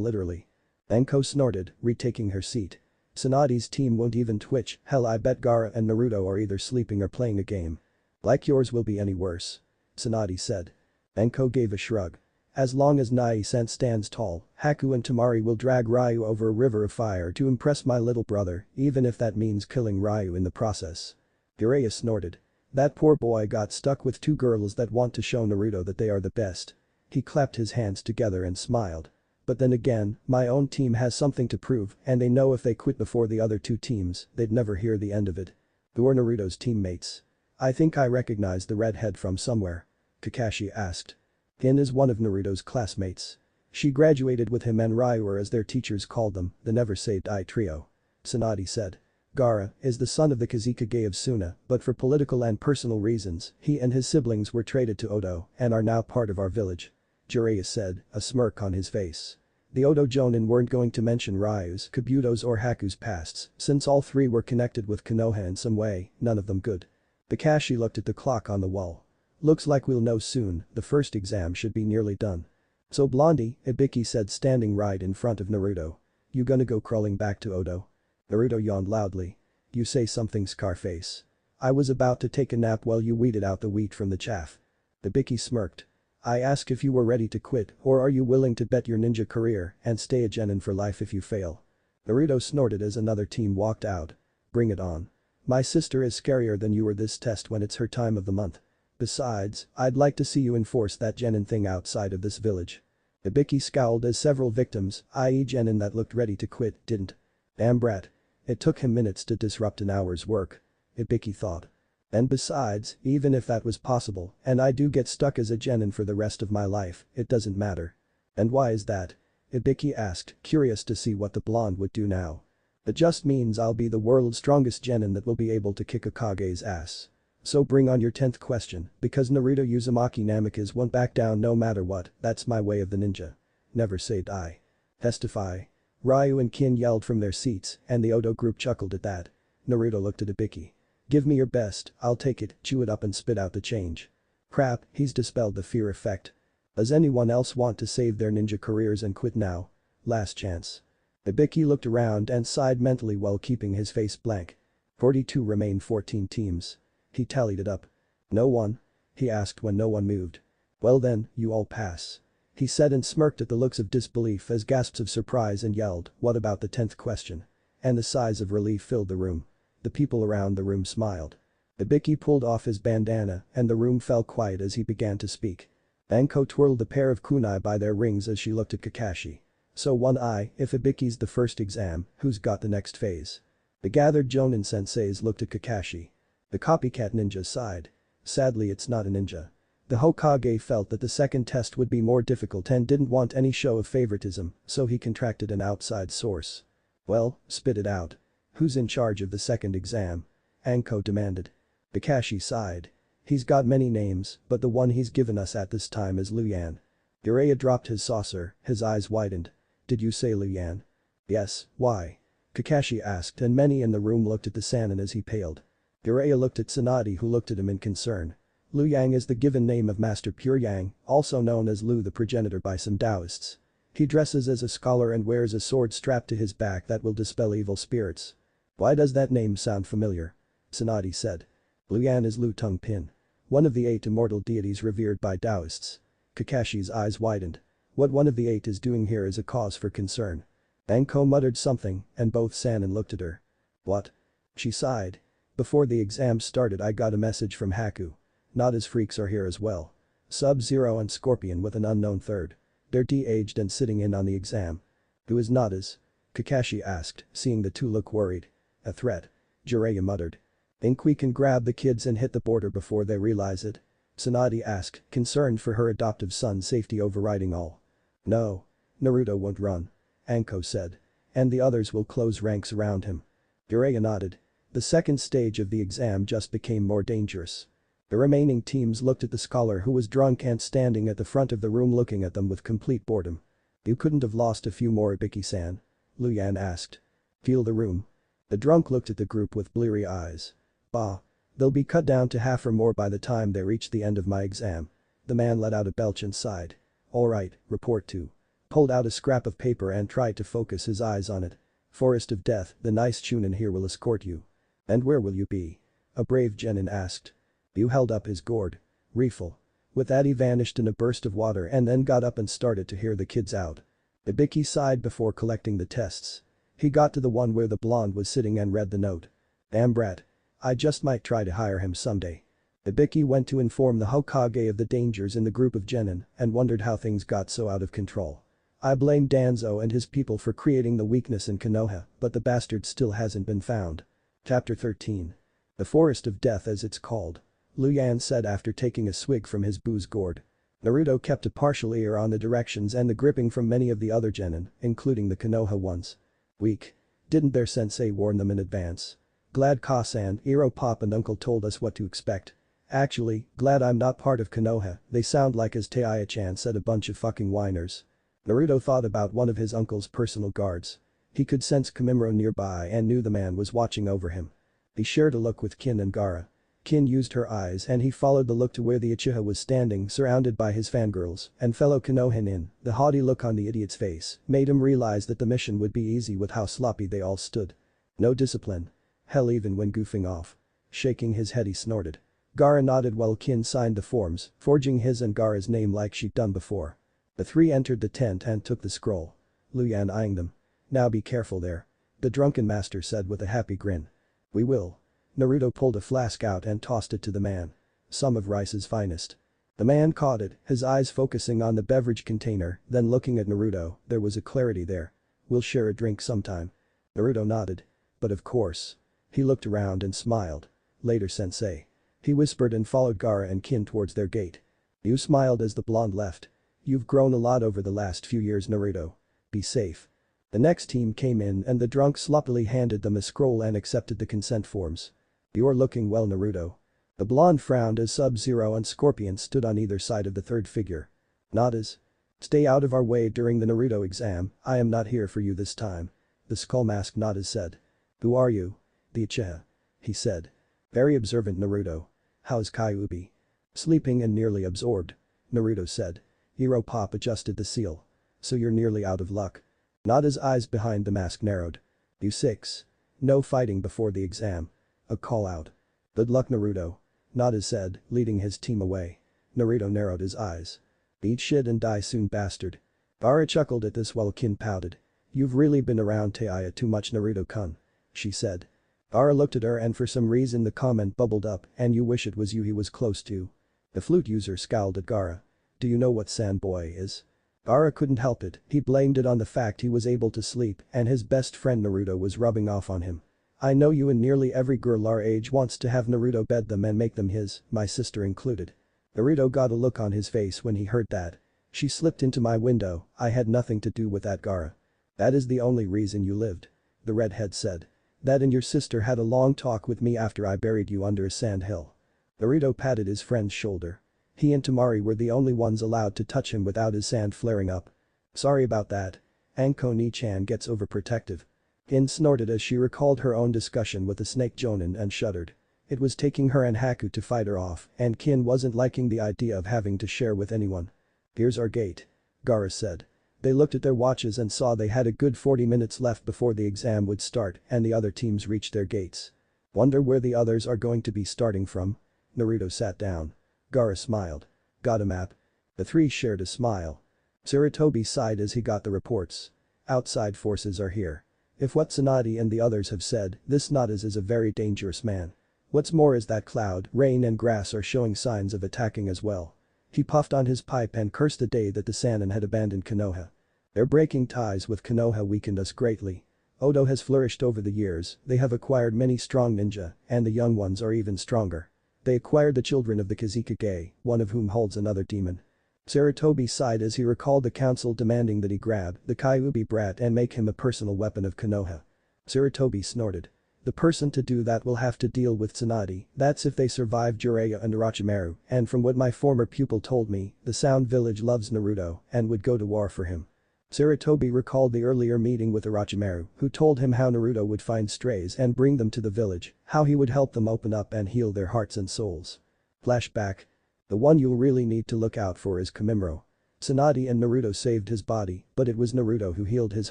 literally. Anko snorted, retaking her seat. Tsunadi's team won't even twitch, hell I bet Gaara and Naruto are either sleeping or playing a game. Like yours will be any worse. Tsunade said. Anko gave a shrug. As long as Nai-san stands tall, Haku and Temari will drag Ryu over a river of fire to impress my little brother, even if that means killing Ryu in the process. Jiraiya snorted. That poor boy got stuck with two girls that want to show Naruto that they are the best. He clapped his hands together and smiled. But then again, my own team has something to prove and they know if they quit before the other two teams, they'd never hear the end of it. Who are Naruto's teammates? I think I recognize the redhead from somewhere. Kakashi asked. Hin is one of Naruto's classmates. She graduated with him and Ryuer as their teachers called them, the Never Say Die trio. Tsunade said. Gaara is the son of the Kazekage of Suna, but for political and personal reasons, he and his siblings were traded to Odo and are now part of our village. Jiraiya said, a smirk on his face. The Odo Jonin weren't going to mention Ryu's, Kabuto's or Haku's pasts, since all three were connected with Konoha in some way, none of them good. Kakashi looked at the clock on the wall. Looks like we'll know soon, the first exam should be nearly done. So Blondie, Ibiki said standing right in front of Naruto. You gonna go crawling back to Odo? Naruto yawned loudly. You say something Scarface. I was about to take a nap while you weeded out the wheat from the chaff. Ibiki smirked. I asked if you were ready to quit or are you willing to bet your ninja career and stay a genin for life if you fail. Naruto snorted as another team walked out. Bring it on. My sister is scarier than you or this test when it's her time of the month. Besides, I'd like to see you enforce that genin thing outside of this village. Ibiki scowled as several victims, i.e. genin that looked ready to quit, didn't. Damn brat. It took him minutes to disrupt an hour's work. Ibiki thought. And besides, even if that was possible, and I do get stuck as a genin for the rest of my life, it doesn't matter. And why is that? Ibiki asked, curious to see what the blonde would do now. It just means I'll be the world's strongest genin that will be able to kick a Kage's ass. So bring on your 10th question, because Naruto Uzumaki Namikaze won't back down no matter what, that's my way of the ninja. Never say die. Testify. Ryu and Kin yelled from their seats, and the Odo group chuckled at that. Naruto looked at Ibiki. Give me your best, I'll take it, chew it up and spit out the change. Crap, he's dispelled the fear effect. Does anyone else want to save their ninja careers and quit now? Last chance. Ibiki looked around and sighed mentally while keeping his face blank. 42 remain 14 teams. He tallied it up. No one? He asked when no one moved. Well then, you all pass. He said and smirked at the looks of disbelief as gasps of surprise and yelled, what about the 10th question? And the sighs of relief filled the room. The people around the room smiled. Ibiki pulled off his bandana and the room fell quiet as he began to speak. Anko twirled a pair of kunai by their rings as she looked at Kakashi. So one eye, if Ibiki's the first exam, who's got the next phase? The gathered Jonin senseis looked at Kakashi. The copycat ninja sighed. Sadly it's not a ninja. The Hokage felt that the second test would be more difficult and didn't want any show of favoritism, so he contracted an outside source. Well, spit it out. Who's in charge of the second exam? Anko demanded. Kakashi sighed. He's got many names, but the one he's given us at this time is Luyan. Jiraiya dropped his saucer, his eyes widened. Did you say Luyan? Yes, why? Kakashi asked and many in the room looked at the Sannin as he paled. Jiraiya looked at Tsunade who looked at him in concern. Lu Yang is the given name of Master Pure Yang, also known as Lu the progenitor by some Taoists. He dresses as a scholar and wears a sword strapped to his back that will dispel evil spirits. Why does that name sound familiar? Tsunade said. Lu Yan is Lu Tung Pin. One of the 8 immortal deities revered by Taoists. Kakashi's eyes widened. What one of the 8 is doing here is a cause for concern. Anko muttered something, and both Sannin looked at her. What? She sighed. Before the exam started I got a message from Haku. Nadis freaks are here as well. Sub-Zero and Scorpion with an unknown third. They're de-aged and sitting in on the exam. Who is Nadis? Kakashi asked, seeing the two look worried. A threat. Jiraiya muttered. Think we can grab the kids and hit the border before they realize it? Tsunade asked, concerned for her adoptive son's safety overriding all. No. Naruto won't run. Anko said. And the others will close ranks around him. Jiraiya nodded. The second stage of the exam just became more dangerous. The remaining teams looked at the scholar who was drunk and standing at the front of the room looking at them with complete boredom. You couldn't have lost a few more Ibiki-san? Luyan asked. Feel the room. The drunk looked at the group with bleary eyes. Bah. They'll be cut down to half or more by the time they reach the end of my exam. The man let out a belch and sighed. Alright, report 2. Pulled out a scrap of paper and tried to focus his eyes on it. Forest of Death, the nice Chunin here will escort you. And where will you be? A brave genin asked. You held up his gourd. Refill. With that he vanished in a burst of water and then got up and started to hear the kids out. Ibiki sighed before collecting the tests. He got to the one where the blonde was sitting and read the note. Damn brat. I just might try to hire him someday. Ibiki went to inform the Hokage of the dangers in the group of genin and wondered how things got so out of control. I blame Danzo and his people for creating the weakness in Konoha, but the bastard still hasn't been found. Chapter 13. The Forest of Death as it's called. Luyan said after taking a swig from his booze gourd. Naruto kept a partial ear on the directions and the gripping from many of the other genin, including the Konoha ones. Weak. Didn't their sensei warn them in advance? Glad Ka-san, Ero Pop and Uncle told us what to expect. Actually, glad I'm not part of Konoha, they sound like as Taiya-chan said a bunch of fucking whiners. Naruto thought about one of his uncle's personal guards. He could sense Kamimuro nearby and knew the man was watching over him. He shared a look with Kin and Gaara. Kin used her eyes and he followed the look to where the Uchiha was standing surrounded by his fangirls and fellow Konohinin. The haughty look on the idiot's face made him realize that the mission would be easy with how sloppy they all stood. No discipline. Hell, even when goofing off. Shaking his head he snorted. Gaara nodded while Kin signed the forms, forging his and Gaara's name like she'd done before. The three entered the tent and took the scroll. Luyan eyeing them. Now be careful there. The drunken master said with a happy grin. We will. Naruto pulled a flask out and tossed it to the man. Some of Rice's finest. The man caught it, his eyes focusing on the beverage container, then looking at Naruto, there was a clarity there. We'll share a drink sometime. Naruto nodded. But of course. He looked around and smiled. Later sensei. He whispered and followed Gaara and Kin towards their gate. You smiled as the blonde left. You've grown a lot over the last few years, Naruto. Be safe. The next team came in and the drunk sloppily handed them a scroll and accepted the consent forms. You're looking well, Naruto. The blonde frowned as Sub-Zero and Scorpion stood on either side of the third figure. Nadis. Stay out of our way during the Naruto exam, I am not here for you this time. The skull-masked Nadis said. Who are you? The Uchiha. He said. Very observant, Naruto. How's Kyuubi? Sleeping and nearly absorbed. Naruto said. Ero Pop adjusted the seal. So you're nearly out of luck. Nada's eyes behind the mask narrowed. You 6. No fighting before the exam. A call out. Good luck, Naruto. Nada said, leading his team away. Naruto narrowed his eyes. Eat shit and die soon, bastard. Gaara chuckled at this while Kin pouted. You've really been around Taiya too much, Naruto-kun. She said. Gaara looked at her and for some reason the comment bubbled up and you wish it was you he was close to. The flute user scowled at Gaara. Do you know what Sandboy is? Gaara couldn't help it, he blamed it on the fact he was able to sleep and his best friend Naruto was rubbing off on him. I know you and nearly every girl our age wants to have Naruto bed them and make them his, my sister included. Naruto got a look on his face when he heard that. She slipped into my window, I had nothing to do with that, Gaara. That is the only reason you lived. The redhead said. That and your sister had a long talk with me after I buried you under a sand hill. Naruto patted his friend's shoulder. He and Temari were the only ones allowed to touch him without his sand flaring up. Sorry about that. Anko Ni-chan gets overprotective. Kin snorted as she recalled her own discussion with the snake Jonin and shuddered. It was taking her and Haku to fight her off, and Kin wasn't liking the idea of having to share with anyone. Here's our gate. Gaara said. They looked at their watches and saw they had a good 40 minutes left before the exam would start and the other teams reached their gates. Wonder where the others are going to be starting from? Naruto sat down. Gaara smiled. Got a map? The three shared a smile. Sarutobi sighed as he got the reports. Outside forces are here. If what Tsunade and the others have said, this Nadis is a very dangerous man. What's more is that cloud, rain and grass are showing signs of attacking as well. He puffed on his pipe and cursed the day that the Sannin had abandoned Konoha. Their breaking ties with Konoha weakened us greatly. Odo has flourished over the years, they have acquired many strong ninja, and the young ones are even stronger. They acquired the children of the Kazekage, one of whom holds another demon. Sarutobi sighed as he recalled the council demanding that he grab the Kyuubi brat and make him a personal weapon of Konoha. Sarutobi snorted. The person to do that will have to deal with Tsunade, that's if they survive Jiraiya and Orochimaru, and from what my former pupil told me, the Sound Village loves Naruto and would go to war for him. Sarutobi recalled the earlier meeting with Orochimaru, who told him how Naruto would find strays and bring them to the village, how he would help them open up and heal their hearts and souls. Flashback. The one you'll really need to look out for is Kamimuro. Tsunade and Naruto saved his body, but it was Naruto who healed his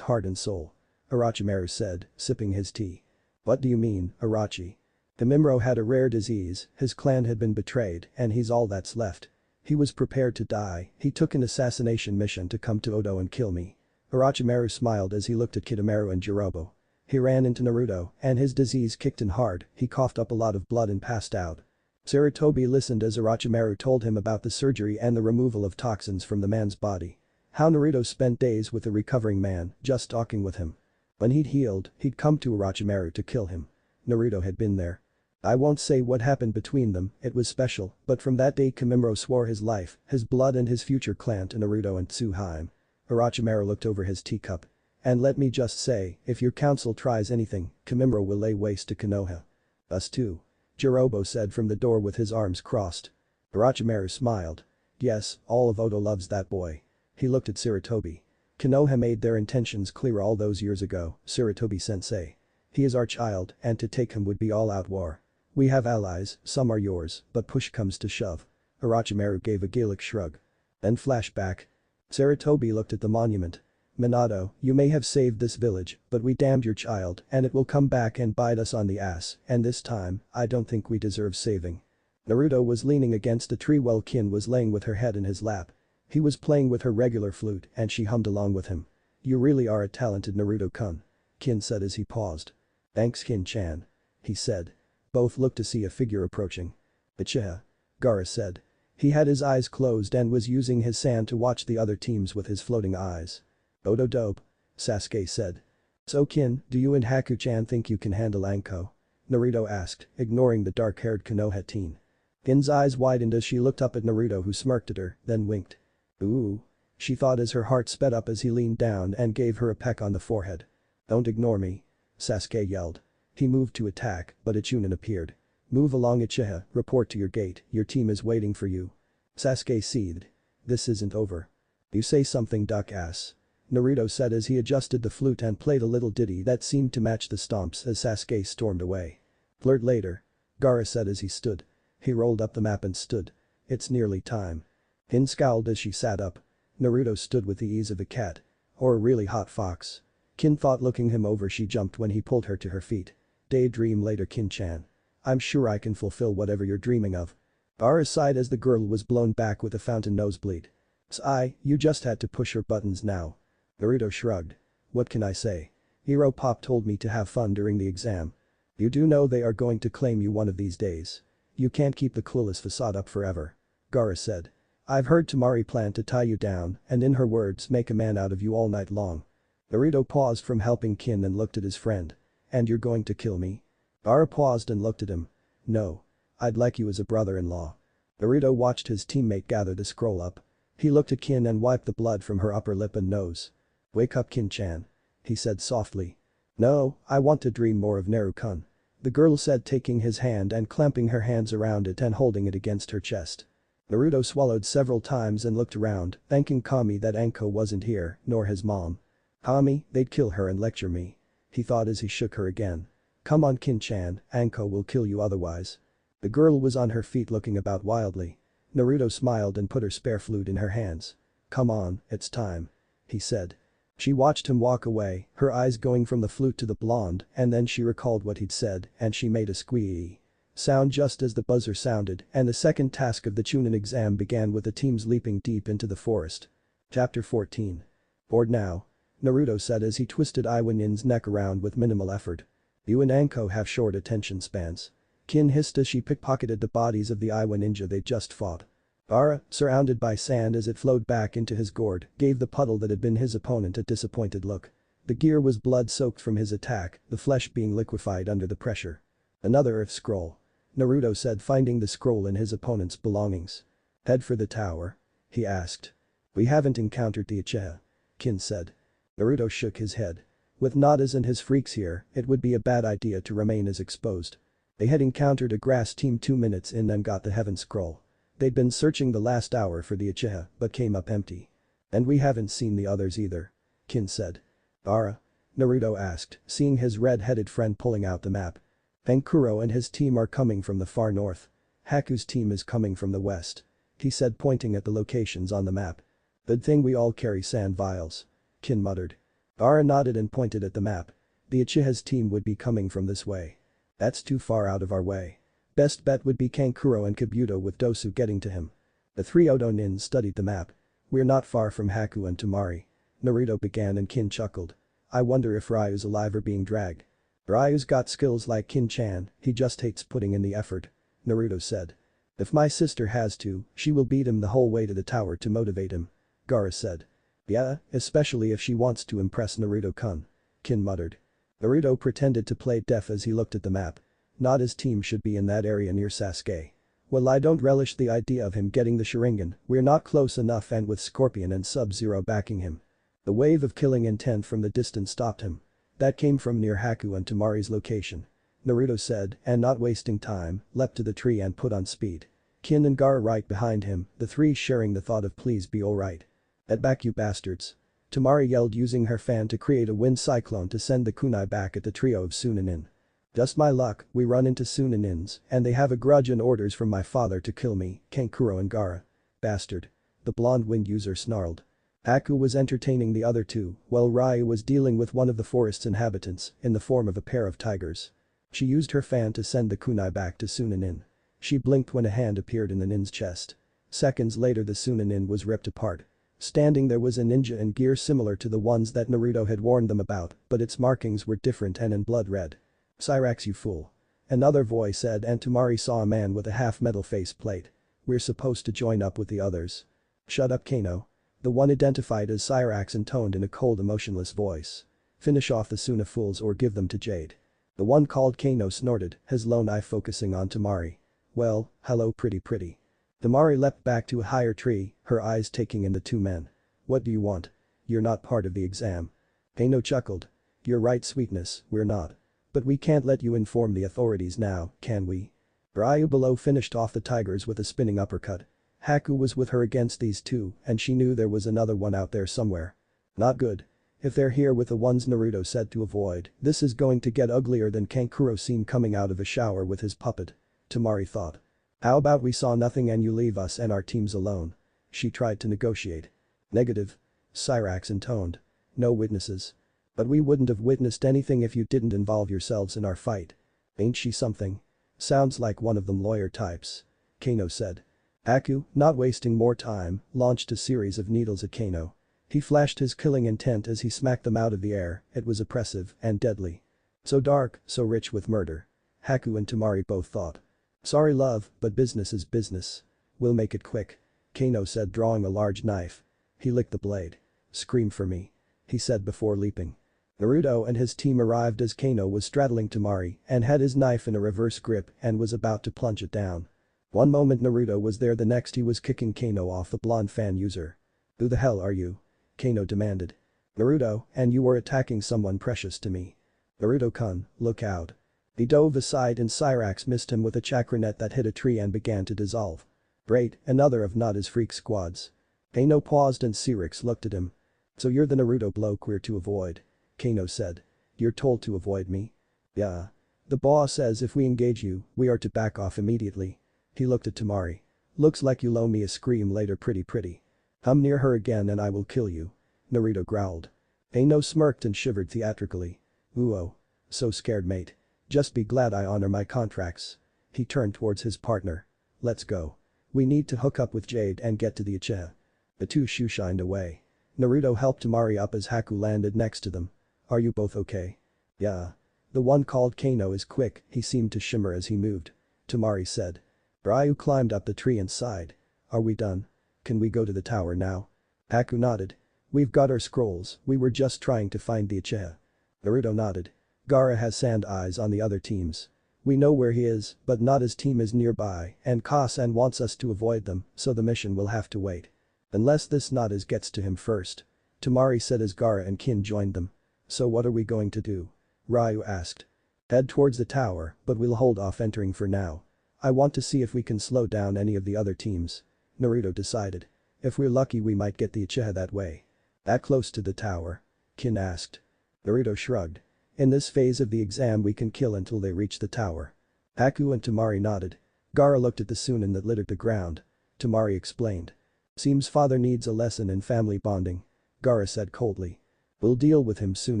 heart and soul. Orochimaru said, sipping his tea. What do you mean, Orochi? Kamimuro had a rare disease, his clan had been betrayed, and he's all that's left. He was prepared to die, he took an assassination mission to come to Odo and kill me. Orochimaru smiled as he looked at Kidomaru and Jirobo. He ran into Naruto, and his disease kicked in hard, he coughed up a lot of blood and passed out. Sarutobi listened as Orochimaru told him about the surgery and the removal of toxins from the man's body. How Naruto spent days with the recovering man, just talking with him. When he'd healed, he'd come to Orochimaru to kill him. Naruto had been there. I won't say what happened between them, it was special, but from that day Kamimuro swore his life, his blood and his future clan to Naruto and Tsuhime. Orochimaru looked over his teacup. And let me just say, if your council tries anything, Kamimuro will lay waste to Konoha. Us too. Jirobo said from the door with his arms crossed. Orochimaru smiled. Yes, all of Odo loves that boy. He looked at Sarutobi. Konoha made their intentions clear all those years ago, Sarutobi-sensei. He is our child, and to take him would be all-out war. We have allies, some are yours, but push comes to shove. Orochimaru gave a Gaelic shrug. Then flashback. Sarutobi looked at the monument. Minato, you may have saved this village, but we damned your child and it will come back and bite us on the ass, and this time, I don't think we deserve saving. Naruto was leaning against a tree while Kin was laying with her head in his lap. He was playing with her regular flute and she hummed along with him. You really are a talented Naruto-kun. Kin said as he paused. Thanks Kin-chan. He said. Both looked to see a figure approaching. Uchiha. Gaara said. He had his eyes closed and was using his sand to watch the other teams with his floating eyes. Odo dope. Sasuke said. So Kin, do you and Haku-chan think you can handle Anko? Naruto asked, ignoring the dark-haired Konoha teen. Kin's eyes widened as she looked up at Naruto who smirked at her, then winked. Ooh. She thought as her heart sped up as he leaned down and gave her a peck on the forehead. Don't ignore me. Sasuke yelled. He moved to attack, but a Chunin appeared. Move along Uchiha, report to your gate, your team is waiting for you. Sasuke seethed. This isn't over. You say something duck ass. Naruto said as he adjusted the flute and played a little ditty that seemed to match the stomps as Sasuke stormed away. Flirt later. Gaara said as he stood. He rolled up the map and stood. It's nearly time. Kin scowled as she sat up. Naruto stood with the ease of a cat. Or a really hot fox. Kin thought looking him over she jumped when he pulled her to her feet. Daydream later Kin-chan. I'm sure I can fulfill whatever you're dreaming of. Gaara sighed as the girl was blown back with a fountain nosebleed. Sigh, you just had to push her buttons now. Naruto shrugged. What can I say? Hero Pop told me to have fun during the exam. You do know they are going to claim you one of these days. You can't keep the clueless facade up forever. Gaara said. I've heard Temari planned to tie you down and in her words make a man out of you all night long. Naruto paused from helping Kin and looked at his friend. And you're going to kill me? Gaara paused and looked at him. No. I'd like you as a brother-in-law. Naruto watched his teammate gather the scroll up. He looked at Kin and wiped the blood from her upper lip and nose. Wake up Kin-chan. He said softly. No, I want to dream more of Naruto-kun. The girl said, taking his hand and clamping her hands around it and holding it against her chest. Naruto swallowed several times and looked around, thanking Kami that Anko wasn't here, nor his mom. Kami, they'd kill her and lecture me. He thought as he shook her again. Come on Kin-chan, Anko will kill you otherwise. The girl was on her feet looking about wildly. Naruto smiled and put her spare flute in her hands. Come on, it's time. He said. She watched him walk away, her eyes going from the flute to the blonde, and then she recalled what he'd said and she made a squeee sound just as the buzzer sounded and the second task of the Chunin exam began with the teams leaping deep into the forest. Chapter 14. Bored now? Naruto said as he twisted Iwa Nin's neck around with minimal effort. You and Anko have short attention spans. Kin hissed as she pickpocketed the bodies of the Iwa ninja they'd just fought. Gaara, surrounded by sand as it flowed back into his gourd, gave the puddle that had been his opponent a disappointed look. The gear was blood-soaked from his attack, the flesh being liquefied under the pressure. Another earth scroll. Naruto said, finding the scroll in his opponent's belongings. Head for the tower? He asked. We haven't encountered the Uchiha. Kin said. Naruto shook his head. With Nadis and his freaks here, it would be a bad idea to remain as exposed. They had encountered a grass team 2 minutes in and got the heaven scroll. They'd been searching the last hour for the Uchiha, but came up empty. And we haven't seen the others either. Kin said. Gaara? Naruto asked, seeing his red-headed friend pulling out the map. Kankuro and his team are coming from the far north. Haku's team is coming from the west. He said, pointing at the locations on the map. Good thing we all carry sand vials. Kin muttered. Gaara nodded and pointed at the map. The Uchiha's team would be coming from this way. That's too far out of our way. Best bet would be Kankuro and Kabuto with Dosu getting to him. The 3 Odo Nin studied the map. We're not far from Haku and Temari. Naruto began and Kin chuckled. I wonder if Ryu's alive or being dragged. Ryu's got skills like Kin-chan, he just hates putting in the effort. Naruto said. If my sister has to, she will beat him the whole way to the tower to motivate him. Gaara said. Yeah, especially if she wants to impress Naruto-kun. Kin muttered. Naruto pretended to play deaf as he looked at the map. Nada's team should be in that area near Sasuke. Well, I don't relish the idea of him getting the Sharingan, we're not close enough, and with Scorpion and Sub-Zero backing him. The wave of killing intent from the distance stopped him. That came from near Haku and Temari's location. Naruto said, and not wasting time, leapt to the tree and put on speed. Kin and Gaara right behind him, the three sharing the thought of please be alright. Get back you bastards. Temari yelled, using her fan to create a wind cyclone to send the kunai back at the trio of Sunanin. Just my luck, we run into Sunanins, and they have a grudge and orders from my father to kill me, Kankuro and Gaara. Bastard. The blonde wind user snarled. Haku was entertaining the other two, while Ryu was dealing with one of the forest's inhabitants, in the form of a pair of tigers. She used her fan to send the kunai back to Sunanin. She blinked when a hand appeared in the nin's chest. Seconds later the Sunanin was ripped apart. Standing there was a ninja in gear similar to the ones that Naruto had warned them about, but its markings were different and in blood red. Cyrax, you fool. Another voice said, and Temari saw a man with a half-metal face plate. We're supposed to join up with the others. Shut up Kano. The one identified as Cyrax intoned in a cold, emotionless voice. Finish off the Suna fools or give them to Jade. The one called Kano snorted, his lone eye focusing on Temari. Well, hello pretty. Temari leapt back to a higher tree, her eyes taking in the two men. What do you want? You're not part of the exam. Kano chuckled. You're right sweetness, we're not. But we can't let you inform the authorities now, can we? Ryu below finished off the tigers with a spinning uppercut. Haku was with her against these two, and she knew there was another one out there somewhere. Not good. If they're here with the ones Naruto said to avoid, this is going to get uglier than Kankuro seen coming out of a shower with his puppet. Temari thought. How about we saw nothing and you leave us and our teams alone? She tried to negotiate. Negative. Cyrax intoned. No witnesses. But we wouldn't have witnessed anything if you didn't involve yourselves in our fight. Ain't she something? Sounds like one of them lawyer types. Kano said. Haku, not wasting more time, launched a series of needles at Kano. He flashed his killing intent as he smacked them out of the air, it was oppressive and deadly. So dark, so rich with murder. Haku and Temari both thought. Sorry love, but business is business. We'll make it quick. Kano said, drawing a large knife. He licked the blade. Scream for me. He said before leaping. Naruto and his team arrived as Kano was straddling Temari and had his knife in a reverse grip and was about to plunge it down. One moment Naruto was there, the next he was kicking Kano off the blonde fan user. Who the hell are you? Kano demanded. Naruto, and you were attacking someone precious to me. Naruto-kun, look out. He dove aside and Cyrax missed him with a chakra net that hit a tree and began to dissolve. Great, another of Nada's freak squads. Kano paused and Cyrax looked at him. So you're the Naruto bloke we're to avoid. Kano said. You're told to avoid me? Yeah. The boss says if we engage you, we are to back off immediately. He looked at Temari. Looks like you'll owe me a scream later pretty. Come near her again and I will kill you. Naruto growled. Kano smirked and shivered theatrically. Ooh. So scared mate. Just be glad I honor my contracts. He turned towards his partner. Let's go. We need to hook up with Jade and get to the Uchiha. The two shoe-shined away. Naruto helped Temari up as Haku landed next to them. Are you both okay? Yeah. The one called Kano is quick, he seemed to shimmer as he moved. Temari said. Ryu climbed up the tree and sighed. Are we done? Can we go to the tower now? Haku nodded. We've got our scrolls, we were just trying to find the Uchiha. Naruto nodded. Gaara has sand eyes on the other teams. We know where he is, but Nada's team is nearby and Kasan wants us to avoid them, so the mission will have to wait. Unless this Nada's gets to him first. Temari said as Gaara and Kin joined them. So what are we going to do? Ryu asked. Head towards the tower, but we'll hold off entering for now. I want to see if we can slow down any of the other teams. Naruto decided. If we're lucky we might get the Uchiha that way. That close to the tower? Kin asked. Naruto shrugged. In this phase of the exam we can kill until they reach the tower. Haku and Temari nodded. Gaara looked at the Chunin that littered the ground. Temari explained. Seems father needs a lesson in family bonding. Gaara said coldly. We'll deal with him soon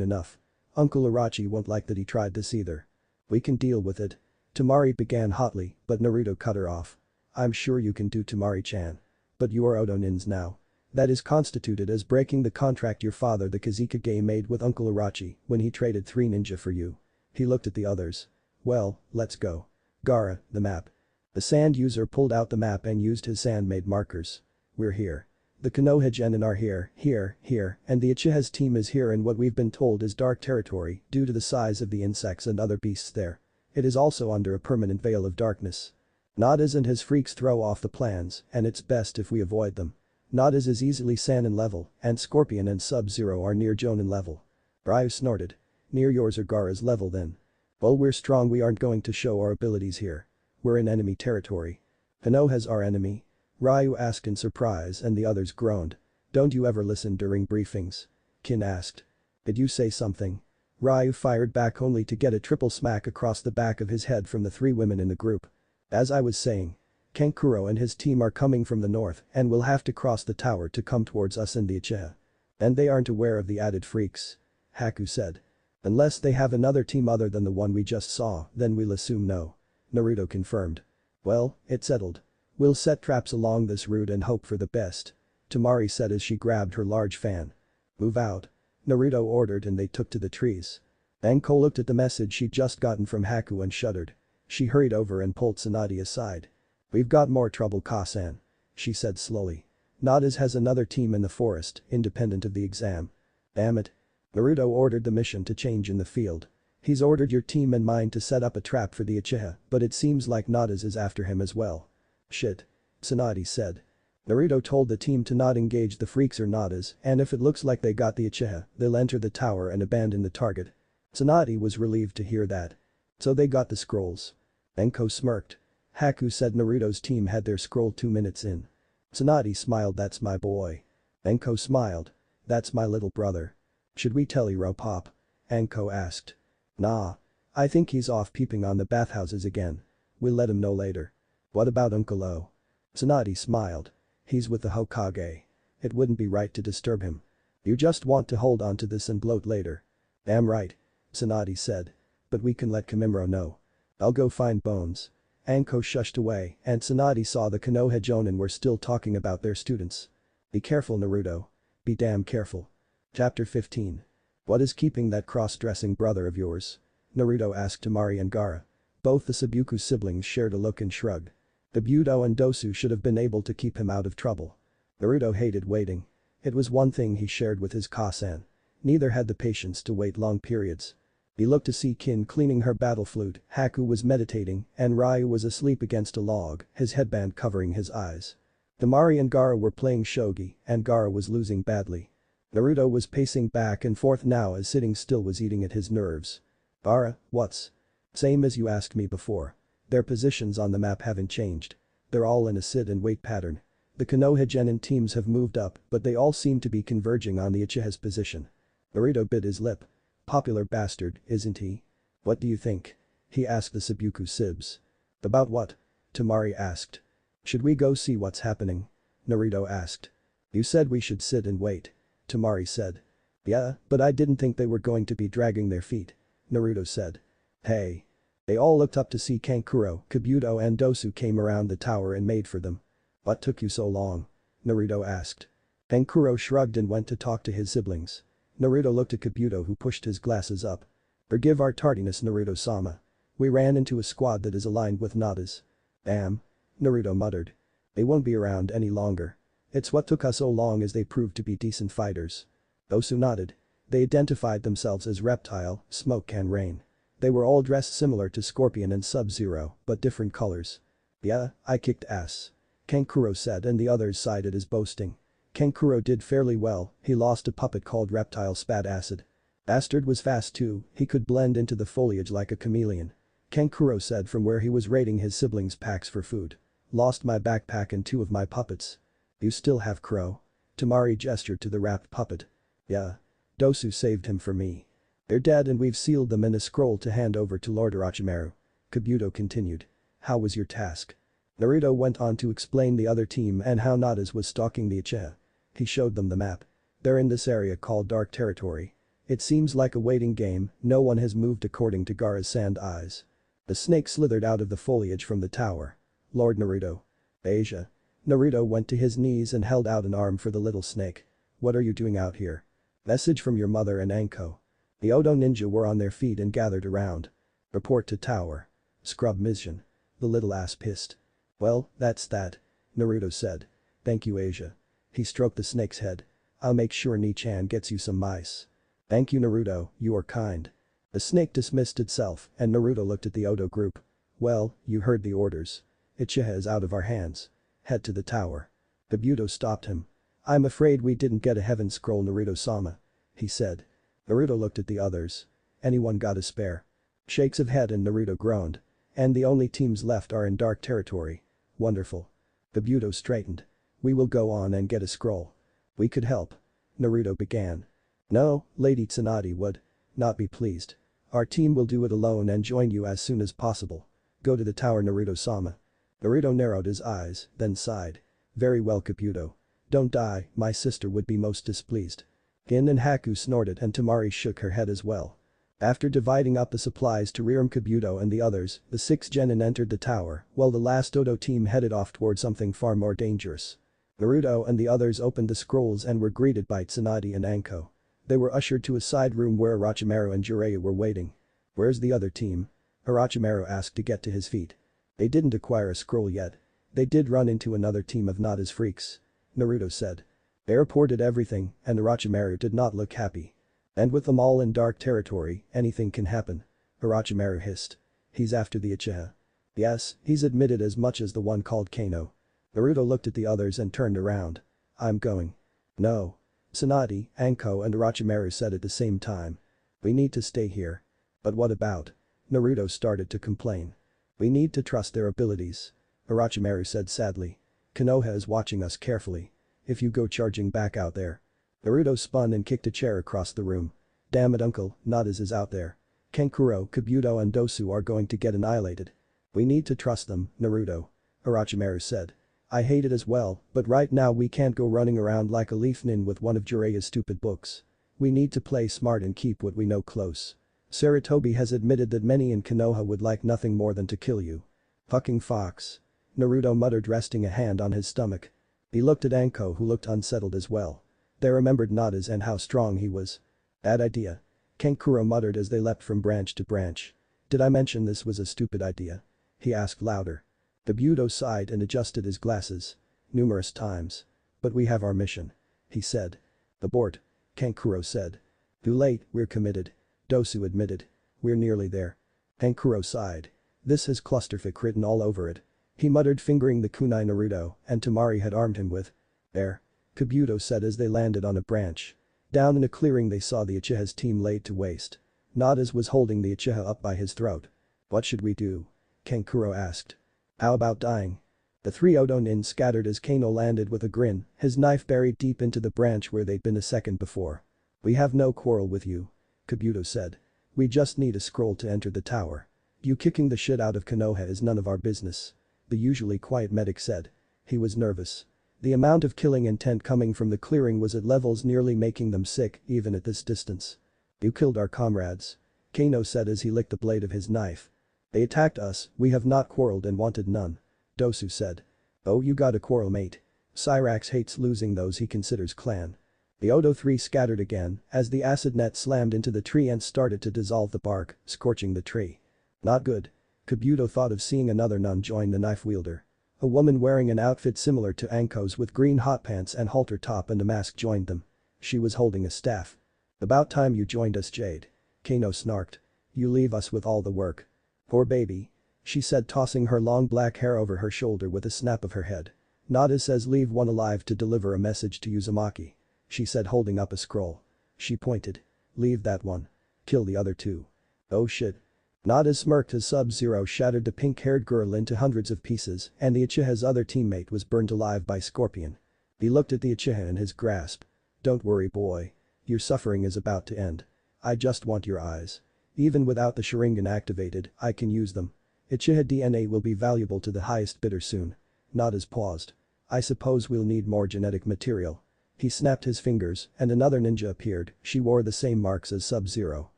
enough. Uncle Itachi won't like that he tried this either. We can deal with it. Temari began hotly, but Naruto cut her off. I'm sure you can do Temari-chan. But you are Odo-nins now. That is constituted as breaking the contract your father the Kazekage made with Uncle Itachi when he traded 3 ninja for you. He looked at the others. Well, let's go. Gaara, the map. The sand user pulled out the map and used his sand-made markers. We're here. The Konoha genin are here, and the Uchiha's team is here in what we've been told is dark territory due to the size of the insects and other beasts there. It is also under a permanent veil of darkness. Nadis and his freaks throw off the plans and it's best if we avoid them. Nadis is easily Sannin level and Scorpion and Sub-Zero are near Jonin level. Ryu snorted. Near yours or Gaara's level then. Well we're strong we aren't going to show our abilities here. We're in enemy territory. Konoha's our enemy? Ryu asked in surprise and the others groaned. Don't you ever listen during briefings? Kin asked. Did you say something? Ryu fired back only to get a triple smack across the back of his head from the 3 women in the group. As I was saying. Kankuro and his team are coming from the north and will have to cross the tower to come towards us and the Uchiha. And they aren't aware of the added freaks. Haku said. Unless they have another team other than the one we just saw, then we'll assume no. Naruto confirmed. Well, it's settled. We'll set traps along this route and hope for the best. Temari said as she grabbed her large fan. Move out. Naruto ordered and they took to the trees. Anko looked at the message she'd just gotten from Haku and shuddered. She hurried over and pulled Tsunade aside. We've got more trouble Kasan. She said slowly. Nadis has another team in the forest, independent of the exam. Damn it. Naruto ordered the mission to change in the field. He's ordered your team and mine to set up a trap for the Uchiha, but it seems like Nadis is after him as well. Shit. Tsunade said. Naruto told the team to not engage the freaks or Nadis and if it looks like they got the Uchiha, they'll enter the tower and abandon the target. Tsunade was relieved to hear that. So they got the scrolls. Enko smirked. Haku said Naruto's team had their scroll 2 minutes in. Tsunade smiled that's my boy. Enko smiled. That's my little brother. Should we tell Ero Pop? Enko asked. Nah. I think he's off peeping on the bathhouses again. We'll let him know later. What about Uncle O? Tsunade smiled. He's with the Hokage. It wouldn't be right to disturb him. You just want to hold on to this and gloat later. Damn right. Tsunade said. But we can let Kimimaro know. I'll go find Bones. Anko shushed away and Tsunade saw the Konoha Jonin were still talking about their students. Be careful Naruto. Be damn careful. Chapter 15. What is keeping that cross-dressing brother of yours? Naruto asked Temari and Gaara. Both the Sabuku siblings shared a look and shrugged. Kabuto and Dosu should have been able to keep him out of trouble. Naruto hated waiting. It was one thing he shared with his Kasan. Neither had the patience to wait long periods. He looked to see Kin cleaning her battle flute, Haku was meditating, and Ryu was asleep against a log, his headband covering his eyes. Temari and Gaara were playing shogi, and Gaara was losing badly. Naruto was pacing back and forth now as sitting still was eating at his nerves. Bara, what's? Same as you asked me before. Their positions on the map haven't changed. They're all in a sit and wait pattern. The Konoha Genin teams have moved up, but they all seem to be converging on the Uchiha's position. Naruto bit his lip. Popular bastard, isn't he? What do you think? He asked the Sabuku Sibs. About what? Temari asked. Should we go see what's happening? Naruto asked. You said we should sit and wait. Temari said. Yeah, but I didn't think they were going to be dragging their feet. Naruto said. Hey. They all looked up to see Kankuro, Kabuto and Dosu came around the tower and made for them. What took you so long? Naruto asked. Kankuro shrugged and went to talk to his siblings. Naruto looked at Kabuto who pushed his glasses up. Forgive our tardiness, Naruto-sama. We ran into a squad that is aligned with Nadis. Damn. Naruto muttered. They won't be around any longer. It's what took us so long as they proved to be decent fighters. Dosu nodded. They identified themselves as Reptile, Smoke and Rain. They were all dressed similar to Scorpion and Sub-Zero, but different colors. Yeah, I kicked ass. Kankuro said and the others sided as boasting. Kankuro did fairly well, he lost a puppet called Reptile spat acid. Bastard was fast too, he could blend into the foliage like a chameleon. Kankuro said from where he was raiding his siblings' packs for food. Lost my backpack and 2 of my puppets. You still have Crow? Temari gestured to the wrapped puppet. Yeah. Dosu saved him for me. They're dead and we've sealed them in a scroll to hand over to Lord Orochimaru. Kabuto continued. How was your task? Naruto went on to explain the other team and how Nadis was stalking the Uchiha. He showed them the map. They're in this area called Dark Territory. It seems like a waiting game, no one has moved according to Gaara's sand eyes. The snake slithered out of the foliage from the tower. Lord Naruto. Asia. Naruto went to his knees and held out an arm for the little snake. What are you doing out here? Message from your mother and Anko. The Odo ninja were on their feet and gathered around. Report to tower. Scrub mission. The little ass pissed. Well, that's that. Naruto said. Thank you, Asia. He stroked the snake's head. I'll make sure Ni-chan gets you some mice. Thank you, Naruto, you are kind. The snake dismissed itself and Naruto looked at the Odo group. Well, you heard the orders. Uchiha is out of our hands. Head to the tower. Kabuto stopped him. I'm afraid we didn't get a heaven scroll, Naruto-sama. He said. Naruto looked at the others. Anyone got a spare? Shakes of head and Naruto groaned. And the only teams left are in Dark Territory. Wonderful. Kabuto straightened. We will go on and get a scroll. We could help. Naruto began. No, Lady Tsunade would not be pleased. Our team will do it alone and join you as soon as possible. Go to the tower, Naruto-sama. Naruto narrowed his eyes, then sighed. Very well, Kabuto. Don't die, my sister would be most displeased. Gin and Haku snorted and Temari shook her head as well. After dividing up the supplies to rearm Kabuto and the others, the 6 genin entered the tower, while the last Odo team headed off toward something far more dangerous. Naruto and the others opened the scrolls and were greeted by Tsunade and Anko. They were ushered to a side room where Orochimaru and Jiraiya were waiting. Where's the other team? Orochimaru asked to get to his feet. They didn't acquire a scroll yet. They did run into another team of Nada's freaks. Naruto said. They reported everything and Orochimaru did not look happy. And with them all in Dark Territory, anything can happen. Orochimaru hissed. He's after the Uchiha. Yes, he's admitted as much as the one called Kano. Naruto looked at the others and turned around. I'm going. No. Tsunade, Anko and Orochimaru said at the same time. We need to stay here. But what about? Naruto started to complain. We need to trust their abilities. Orochimaru said sadly. Konoha is watching us carefully. If you go charging back out there. Naruto spun and kicked a chair across the room. Damn it, uncle, Nadis is out there. Kankuro, Kabuto and Dosu are going to get annihilated. We need to trust them, Naruto. Orochimaru said. I hate it as well, but right now we can't go running around like a leaf nin with one of Jiraiya's stupid books. We need to play smart and keep what we know close. Sarutobi has admitted that many in Konoha would like nothing more than to kill you. Fucking fox. Naruto muttered, resting a hand on his stomach. He looked at Anko, who looked unsettled as well. They remembered Nadis and how strong he was. Bad idea. Kankuro muttered as they leapt from branch to branch. Did I mention this was a stupid idea? He asked louder. Kabuto sighed and adjusted his glasses. Numerous times. But we have our mission. He said. Abort. Kankuro said. Too late, we're committed. Dosu admitted. We're nearly there. Kankuro sighed. This has clusterfuck written all over it. He muttered, fingering the kunai Naruto and Temari had armed him with. There. Kabuto said as they landed on a branch. Down in a clearing they saw the Uchiha's team laid to waste. Nadis was holding the Uchiha up by his throat. "What should we do?" Kankuro asked. "How about dying?" The three Odo nin scattered as Kano landed with a grin, his knife buried deep into the branch where they'd been a second before. "We have no quarrel with you," Kabuto said. "We just need a scroll to enter the tower. You kicking the shit out of Konoha is none of our business," the usually quiet medic said. He was nervous. The amount of killing intent coming from the clearing was at levels nearly making them sick, even at this distance. "You killed our comrades," Kano said as he licked the blade of his knife. "They attacked us, we have not quarreled and wanted none," Dosu said. "Oh, you got a quarrel, mate. Cyrax hates losing those he considers clan." The Odo 3 scattered again as the acid net slammed into the tree and started to dissolve the bark, scorching the tree. Not good. Kabuto thought of seeing another nun join the knife wielder. A woman wearing an outfit similar to Anko's with green hot pants and halter top and a mask joined them. She was holding a staff. "About time you joined us, Jade," Kano snarked. "You leave us with all the work." "Poor baby," she said, tossing her long black hair over her shoulder with a snap of her head. "Nada says leave one alive to deliver a message to Uzumaki," she said, holding up a scroll. She pointed. "Leave that one. Kill the other two." "Oh shit." Nada smirked as Sub-Zero shattered the pink-haired girl into hundreds of pieces and the Uchiha's other teammate was burned alive by Scorpion. He looked at the Uchiha in his grasp. "Don't worry, boy. Your suffering is about to end. I just want your eyes. Even without the Sharingan activated, I can use them. Uchiha DNA will be valuable to the highest bidder soon." Nada's paused. "I suppose we'll need more genetic material." He snapped his fingers and another ninja appeared, she wore the same marks as Sub-Zero.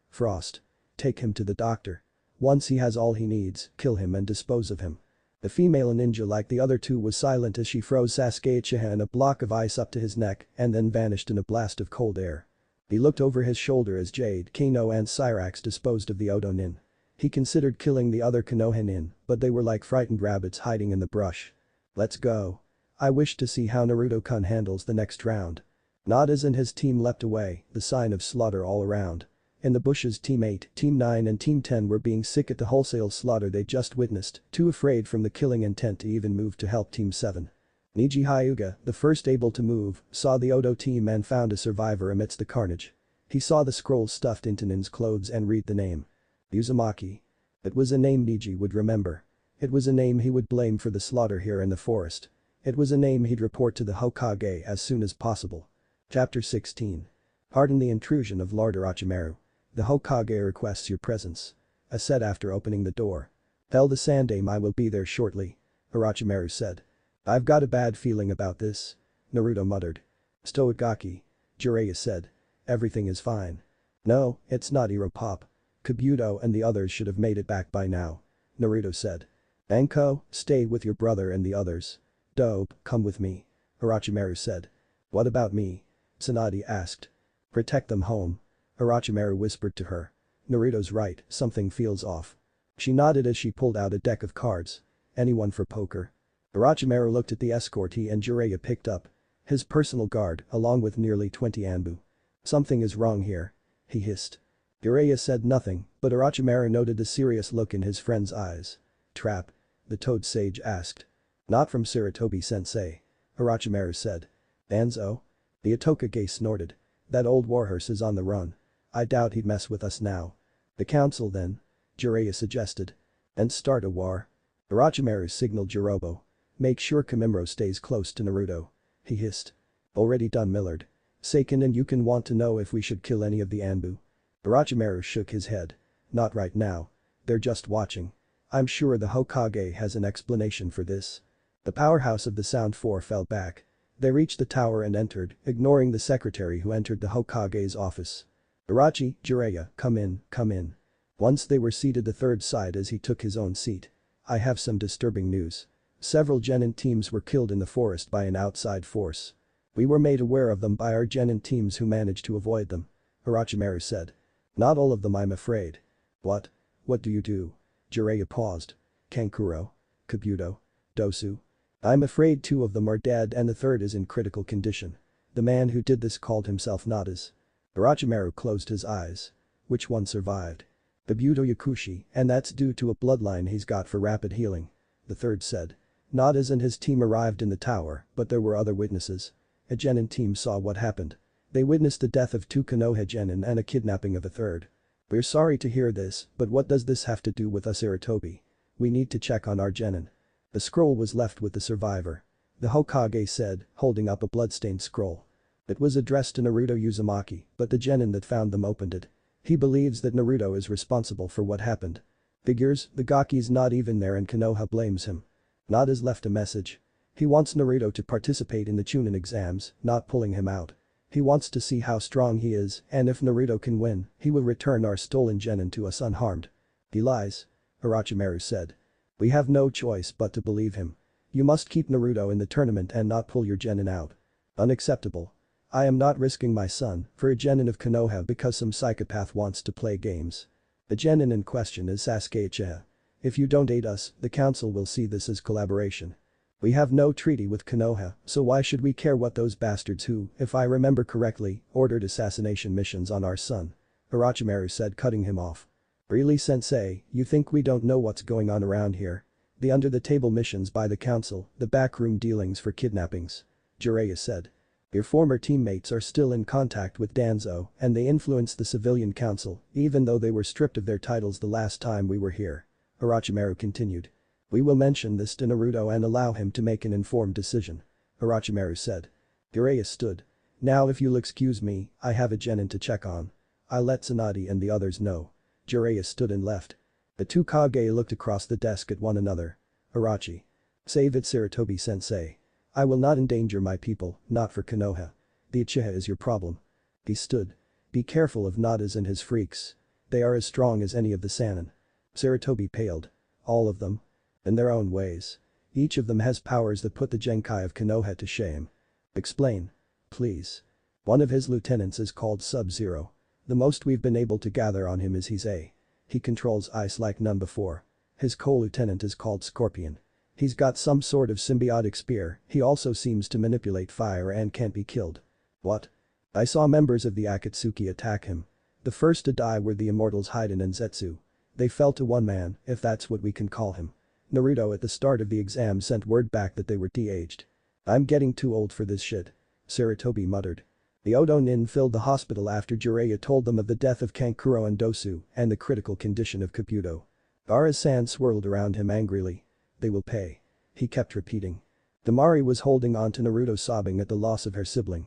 "Frost. Take him to the doctor. Once he has all he needs, kill him and dispose of him." The female ninja, like the other two, was silent as she froze Sasuke Uchiha in a block of ice up to his neck and then vanished in a blast of cold air. He looked over his shoulder as Jade, Kano and Cyrax disposed of the Odo nin. He considered killing the other Konoha nin, but they were like frightened rabbits hiding in the brush. "Let's go. I wish to see how Naruto-kun handles the next round." Nadis and his team leapt away, the sign of slaughter all around. In the bushes, Team 8, Team 9 and Team 10 were being sick at the wholesale slaughter they just witnessed, too afraid from the killing intent to even move to help Team 7. Niji Hyuga, the first able to move, saw the Odo team and found a survivor amidst the carnage. He saw the scroll stuffed into Nin's clothes and read the name. Uzumaki. It was a name Niji would remember. It was a name he would blame for the slaughter here in the forest. It was a name he'd report to the Hokage as soon as possible. Chapter 16. Pardon the intrusion of Lord Orochimaru. The Hokage requests your presence. I said after opening the door. "Tell the Sandaime I will be there shortly," Orochimaru said. "I've got a bad feeling about this," Naruto muttered. "Stoigaki," Jiraiya said. "Everything is fine." "No, it's not, Pop. Kabuto and the others should have made it back by now," Naruto said. "Anko, stay with your brother and the others." "Dope, come with me," Orochimaru said. "What about me?" Tsunade asked. "Protect them home," Orochimaru whispered to her. "Naruto's right, something feels off." She nodded as she pulled out a deck of cards. "Anyone for poker?" Orochimaru looked at the escort he and Jiraiya picked up. His personal guard, along with nearly 20 Anbu. "Something is wrong here," he hissed. Jiraiya said nothing, but Orochimaru noted the serious look in his friend's eyes. "Trap?" the Toad Sage asked. "Not from Sarutobi-sensei," Orochimaru said. "Danzo?" The Otokage snorted. "That old warhorse is on the run. I doubt he'd mess with us now." "The council then?" Jiraiya suggested. "And start a war?" Orochimaru signaled Jirobo. "Make sure Kamimuro stays close to Naruto," he hissed. "Already done, Millard. Seiken and Yukon want to know if we should kill any of the Anbu." Orochimaru shook his head. "Not right now. They're just watching. I'm sure the Hokage has an explanation for this." The powerhouse of the Sound Four fell back. They reached the tower and entered, ignoring the secretary who entered the Hokage's office. "Orochi, Jiraiya, come in, come in." Once they were seated, the third sighed as he took his own seat. "I have some disturbing news. Several genin teams were killed in the forest by an outside force. We were made aware of them by our genin teams who managed to avoid them," Orochimaru said. "Not all of them, I'm afraid." "What? What do you do?" Jiraiya paused. "Kankuro. Kabuto. Dosu. I'm afraid 2 of them are dead and the third is in critical condition. The man who did this called himself Nadis." Orochimaru closed his eyes. "Which one survived?" "Kabuto Yakushi, and that's due to a bloodline he's got for rapid healing," the third said. Nadis and his team arrived in the tower, but there were other witnesses. A genin team saw what happened. They witnessed the death of 2 Konoha genin and a kidnapping of a third. We're sorry to hear this, but what does this have to do with us, Iritobi? We need to check on our genin. The scroll was left with the survivor. The Hokage said, holding up a bloodstained scroll. It was addressed to Naruto Uzumaki, but the genin that found them opened it. He believes that Naruto is responsible for what happened. Figures, the Gaki's not even there and Konoha blames him. Nadis left a message. He wants Naruto to participate in the Chunin exams, not pulling him out. He wants to see how strong he is, and if Naruto can win, he will return our stolen genin to us unharmed. He lies. Orochimaru said. We have no choice but to believe him. You must keep Naruto in the tournament and not pull your genin out. Unacceptable. I am not risking my son for a genin of Konoha because some psychopath wants to play games. The genin in question is Sasuke Uchiha. If you don't aid us, the council will see this as collaboration. We have no treaty with Konoha, so why should we care what those bastards who, if I remember correctly, ordered assassination missions on our son? Orochimaru said, cutting him off. Really, sensei, you think we don't know what's going on around here? The under-the-table missions by the council, the backroom dealings for kidnappings. Jiraiya said. Your former teammates are still in contact with Danzo and they influenced the civilian council even though they were stripped of their titles the last time we were here. Orochimaru continued. We will mention this to Naruto and allow him to make an informed decision. Orochimaru said. Jiraiya stood. Now if you'll excuse me, I have a genin to check on. I'll let Tsunade and the others know. Jiraiya stood and left. The two Kage looked across the desk at one another. Orochi. Save it, Sarutobi-sensei. I will not endanger my people, not for Konoha. The Uchiha is your problem. He stood. Be careful of Nadis and his freaks. They are as strong as any of the Sannin. Sarutobi paled. All of them. In their own ways. Each of them has powers that put the Genkai of Konoha to shame. Explain. Please. One of his lieutenants is called Sub-Zero. The most we've been able to gather on him is he's a. He controls ice like none before. His co-lieutenant is called Scorpion. He's got some sort of symbiotic spear, he also seems to manipulate fire and can't be killed. What? I saw members of the Akatsuki attack him. The first to die were the immortals Haiden and Zetsu. They fell to one man, if that's what we can call him. Naruto at the start of the exam sent word back that they were de-aged. I'm getting too old for this shit. Sarutobi muttered. The Odo Nin filled the hospital after Jiraiya told them of the death of Kankuro and Dosu and the critical condition of Kabuto. Gaara-san swirled around him angrily. They will pay. He kept repeating. Damari was holding on to Naruto, sobbing at the loss of her sibling.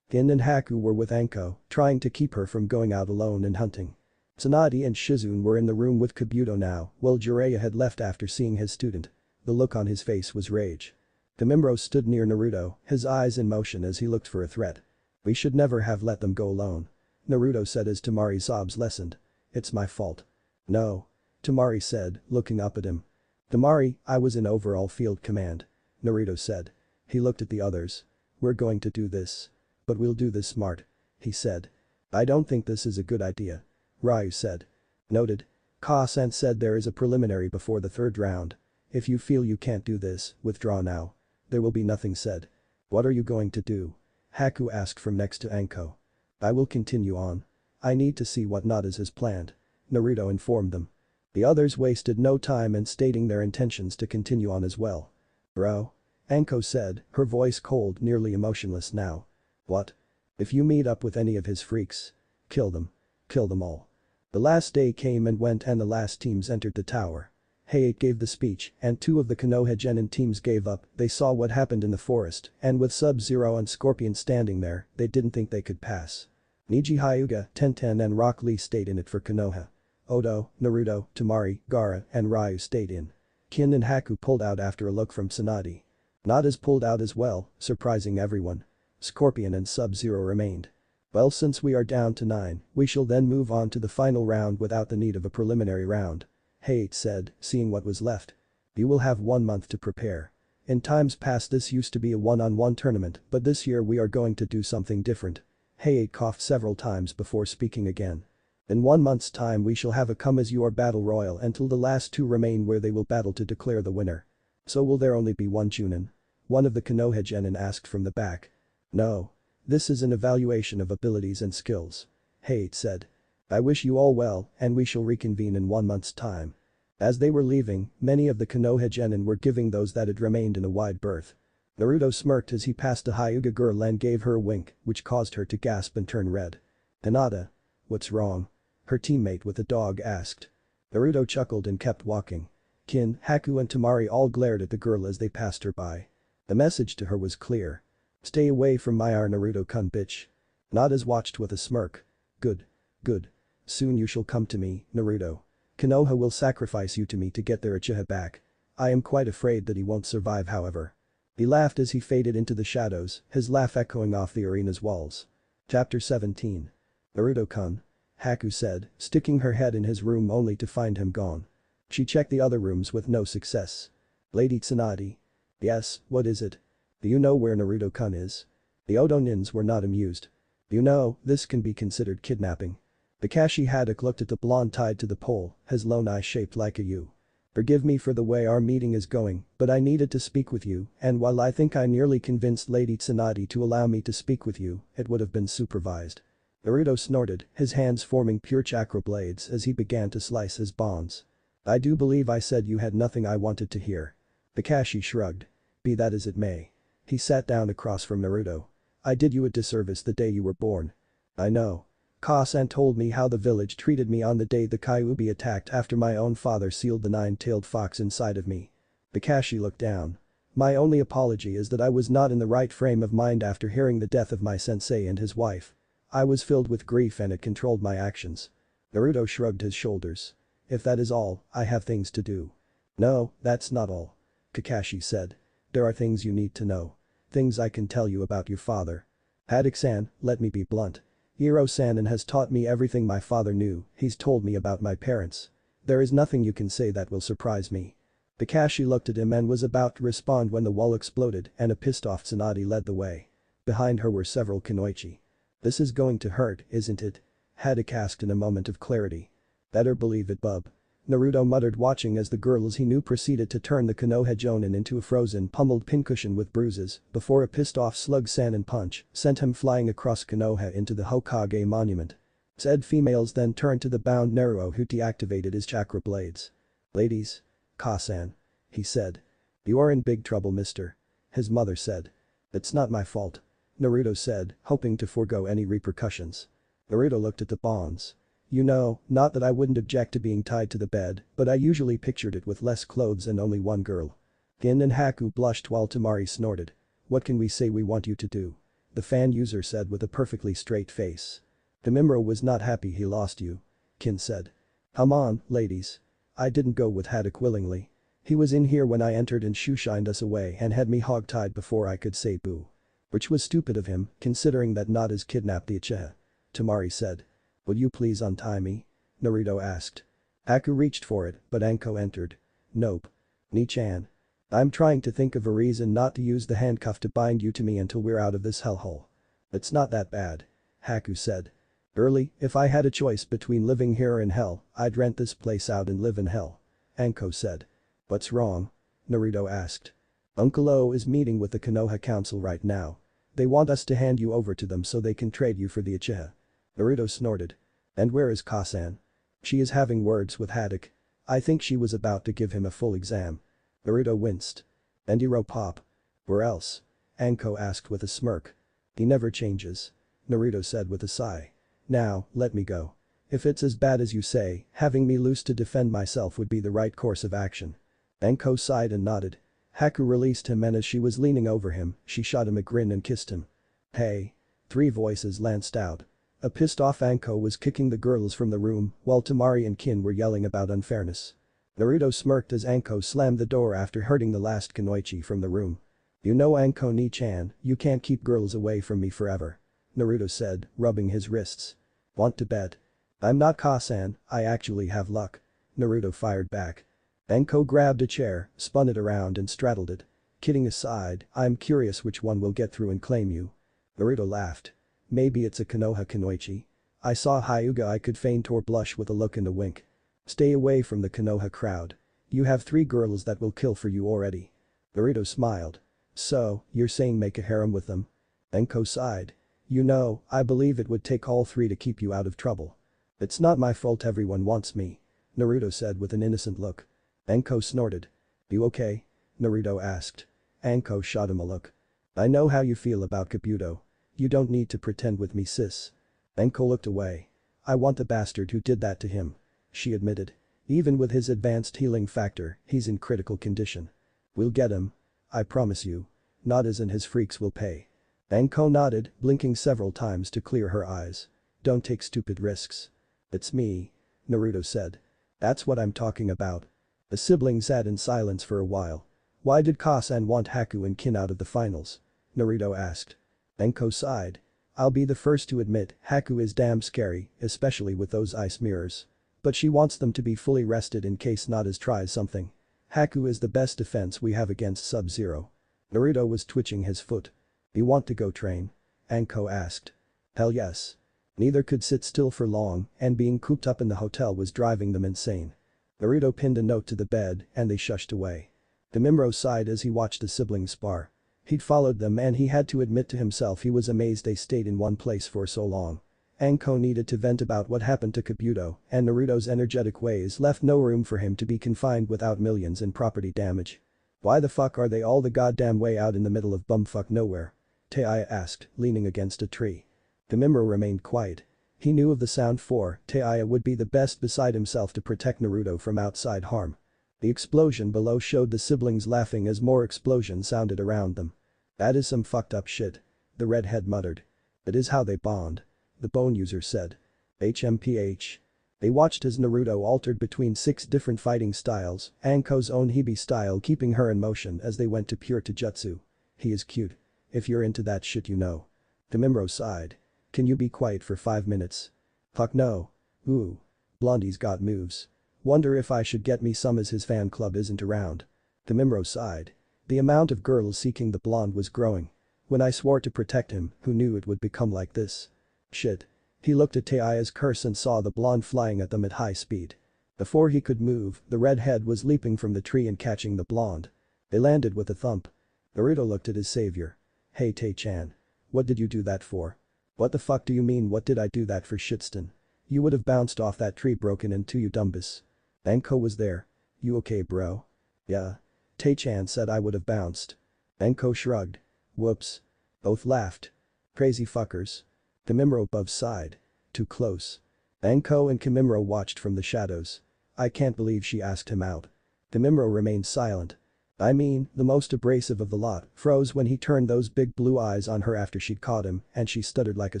Gin and Haku were with Anko, trying to keep her from going out alone and hunting. Tsunade and Shizune were in the room with Kabuto now, while Jiraiya had left after seeing his student. The look on his face was rage. Kamimuro stood near Naruto, his eyes in motion as he looked for a threat. We should never have let them go alone. Naruto said as Tamari's sobs lessened. It's my fault. No. Tamari said, looking up at him. Tamari, I was in overall field command. Naruto said. He looked at the others. We're going to do this. But we'll do this smart. He said. I don't think this is a good idea. Ryu said. Noted. Ka-san said there is a preliminary before the third round. If you feel you can't do this, withdraw now. There will be nothing said. What are you going to do? Haku asked from next to Anko. I will continue on. I need to see what Nadis has planned. Naruto informed them. The others wasted no time in stating their intentions to continue on as well. Bro? Anko said, her voice cold, nearly emotionless now. What? If you meet up with any of his freaks, kill them. Kill them all. The last day came and went and the last teams entered the tower. Hayate gave the speech and two of the Konoha Genin teams gave up. They saw what happened in the forest and with Sub-Zero and Scorpion standing there, they didn't think they could pass. Niji Hyuga, Tenten and Rock Lee stayed in it for Konoha. Odo, Naruto, Tamari, Gaara and Ryu stayed in. Kin and Haku pulled out after a look from Tsunade. Nadis pulled out as well, surprising everyone. Scorpion and Sub-Zero remained. Well, since we are down to 9, we shall then move on to the final round without the need of a preliminary round. Hayate said, seeing what was left. You will have 1 month to prepare. In times past this used to be a one-on-one tournament, but this year we are going to do something different. Hayate coughed several times before speaking again. In 1 month's time we shall have a come-as-you-are battle royal until the last 2 remain where they will battle to declare the winner. So will there only be one Chunin? One of the Konoha Genin asked from the back. No. This is an evaluation of abilities and skills. Hayate said. I wish you all well and we shall reconvene in 1 month's time. As they were leaving, many of the Konoha Genin were giving those that had remained in a wide berth. Naruto smirked as he passed a Hyuga girl and gave her a wink, which caused her to gasp and turn red. Hinata. What's wrong? her teammate with the dog asked. Naruto chuckled and kept walking. Kin, Haku and Tamari all glared at the girl as they passed her by. The message to her was clear. Stay away from my Naruto-kun bitch. Nadis watched with a smirk. Good. Good. Soon you shall come to me, Naruto. Konoha will sacrifice you to me to get their Uchiha back. I am quite afraid that he won't survive however. He laughed as he faded into the shadows, his laugh echoing off the arena's walls. Chapter 17. Naruto-kun. Haku said, sticking her head in his room only to find him gone. She checked the other rooms with no success. Lady Tsunade. Yes, what is it? Do you know where Naruto-kun is? The Odo Nins were not amused. You know, this can be considered kidnapping. Kakashi Haddock looked at the blonde tied to the pole, his lone eye shaped like a U. Forgive me for the way our meeting is going, but I needed to speak with you, and while I think I nearly convinced Lady Tsunade to allow me to speak with you, it would have been supervised. Naruto snorted, his hands forming pure chakra blades as he began to slice his bonds. I do believe I said you had nothing I wanted to hear. Kakashi shrugged. Be that as it may. He sat down across from Naruto. I did you a disservice the day you were born. I know. Ka-san told me how the village treated me on the day the Kyuubi attacked after my own father sealed the nine-tailed fox inside of me. Kakashi looked down. My only apology is that I was not in the right frame of mind after hearing the death of my sensei and his wife. I was filled with grief and it controlled my actions. Naruto shrugged his shoulders. If that is all, I have things to do. No, that's not all. Kakashi said. There are things you need to know. Things I can tell you about your father. Haddock-san, let me be blunt. Sannin has taught me everything my father knew, he's told me about my parents. There is nothing you can say that will surprise me. Kakashi looked at him and was about to respond when the wall exploded and a pissed-off Tsunade led the way. Behind her were several kunoichi. This is going to hurt, isn't it? Haddock asked in a moment of clarity. Better believe it, bub. Naruto muttered watching as the girls he knew proceeded to turn the Konoha Jonin into a frozen pummeled pincushion with bruises before a pissed-off slug Sannin punch sent him flying across Konoha into the Hokage monument. Said females then turned to the bound Naruto who deactivated his chakra blades. Ladies. Ka-san. He said. You are in big trouble, mister. His mother said. It's not my fault. Naruto said, hoping to forego any repercussions. Naruto looked at the bonds. You know, not that I wouldn't object to being tied to the bed, but I usually pictured it with less clothes and only one girl. Gin and Haku blushed while Tamari snorted. What can we say we want you to do? The fan user said with a perfectly straight face. Kamimura was not happy he lost you. Kin said. Come on, ladies. I didn't go with Haddock willingly. He was in here when I entered and shoeshined us away and had me hog-tied before I could say boo. Which was stupid of him, considering that Nadis kidnapped the Uchiha. Tamari said. Would you please untie me? Naruto asked. Haku reached for it, but Anko entered. Nope. Ni-chan. I'm trying to think of a reason not to use the handcuff to bind you to me until we're out of this hellhole. It's not that bad. Haku said. Early, if I had a choice between living here or in hell, I'd rent this place out and live in hell. Anko said. What's wrong? Naruto asked. Uncle O is meeting with the Konoha Council right now. They want us to hand you over to them so they can trade you for the Uchiha. Naruto snorted. And where is Ka-san? She is having words with Haddock. I think she was about to give him a full exam. Naruto winced. And Pop. Where else? Anko asked with a smirk. He never changes. Naruto said with a sigh. Now, let me go. If it's as bad as you say, having me loose to defend myself would be the right course of action. Anko sighed and nodded. Haku released him and as she was leaning over him, she shot him a grin and kissed him. Hey. 3 voices lanced out. A pissed-off Anko was kicking the girls from the room while Tamari and Kin were yelling about unfairness. Naruto smirked as Anko slammed the door after hurting the last kunoichi from the room. You know Anko Ni-chan, you can't keep girls away from me forever. Naruto said, rubbing his wrists. Want to bet? I'm not Ka-san, I actually have luck. Naruto fired back. Anko grabbed a chair, spun it around and straddled it. Kidding aside, I'm curious which one will get through and claim you. Naruto laughed. Maybe it's a Konoha kunoichi. I saw Hyuga I could faint or blush with a look and a wink. Stay away from the Konoha crowd. You have 3 girls that will kill for you already. Naruto smiled. So, you're saying make a harem with them? Anko sighed. You know, I believe it would take all 3 to keep you out of trouble. It's not my fault everyone wants me. Naruto said with an innocent look. Anko snorted. You okay? Naruto asked. Anko shot him a look. I know how you feel about Kabuto. You don't need to pretend with me sis. Anko looked away. I want the bastard who did that to him. She admitted. Even with his advanced healing factor, he's in critical condition. We'll get him. I promise you. Nadis and his freaks will pay. Anko nodded, blinking several times to clear her eyes. Don't take stupid risks. It's me. Naruto said. That's what I'm talking about. The siblings sat in silence for a while. Why did Kasan want Haku and Kin out of the finals? Naruto asked. Anko sighed. I'll be the first to admit Haku is damn scary, especially with those ice mirrors. But she wants them to be fully rested in case Nadis tries something. Haku is the best defense we have against Sub-Zero. Naruto was twitching his foot. You want to go train? Anko asked. Hell yes. Neither could sit still for long and being cooped up in the hotel was driving them insane. Naruto pinned a note to the bed and they shushed away. Demimro sighed as he watched the siblings spar. He'd followed them and he had to admit to himself he was amazed they stayed in one place for so long. Anko needed to vent about what happened to Kabuto and Naruto's energetic ways left no room for him to be confined without millions in property damage. Why the fuck are they all the goddamn way out in the middle of bumfuck nowhere? Taiya asked, leaning against a tree. Demimro remained quiet. He knew of the sound for Taiya would be the best beside himself to protect Naruto from outside harm. The explosion below showed the siblings laughing as more explosions sounded around them. That is some fucked up shit. The redhead muttered. It is how they bond. The bone user said. HMPH. They watched as Naruto altered between 6 different fighting styles, Anko's own Hibi style keeping her in motion as they went to pure Taijutsu. He is cute. If you're into that shit you know. Demimro sighed. Can you be quiet for 5 minutes? Fuck no. Ooh. Blondie's got moves. Wonder if I should get me some as his fan club isn't around. Demimro sighed. The amount of girls seeking the blonde was growing. When I swore to protect him, who knew it would become like this? Shit. He looked at Taiya's curse and saw the blonde flying at them at high speed. Before he could move, the redhead was leaping from the tree and catching the blonde. They landed with a thump. Naruto looked at his savior. Hey Tai-chan. What did you do that for? What the fuck do you mean what did I do that for Shitston? You would have bounced off that tree broken into you dumbus. Anko was there. You okay bro? Yeah. Tai-chan said I would have bounced. Anko shrugged. Whoops. Both laughed. Crazy fuckers. Demimro above sighed. Too close. Anko and Kimimro watched from the shadows. I can't believe she asked him out. Demimro remained silent. I mean, the most abrasive of the lot froze when he turned those big blue eyes on her after she'd caught him and she stuttered like a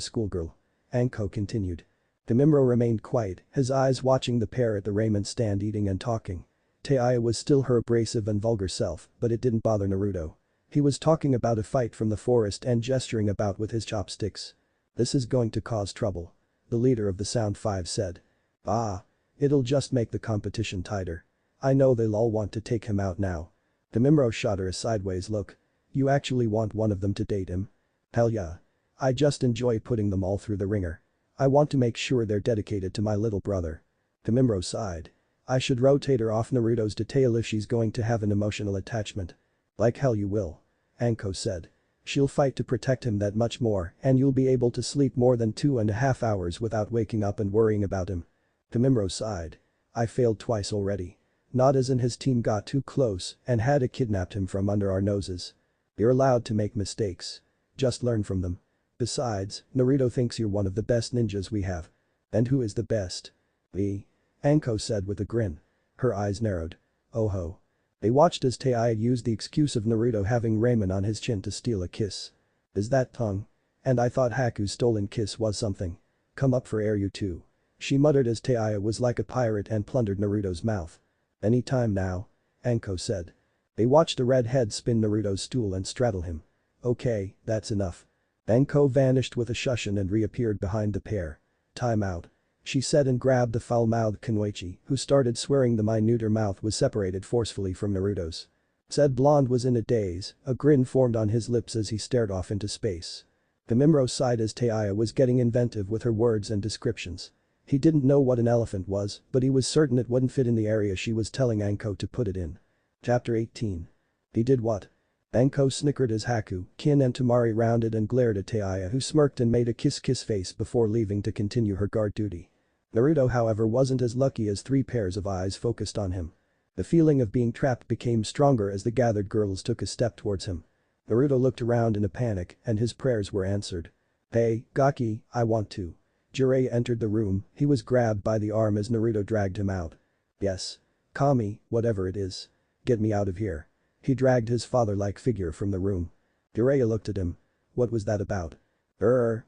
schoolgirl. Anko continued. Demimro remained quiet, his eyes watching the pair at the ramen stand eating and talking. Taiya was still her abrasive and vulgar self, but it didn't bother Naruto. He was talking about a fight from the forest and gesturing about with his chopsticks. This is going to cause trouble. The leader of the Sound 5 said. Ah. It'll just make the competition tighter. I know they'll all want to take him out now. Demimro shot her a sideways look. You actually want one of them to date him? Hell yeah. I just enjoy putting them all through the ringer. I want to make sure they're dedicated to my little brother. Demimro sighed. I should rotate her off Naruto's detail if she's going to have an emotional attachment. Like hell you will. Anko said. She'll fight to protect him that much more and you'll be able to sleep more than 2.5 hours without waking up and worrying about him. Demimro sighed. I failed twice already. Nadis and his team got too close and had kidnapped him from under our noses. You're allowed to make mistakes. Just learn from them. Besides, Naruto thinks you're one of the best ninjas we have. And who is the best? Me. Anko said with a grin. Her eyes narrowed. Oh ho. They watched as Taiya used the excuse of Naruto having ramen on his chin to steal a kiss. Is that tongue? And I thought Haku's stolen kiss was something. Come up for air you two. She muttered as Taiya was like a pirate and plundered Naruto's mouth. Any time now. Anko said. They watched the redhead spin Naruto's stool and straddle him. Okay, that's enough. Anko vanished with a shushin and reappeared behind the pair. Time out. She said and grabbed the foul-mouthed Kunoichi, who started swearing the minute her mouth was separated forcefully from Naruto's. Said blonde was in a daze, a grin formed on his lips as he stared off into space. Demimro sighed as Taiya was getting inventive with her words and descriptions. He didn't know what an elephant was, but he was certain it wouldn't fit in the area she was telling Anko to put it in. Chapter 18. He did what? Anko snickered as Haku, Kin and Tamari rounded and glared at Taiya who smirked and made a kiss-kiss face before leaving to continue her guard duty. Naruto however wasn't as lucky as 3 pairs of eyes focused on him. The feeling of being trapped became stronger as the gathered girls took a step towards him. Naruto looked around in a panic and his prayers were answered. Hey, Gaki, I want to. Jiraiya entered the room, he was grabbed by the arm as Naruto dragged him out. Yes. Kami, whatever it is. Get me out of here. He dragged his father-like figure from the room. Jiraiya looked at him. What was that about?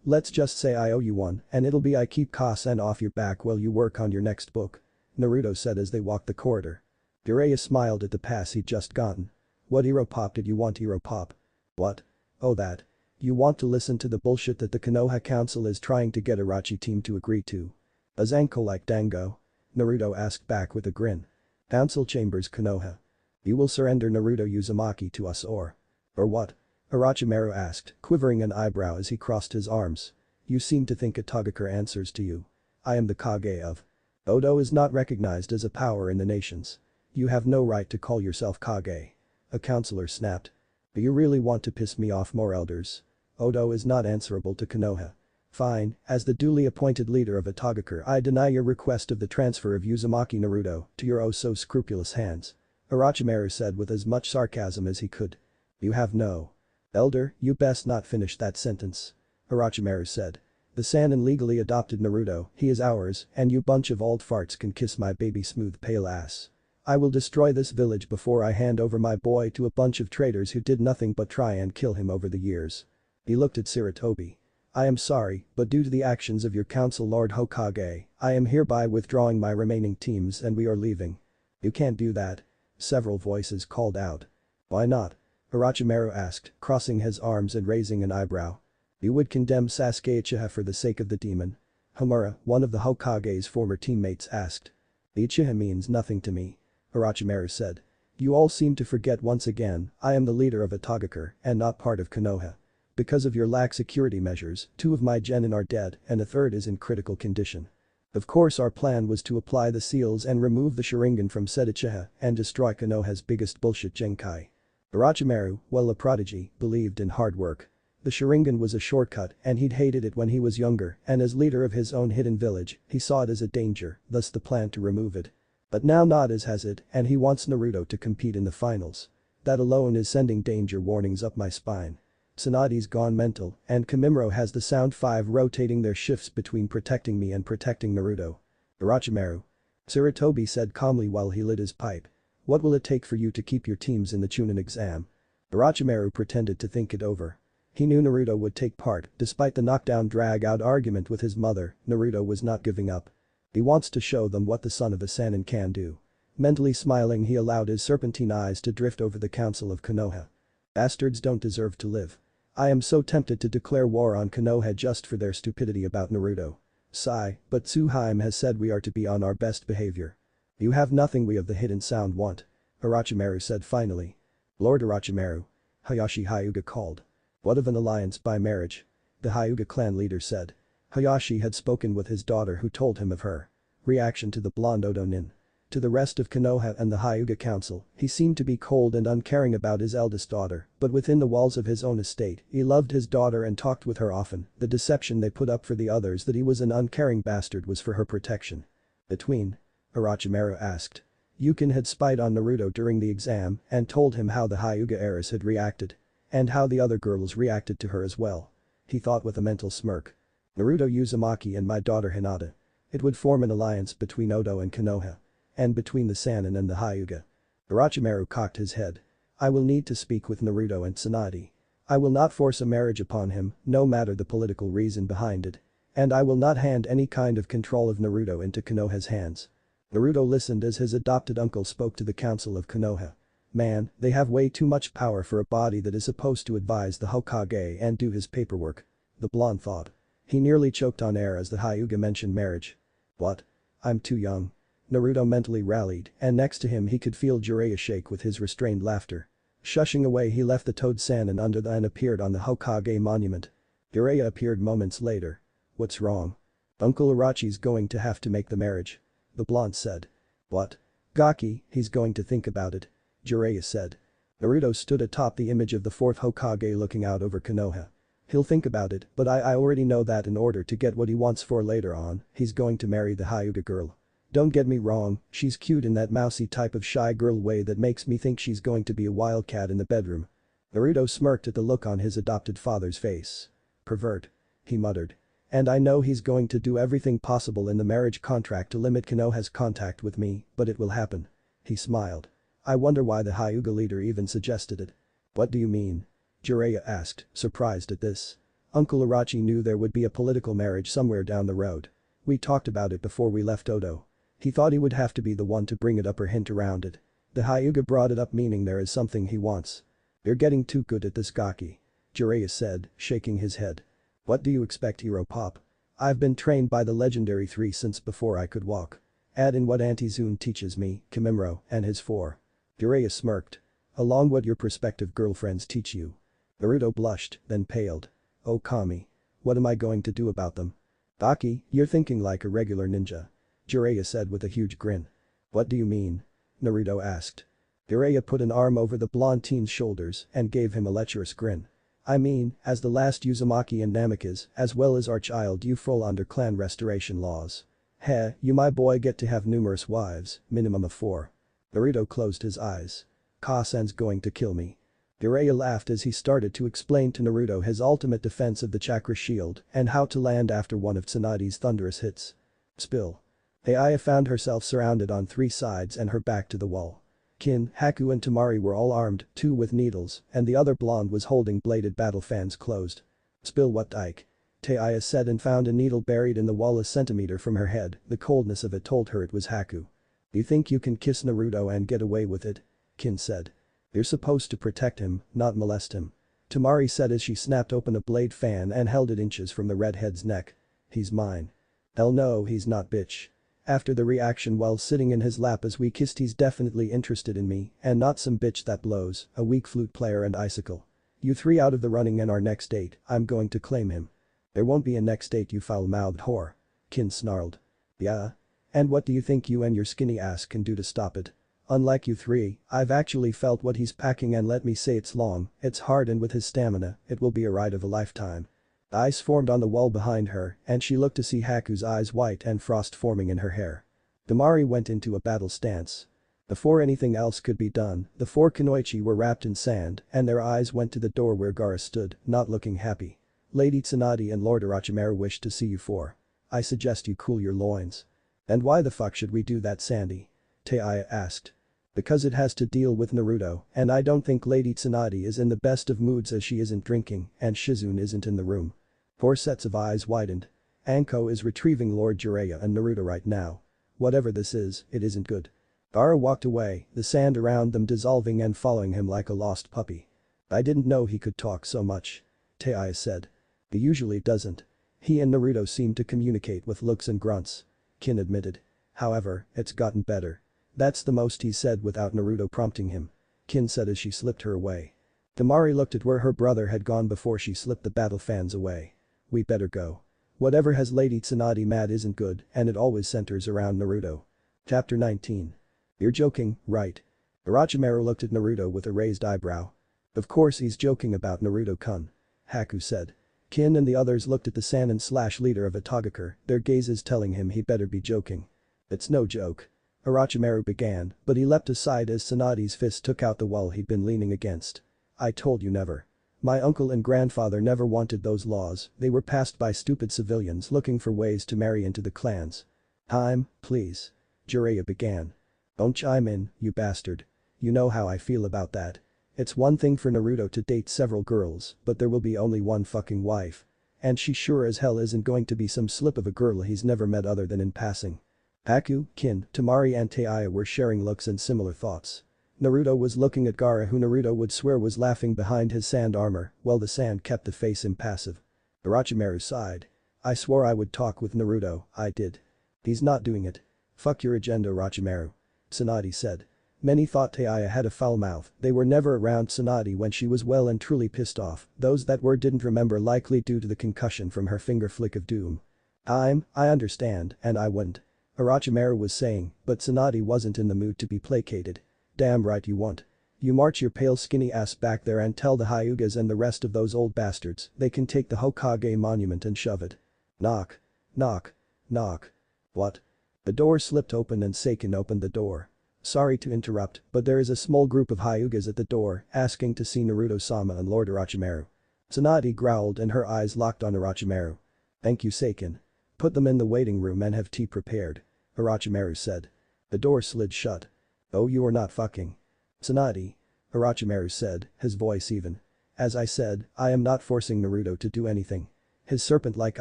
Let's just say I owe you one and it'll be I keep Kasen off your back while you work on your next book. Naruto said as they walked the corridor. Jiraiya smiled at the pass he'd just gotten. What hero pop did you want hero pop? What? Oh that. You want to listen to the bullshit that the Konoha Council is trying to get Itachi team to agree to? A Zanko like Dango? Naruto asked back with a grin. Council chambers Konoha. You will surrender Naruto Uzumaki to us or what? Orochimaru asked, quivering an eyebrow as he crossed his arms. You seem to think Itagakure answers to you. I am the Kage of. Odo is not recognized as a power in the nations. You have no right to call yourself Kage. A counselor snapped. Do you really want to piss me off more elders? Odo is not answerable to Konoha. Fine, as the duly appointed leader of Itagakure I deny your request of the transfer of Uzumaki Naruto to your oh so scrupulous hands. Orochimaru said with as much sarcasm as he could. You have no. Elder, you best not finish that sentence. Orochimaru said. The Sannin legally adopted Naruto, he is ours, and you bunch of old farts can kiss my baby smooth pale ass. I will destroy this village before I hand over my boy to a bunch of traitors who did nothing but try and kill him over the years. He looked at Sarutobi. I am sorry, but due to the actions of your council Lord Hokage, I am hereby withdrawing my remaining teams and we are leaving. You can't do that. Several voices called out. Why not? Orochimaru asked, crossing his arms and raising an eyebrow. You would condemn Sasuke Uchiha for the sake of the demon? Homura, one of the Hokage's former teammates asked. The Uchiha means nothing to me. Orochimaru said. You all seem to forget once again, I am the leader of Itagakure and not part of Konoha. Because of your lax security measures, 2 of my genin are dead and a third is in critical condition. Of course our plan was to apply the seals and remove the Sharingan from said Uchiha and destroy Konoha's biggest bullshit Genkai. Orochimaru, while a prodigy, believed in hard work. The Sharingan was a shortcut and he'd hated it when he was younger and as leader of his own hidden village, he saw it as a danger, thus the plan to remove it. But now Nadis has it and he wants Naruto to compete in the finals. That alone is sending danger warnings up my spine. Tsunade's gone mental and Kamimuro has the Sound 5 rotating their shifts between protecting me and protecting Naruto. Orochimaru. Sarutobi said calmly while he lit his pipe. What will it take for you to keep your teams in the Chunin exam? Orochimaru pretended to think it over. He knew Naruto would take part, despite the knockdown drag-out argument with his mother, Naruto was not giving up. He wants to show them what the son of a Sannin can do. Mentally smiling he allowed his serpentine eyes to drift over the council of Konoha. Bastards don't deserve to live. I am so tempted to declare war on Konoha just for their stupidity about Naruto. Sigh, but Tsuhaime has said we are to be on our best behavior. You have nothing we of the hidden sound want. Orochimaru said finally. Lord Orochimaru. Hayashi Hyuga called. What of an alliance by marriage? The Hyuga clan leader said. Hayashi had spoken with his daughter who told him of her reaction to the blonde Odo Nin. To the rest of Konoha and the Hyuga council, he seemed to be cold and uncaring about his eldest daughter, but within the walls of his own estate, he loved his daughter and talked with her often. The deception they put up for the others that he was an uncaring bastard was for her protection. Between? Orochimaru asked. Yukin had spied on Naruto during the exam and told him how the Hyuga heiress had reacted. And how the other girls reacted to her as well. He thought with a mental smirk. Naruto Uzumaki and my daughter Hinata. It would form an alliance between Odo and Konoha. And between the Sannin and the Hyuga. Orochimaru cocked his head. I will need to speak with Naruto and Tsunade. I will not force a marriage upon him, no matter the political reason behind it. And I will not hand any kind of control of Naruto into Konoha's hands. Naruto listened as his adopted uncle spoke to the council of Konoha. Man, they have way too much power for a body that is supposed to advise the Hokage and do his paperwork. The blonde thought. He nearly choked on air as the Hyuga mentioned marriage. What? I'm too young. Naruto mentally rallied and next to him he could feel Jiraiya shake with his restrained laughter. Shushing away he left the Toad Sannin under and appeared on the Hokage monument. Jiraiya appeared moments later. What's wrong? Uncle Orochi's going to have to make the marriage. The blonde said. What? Gaki, he's going to think about it. Jiraiya said. Naruto stood atop the image of the 4th Hokage looking out over Konoha. He'll think about it, but I already know that in order to get what he wants for later on, he's going to marry the Hyuga girl. Don't get me wrong, she's cute in that mousy type of shy girl way that makes me think she's going to be a wildcat in the bedroom. Naruto smirked at the look on his adopted father's face. Pervert. He muttered. And I know he's going to do everything possible in the marriage contract to limit Konoha's contact with me, but it will happen. He smiled. I wonder why the Hyuga leader even suggested it. What do you mean? Jiraiya asked, surprised at this. Uncle Irachi knew there would be a political marriage somewhere down the road. We talked about it before we left Odo. He thought he would have to be the one to bring it up or hint around it. The Hyuga brought it up, meaning there is something he wants. You're getting too good at this, Gaki. Jiraiya said, shaking his head. What do you expect, Hero Pop? I've been trained by the legendary 3 since before I could walk. Add in what Auntie Zune teaches me, Kimimaro, and his 4. Jiraiya smirked. Along what your prospective girlfriends teach you. Naruto blushed, then paled. Oh Kami. What am I going to do about them? Gaki, you're thinking like a regular ninja. Jiraiya said with a huge grin. What do you mean? Naruto asked. Jiraiya put an arm over the blonde teen's shoulders and gave him a lecherous grin. I mean, as the last Uzumaki and Namikaze, as well as our child you fall under clan restoration laws. Heh, you my boy get to have numerous wives, minimum of 4. Naruto closed his eyes. Ka-san's going to kill me. Jiraiya laughed as he started to explain to Naruto his ultimate defense of the chakra shield and how to land after one of Tsunadi's thunderous hits. Spill. Aya found herself surrounded on 3 sides and her back to the wall. Kin, Haku and Temari were all armed, 2 with needles, and the other blonde was holding bladed battle fans closed. Spill what Ike? Aya said and found a needle buried in the wall a centimeter from her head, the coldness of it told her it was Haku. You think you can kiss Naruto and get away with it? Kin said. You're supposed to protect him, not molest him. Temari said as she snapped open a blade fan and held it inches from the redhead's neck. He's mine. Hell no, he's not, bitch. After the reaction while sitting in his lap as we kissed, he's definitely interested in me and not some bitch that blows, a weak flute player and icicle. You 3 out of the running in our next date, I'm going to claim him. There won't be a next date, you foul-mouthed whore. Kin snarled. Yeah? And what do you think you and your skinny ass can do to stop it? Unlike you 3, I've actually felt what he's packing, and let me say it's long, it's hard, and with his stamina, it will be a ride of a lifetime. Ice formed on the wall behind her and she looked to see Haku's eyes white and frost forming in her hair. Temari went into a battle stance. Before anything else could be done, the 4 Kunoichi were wrapped in sand and their eyes went to the door where Gaara stood, not looking happy. Lady Tsunade and Lord Orochimaru wish to see you 4. I suggest you cool your loins. And why the fuck should we do that, Sandy? Aya asked. Because it has to deal with Naruto, and I don't think Lady Tsunade is in the best of moods as she isn't drinking and Shizune isn't in the room. 4 sets of eyes widened. Anko is retrieving Lord Jiraiya and Naruto right now. Whatever this is, it isn't good. Gaara walked away, the sand around them dissolving and following him like a lost puppy. I didn't know he could talk so much. Aya said. He usually doesn't. He and Naruto seem to communicate with looks and grunts. Kin admitted. However, it's gotten better. That's the most he said without Naruto prompting him. Kin said as she slipped her away. Temari looked at where her brother had gone before she slipped the battle fans away. We better go. Whatever has Lady Tsunade mad isn't good and it always centers around Naruto. Chapter 19. You're joking, right? Orochimaru looked at Naruto with a raised eyebrow. Of course he's joking about Naruto-kun. Haku said. Kin and the others looked at the Sannin/leader of Itagakure, their gazes telling him he better be joking. It's no joke. Orochimaru began, but he leapt aside as Tsunade's fist took out the wall he'd been leaning against. I told you never. My uncle and grandfather never wanted those laws, they were passed by stupid civilians looking for ways to marry into the clans. Time, please. Jiraiya began. Don't chime in, you bastard. You know how I feel about that. It's one thing for Naruto to date several girls, but there will be only one fucking wife. And she sure as hell isn't going to be some slip of a girl he's never met other than in passing. Haku, Kin, Temari and Aya were sharing looks and similar thoughts. Naruto was looking at Gaara, who Naruto would swear was laughing behind his sand armor, while the sand kept the face impassive. Orochimaru sighed. I swore I would talk with Naruto, I did. He's not doing it. Fuck your agenda, Orochimaru. Tsunade said. Many thought Aya had a foul mouth, they were never around Tsunade when she was well and truly pissed off, those that were didn't remember, likely due to the concussion from her finger flick of doom. I understand, and I wouldn't. Orochimaru was saying, but Tsunade wasn't in the mood to be placated. Damn right you won't. You march your pale skinny ass back there and tell the Hyugas and the rest of those old bastards they can take the Hokage monument and shove it. Knock. Knock. Knock. What? The door slipped open and Seiken opened the door. Sorry to interrupt, but there is a small group of Hyugas at the door asking to see Naruto-sama and Lord Orochimaru. Tsunade growled and her eyes locked on Orochimaru. Thank you Seiken. Put them in the waiting room and have tea prepared. Orochimaru said. The door slid shut. Oh, you are not fucking. Tsunade. Orochimaru said, his voice even. As I said, I am not forcing Naruto to do anything. His serpent-like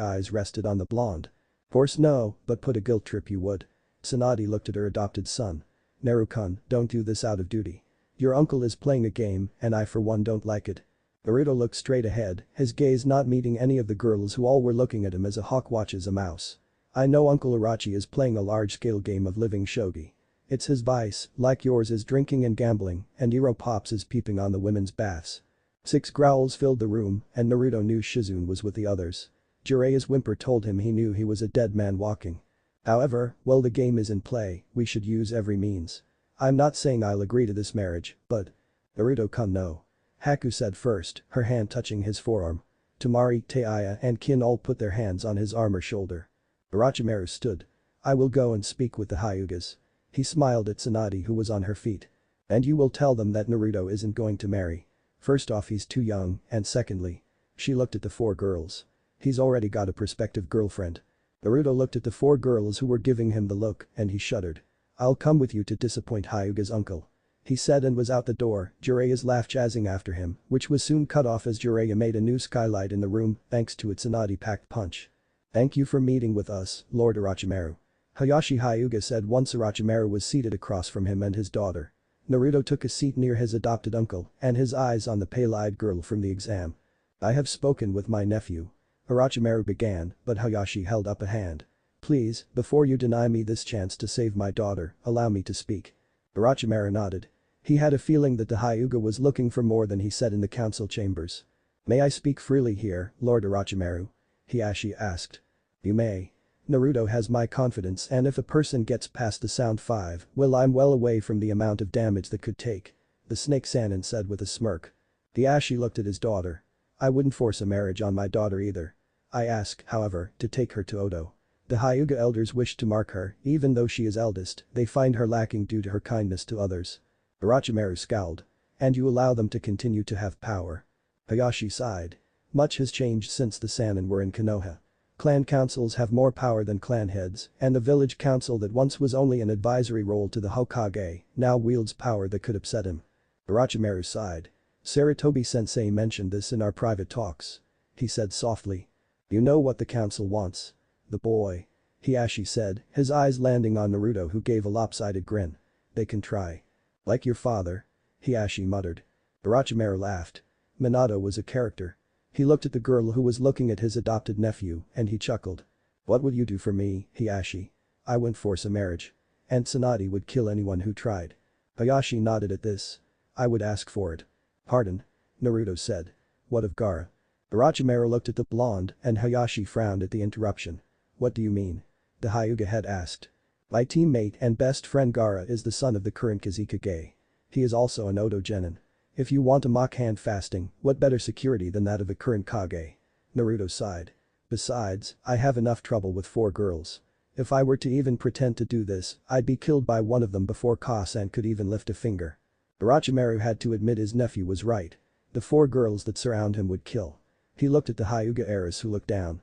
eyes rested on the blonde. Force no, but put a guilt trip you would. Tsunade looked at her adopted son. Naru-kun, don't do this out of duty. Your uncle is playing a game and I for one don't like it. Naruto looked straight ahead, his gaze not meeting any of the girls who all were looking at him as a hawk watches a mouse. I know Uncle Orochi is playing a large-scale game of living shogi. It's his vice, like yours is drinking and gambling, and Ero Pops is peeping on the women's baths. 6 growls filled the room, and Naruto knew Shizune was with the others. Jiraiya's whimper told him he knew he was a dead man walking. However, while the game is in play, we should use every means. I'm not saying I'll agree to this marriage, but… Naruto-kun no. Haku said first, her hand touching his forearm. Temari, Taiya and Kin all put their hands on his arm or shoulder. Orochimaru stood. I will go and speak with the Hyugas. He smiled at Tsunade who was on her feet. And you will tell them that Naruto isn't going to marry. First off he's too young, and secondly. She looked at the 4 girls. He's already got a prospective girlfriend. Naruto looked at the 4 girls who were giving him the look and he shuddered. I'll come with you to disappoint Hyuga's uncle. He said and was out the door, Jiraiya's laugh jazzing after him, which was soon cut off as Jiraiya made a new skylight in the room thanks to its Tsunade-packed punch. Thank you for meeting with us, Lord Orochimaru. Hayashi Hyuga said once Orochimaru was seated across from him and his daughter. Naruto took a seat near his adopted uncle and his eyes on the pale-eyed girl from the exam. I have spoken with my nephew. Orochimaru began, but Hayashi held up a hand. Please, before you deny me this chance to save my daughter, allow me to speak. Orochimaru nodded. He had a feeling that the Hyuga was looking for more than he said in the council chambers. May I speak freely here, Lord Orochimaru? Hiashi asked. You may. Naruto has my confidence and if a person gets past the sound 5, well I'm well away from the amount of damage that could take. The snake Sannin said with a smirk. Hiashi looked at his daughter. I wouldn't force a marriage on my daughter either. I ask, however, to take her to Odo. The Hyuga elders wish to mark her, even though she is eldest, they find her lacking due to her kindness to others. Orochimaru scowled. And you allow them to continue to have power. Hayashi sighed. Much has changed since the Sannin were in Konoha. Clan councils have more power than clan heads, and the village council that once was only an advisory role to the Hokage now wields power that could upset him. Orochimaru sighed. Sarutobi-sensei mentioned this in our private talks. He said softly. You know what the council wants. The boy. Hiashi said, his eyes landing on Naruto who gave a lopsided grin. They can try. Like your father. Hiashi muttered. Orochimaru laughed. Minato was a character. He looked at the girl who was looking at his adopted nephew and he chuckled. What would you do for me, Hiashi? I wouldn't force a marriage. And Tsunade would kill anyone who tried. Hayashi nodded at this. I would ask for it. Pardon? Naruto said. What of Gaara? Orochimaru looked at the blonde and Hayashi frowned at the interruption. What do you mean? The Hyuga head asked. My teammate and best friend Gaara is the son of the current Kazekage. He is also an Odo Genin. If you want to mock hand fasting, what better security than that of a current Kage? Naruto sighed. Besides, I have enough trouble with 4 girls. If I were to even pretend to do this, I'd be killed by one of them before Kasan could even lift a finger. Orochimaru had to admit his nephew was right. The 4 girls that surround him would kill. He looked at the Hyuga heiress who looked down.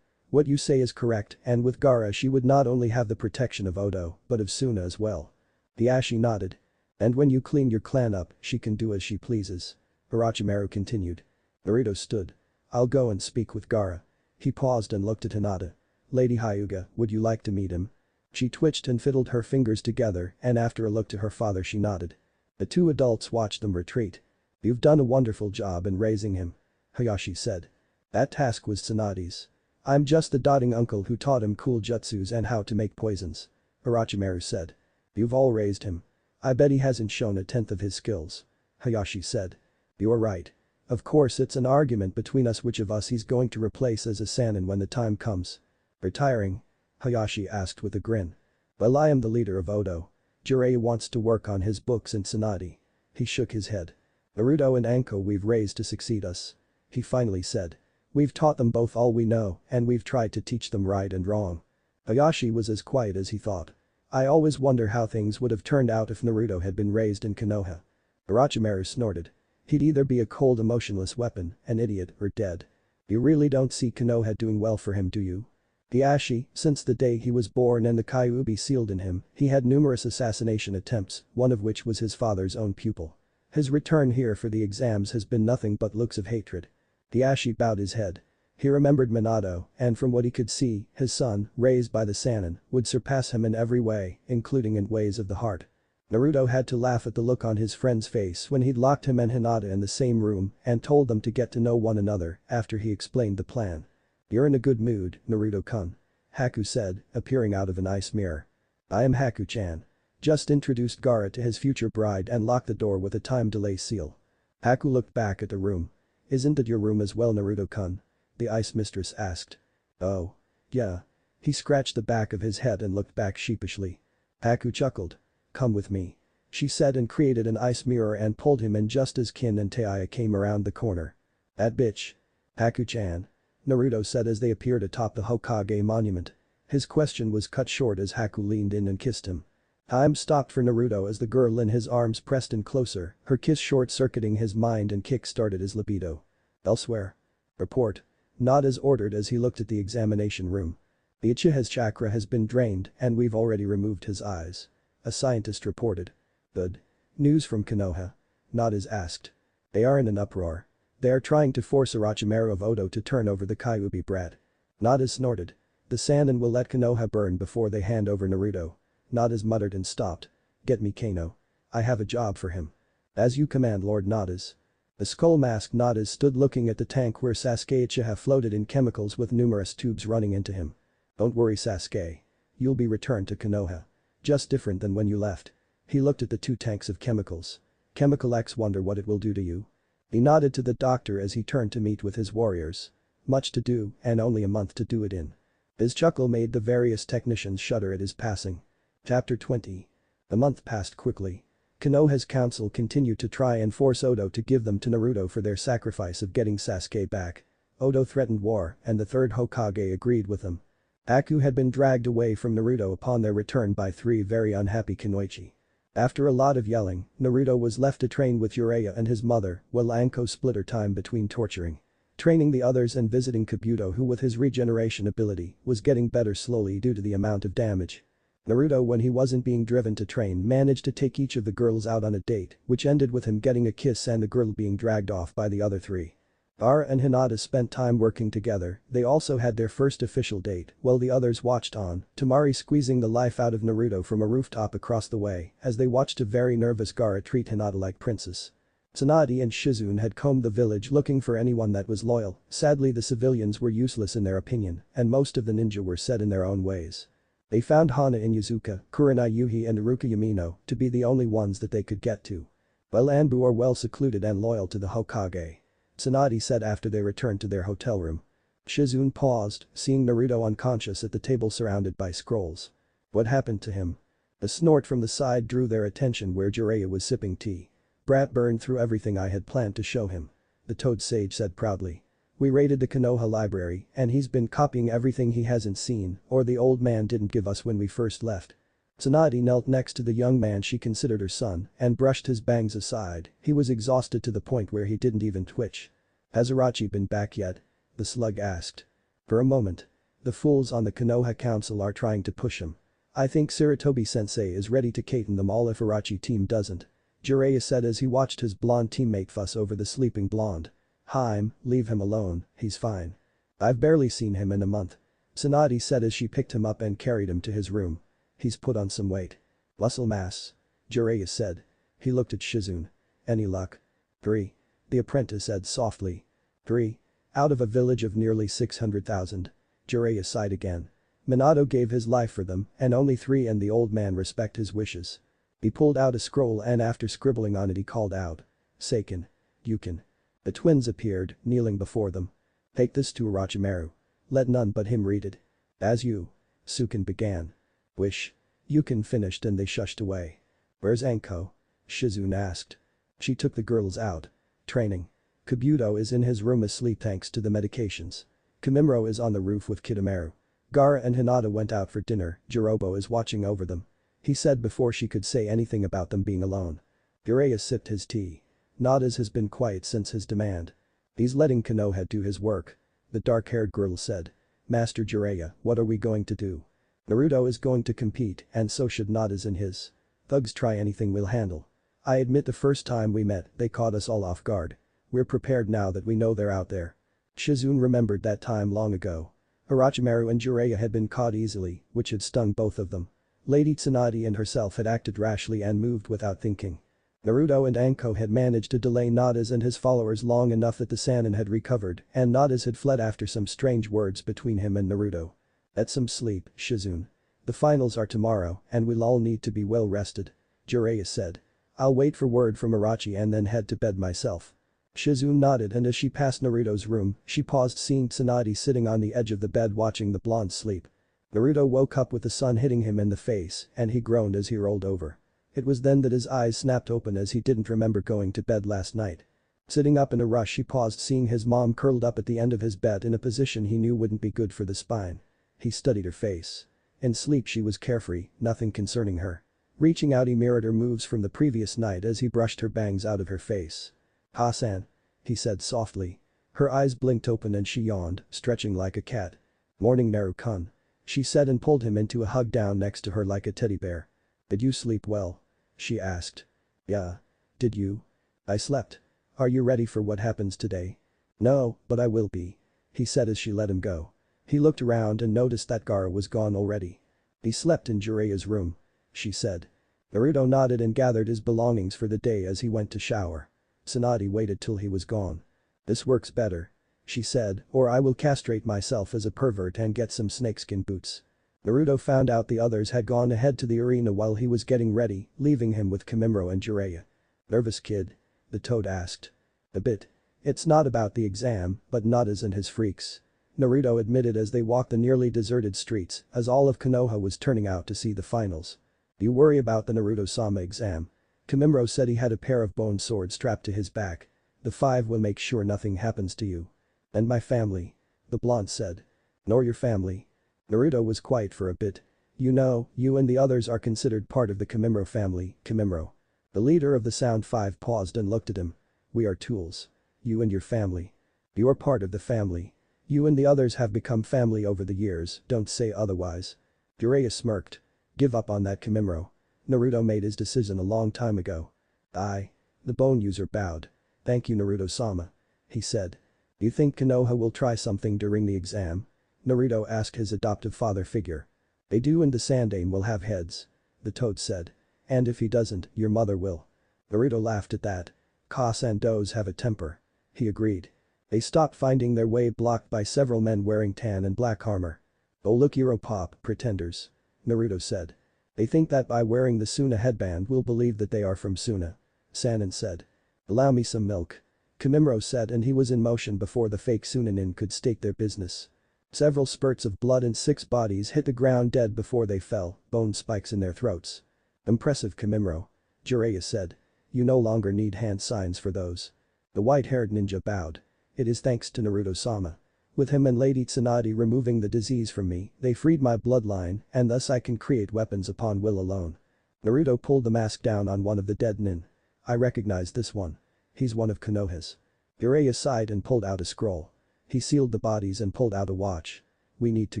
What you say is correct and with Gaara she would not only have the protection of Odo, but of Suna as well. Hiashi nodded. And when you clean your clan up, she can do as she pleases. Orochimaru continued. Naruto stood. I'll go and speak with Gaara. He paused and looked at Hinata. Lady Hyuga, would you like to meet him? She twitched and fiddled her fingers together and after a look to her father she nodded. The 2 adults watched them retreat. You've done a wonderful job in raising him. Hayashi said. That task was Tsunade's. I'm just the doting uncle who taught him cool jutsus and how to make poisons. Orochimaru said. You've all raised him. I bet he hasn't shown a tenth of his skills. Hayashi said. You're right. Of course it's an argument between us which of us he's going to replace as a Sannin when the time comes. Retiring? Hayashi asked with a grin. Well I am the leader of Odo. Jiraiya wants to work on his books in Tsunade. He shook his head. Naruto and Anko we've raised to succeed us. He finally said. We've taught them both all we know and we've tried to teach them right and wrong. Hayashi was as quiet as he thought. I always wonder how things would have turned out if Naruto had been raised in Konoha. Orochimaru snorted. He'd either be a cold emotionless weapon, an idiot, or dead. You really don't see Konoha doing well for him, do you? Itachi, since the day he was born and the Kyuubi sealed in him, he had numerous assassination attempts, one of which was his father's own pupil. His return here for the exams has been nothing but looks of hatred. Itachi bowed his head. He remembered Minato, and from what he could see, his son, raised by the Sannin, would surpass him in every way, including in ways of the heart. Naruto had to laugh at the look on his friend's face when he'd locked him and Hinata in the same room and told them to get to know one another after he explained the plan. "You're in a good mood, Naruto-kun," Haku said, appearing out of an ice mirror. "I am Haku-chan." Just introduced Gaara to his future bride and locked the door with a time delay seal. Haku looked back at the room. "Isn't it your room as well, Naruto-kun?" the ice mistress asked. "Oh. Yeah." He scratched the back of his head and looked back sheepishly. Haku chuckled. "Come with me," she said and created an ice mirror and pulled him in just as Kin and Taiya came around the corner. "That bitch." "Haku-chan," Naruto said as they appeared atop the Hokage monument. His question was cut short as Haku leaned in and kissed him. Time stopped for Naruto as the girl in his arms pressed in closer, her kiss short-circuiting his mind and kick-started his libido. "Elsewhere." "Report." Nadis ordered as he looked at the examination room. "The Uchiha's chakra has been drained and we've already removed his eyes," a scientist reported. "Good. News from Konoha?" Nadis asked. "They are in an uproar. They are trying to force Orochimaru of Odo to turn over the Kyuubi brat." Nadis snorted. "The Sannin will let Konoha burn before they hand over Naruto." Nadis muttered and stopped. "Get me Kano. I have a job for him." "As you command, Lord Nadis." The skull-masked Nadis stood looking at the tank where Sasuke Uchiha floated in chemicals with numerous tubes running into him. "Don't worry, Sasuke. You'll be returned to Konoha. Just different than when you left." He looked at the two tanks of chemicals. "Chemical X, wonder what it will do to you." He nodded to the doctor as he turned to meet with his warriors. Much to do and only a month to do it in. His chuckle made the various technicians shudder at his passing. Chapter 20. The month passed quickly. Konoha's council continued to try and force Odo to give them to Naruto for their sacrifice of getting Sasuke back. Odo threatened war and the third Hokage agreed with him. Aku had been dragged away from Naruto upon their return by three very unhappy kunoichi. After a lot of yelling, Naruto was left to train with Jiraiya and his mother while Anko split her time between torturing, training the others and visiting Kabuto, who with his regeneration ability was getting better slowly due to the amount of damage. Naruto, when he wasn't being driven to train, managed to take each of the girls out on a date, which ended with him getting a kiss and the girl being dragged off by the other three. Gaara and Hinata spent time working together. They also had their first official date while the others watched on, Temari squeezing the life out of Naruto from a rooftop across the way as they watched a very nervous Gaara treat Hinata like princess. Tsunade and Shizune had combed the village looking for anyone that was loyal. Sadly, the civilians were useless in their opinion and most of the ninja were set in their own ways. They found Hana in Yuzuka, Kurenai Yuhi and Iruka Yamino to be the only ones that they could get to. Well, Anbu are well secluded and loyal to the Hokage, Tsunade said after they returned to their hotel room. Shizune paused, seeing Naruto unconscious at the table surrounded by scrolls. What happened to him? A snort from the side drew their attention where Jiraiya was sipping tea. "Brat burned through everything I had planned to show him," the Toad Sage said proudly. "We raided the Konoha library and he's been copying everything he hasn't seen or the old man didn't give us when we first left." Tsunade knelt next to the young man she considered her son and brushed his bangs aside. He was exhausted to the point where he didn't even twitch. "Has Orochi been back yet?" the slug asked. "For a moment. The fools on the Konoha council are trying to push him. I think Sarutobi-sensei is ready to caten them all if Orochi team doesn't," Jiraiya said as he watched his blonde teammate fuss over the sleeping blonde. "Haim, leave him alone, he's fine. I've barely seen him in a month," Tsunade said as she picked him up and carried him to his room. "He's put on some weight." "Muscle mass," Jiraiya said. He looked at Shizune. "Any luck?" "3," the apprentice said softly. "3. Out of a village of nearly 600,000. Jiraiya sighed again. "Minato gave his life for them and only 3 and the old man respect his wishes." He pulled out a scroll and after scribbling on it he called out. "Seiken. Yukin." The twins appeared, kneeling before them. "Take this to Orochimaru. Let none but him read it." "As you." Sukin began. "Wish." Yukin finished and they shushed away. "Where's Anko?" Shizune asked. She took the girls out. "Training. Kabuto is in his room asleep thanks to the medications. Kamimuro is on the roof with Kidomaru. Gaara and Hinata went out for dinner, Jirobo is watching over them," he said before she could say anything about them being alone. Jiraiya sipped his tea. "Nadis has been quiet since his demand. He's letting Konoha do his work." The dark-haired girl said. Master Jiraiya, what are we going to do? Naruto is going to compete and so should Nadis and his thugs try anything we'll handle. I admit the first time we met, they caught us all off guard. We're prepared now that we know they're out there. Shizune remembered that time long ago. Orochimaru and Jiraiya had been caught easily, which had stung both of them. Lady Tsunade and herself had acted rashly and moved without thinking. Naruto and Anko had managed to delay Nadis and his followers long enough that the Sannin had recovered and Nadis had fled after some strange words between him and Naruto. Get some sleep, Shizune. The finals are tomorrow and we'll all need to be well rested. Jiraiya said. I'll wait for word from Orochi and then head to bed myself. Shizune nodded and as she passed Naruto's room, she paused seeing Tsunade sitting on the edge of the bed watching the blonde sleep. Naruto woke up with the sun hitting him in the face and he groaned as he rolled over. It was then that his eyes snapped open as he didn't remember going to bed last night. Sitting up in a rush he paused seeing his mom curled up at the end of his bed in a position he knew wouldn't be good for the spine. He studied her face. In sleep she was carefree, nothing concerning her. Reaching out he mirrored her moves from the previous night as he brushed her bangs out of her face. "Ha-san," he said softly. Her eyes blinked open and she yawned, stretching like a cat. "Morning Naru-kun," she said and pulled him into a hug down next to her like a teddy bear. "Did you sleep well?" she asked. "Yeah. Did you?" "I slept. Are you ready for what happens today?" "No, but I will be," he said as she let him go. He looked around and noticed that Gaara was gone already. "He slept in Jiraiya's room," she said. Naruto nodded and gathered his belongings for the day as he went to shower. Tsunade waited till he was gone. "This works better," she said, "or I will castrate myself as a pervert and get some snakeskin boots." Naruto found out the others had gone ahead to the arena while he was getting ready, leaving him with Kimimaro and Jiraiya. "Nervous kid?" the toad asked. "A bit. It's not about the exam, but Nadis and his freaks," Naruto admitted as they walked the nearly deserted streets as all of Konoha was turning out to see the finals. "Do you worry about the Naruto-sama exam?" Kimimaro said he had a pair of bone swords strapped to his back. "The five will make sure nothing happens to you." "And my family," the blonde said. "Nor your family." Naruto was quiet for a bit. "You know, you and the others are considered part of the Kimimaro family, Kimimaro." The leader of the Sound Five paused and looked at him. "We are tools. You and your family. You are part of the family. You and the others have become family over the years, don't say otherwise." Jiraiya smirked. "Give up on that Kimimaro. Naruto made his decision a long time ago." The bone user bowed. "Thank you Naruto-sama," he said. "Do you think Konoha will try something during the exam?" Naruto asked his adoptive father figure. "They do and the Sandaime will have heads," the toad said. "And if he doesn't, your mother will." Naruto laughed at that. "Cos and does have a temper," he agreed. They stopped finding their way blocked by several men wearing tan and black armor. "Oh look Pop, pretenders," Naruto said. "They think that by wearing the Suna headband we'll believe that they are from Suna," Sannin said. "Allow me some milk," Kimimaro said and he was in motion before the fake Sunanin could state their business. Several spurts of blood and 6 bodies hit the ground dead before they fell, bone spikes in their throats. "Impressive Kimimaro," Jiraiya said. "You no longer need hand signs for those." The white-haired ninja bowed. "It is thanks to Naruto-sama. With him and Lady Tsunade removing the disease from me, they freed my bloodline and thus I can create weapons upon will alone." Naruto pulled the mask down on one of the dead nin. "I recognize this one. He's one of Konoha's." Jiraiya sighed and pulled out a scroll. He sealed the bodies and pulled out a watch. "We need to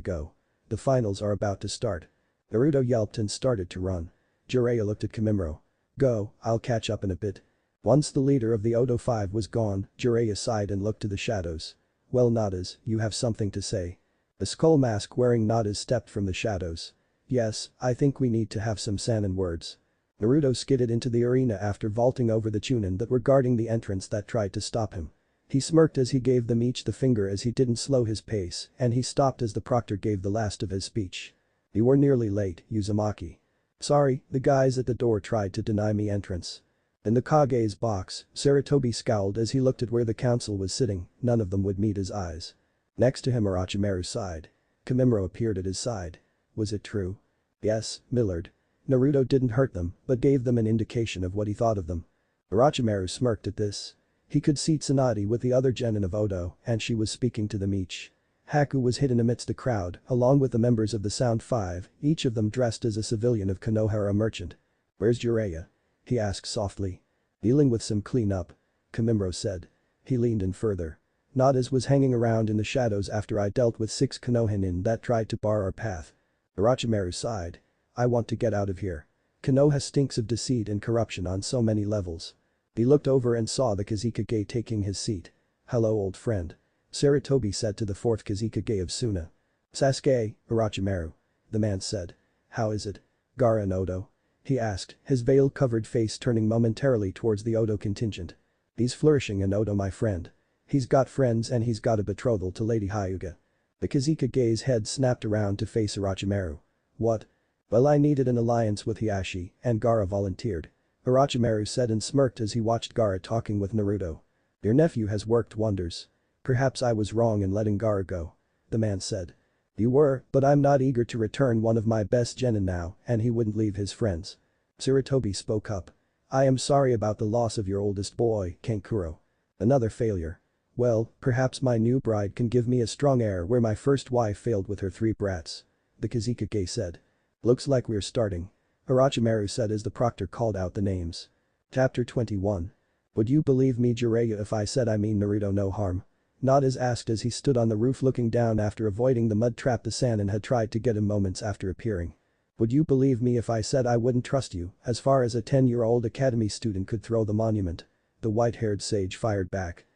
go. The finals are about to start." Naruto yelped and started to run. Jiraiya looked at Kimimaro. "Go, I'll catch up in a bit." Once the leader of the Odo Five was gone, Jiraiya sighed and looked to the shadows. "Well Nadis, you have something to say?" The skull mask wearing Nadis stepped from the shadows. "Yes, I think we need to have some Sannin words." Naruto skidded into the arena after vaulting over the Chunin that were guarding the entrance that tried to stop him. He smirked as he gave them each the finger as he didn't slow his pace and he stopped as the proctor gave the last of his speech. "You were nearly late, Uzumaki." "Sorry, the guys at the door tried to deny me entrance." In the Kage's box, Sarutobi scowled as he looked at where the council was sitting, none of them would meet his eyes. Next to him Orochimaru sighed. Kimimaro appeared at his side. "Was it true?" "Yes, Millard." Naruto didn't hurt them, but gave them an indication of what he thought of them. Orochimaru smirked at this. He could see Tsunade with the other genin of Odo and she was speaking to them each. Haku was hidden amidst the crowd, along with the members of the Sound Five, each of them dressed as a civilian of Konoha or a merchant. "Where's Jiraiya?" he asked softly. "Dealing with some cleanup," Kimimaro said. He leaned in further. Nadis was hanging around in the shadows after I dealt with 6 Konoha that tried to bar our path. Orochimaru sighed. I want to get out of here. Konoha stinks of deceit and corruption on so many levels. He looked over and saw the Kazekage taking his seat. Hello old friend. Sarutobi said to the 4th Kazekage of Suna. Sasuke, Orochimaru. The man said. How is it? Gaara and Odo? He asked, his veil-covered face turning momentarily towards the Odo contingent. He's flourishing and Odo my friend. He's got friends and he's got a betrothal to Lady Hyuga. The Kazekage's head snapped around to face Orochimaru. What? Well I needed an alliance with Hiashi and Gaara volunteered. Orochimaru said and smirked as he watched Gaara talking with Naruto. Your nephew has worked wonders. Perhaps I was wrong in letting Gaara go. The man said. You were, but I'm not eager to return one of my best genin now and he wouldn't leave his friends. Sarutobi spoke up. I am sorry about the loss of your oldest boy, Kankuro. Another failure. Well, perhaps my new bride can give me a strong heir where my first wife failed with her 3 brats. The Kazekage said. Looks like we're starting. Orochimaru said as the proctor called out the names. Chapter 21. Would you believe me Jiraiya if I said I mean Naruto no harm? Nadis asked as he stood on the roof looking down after avoiding the mud trap the Sannin had tried to get him moments after appearing. Would you believe me if I said I wouldn't trust you as far as a 10-year-old academy student could throw the monument? The white-haired sage fired back.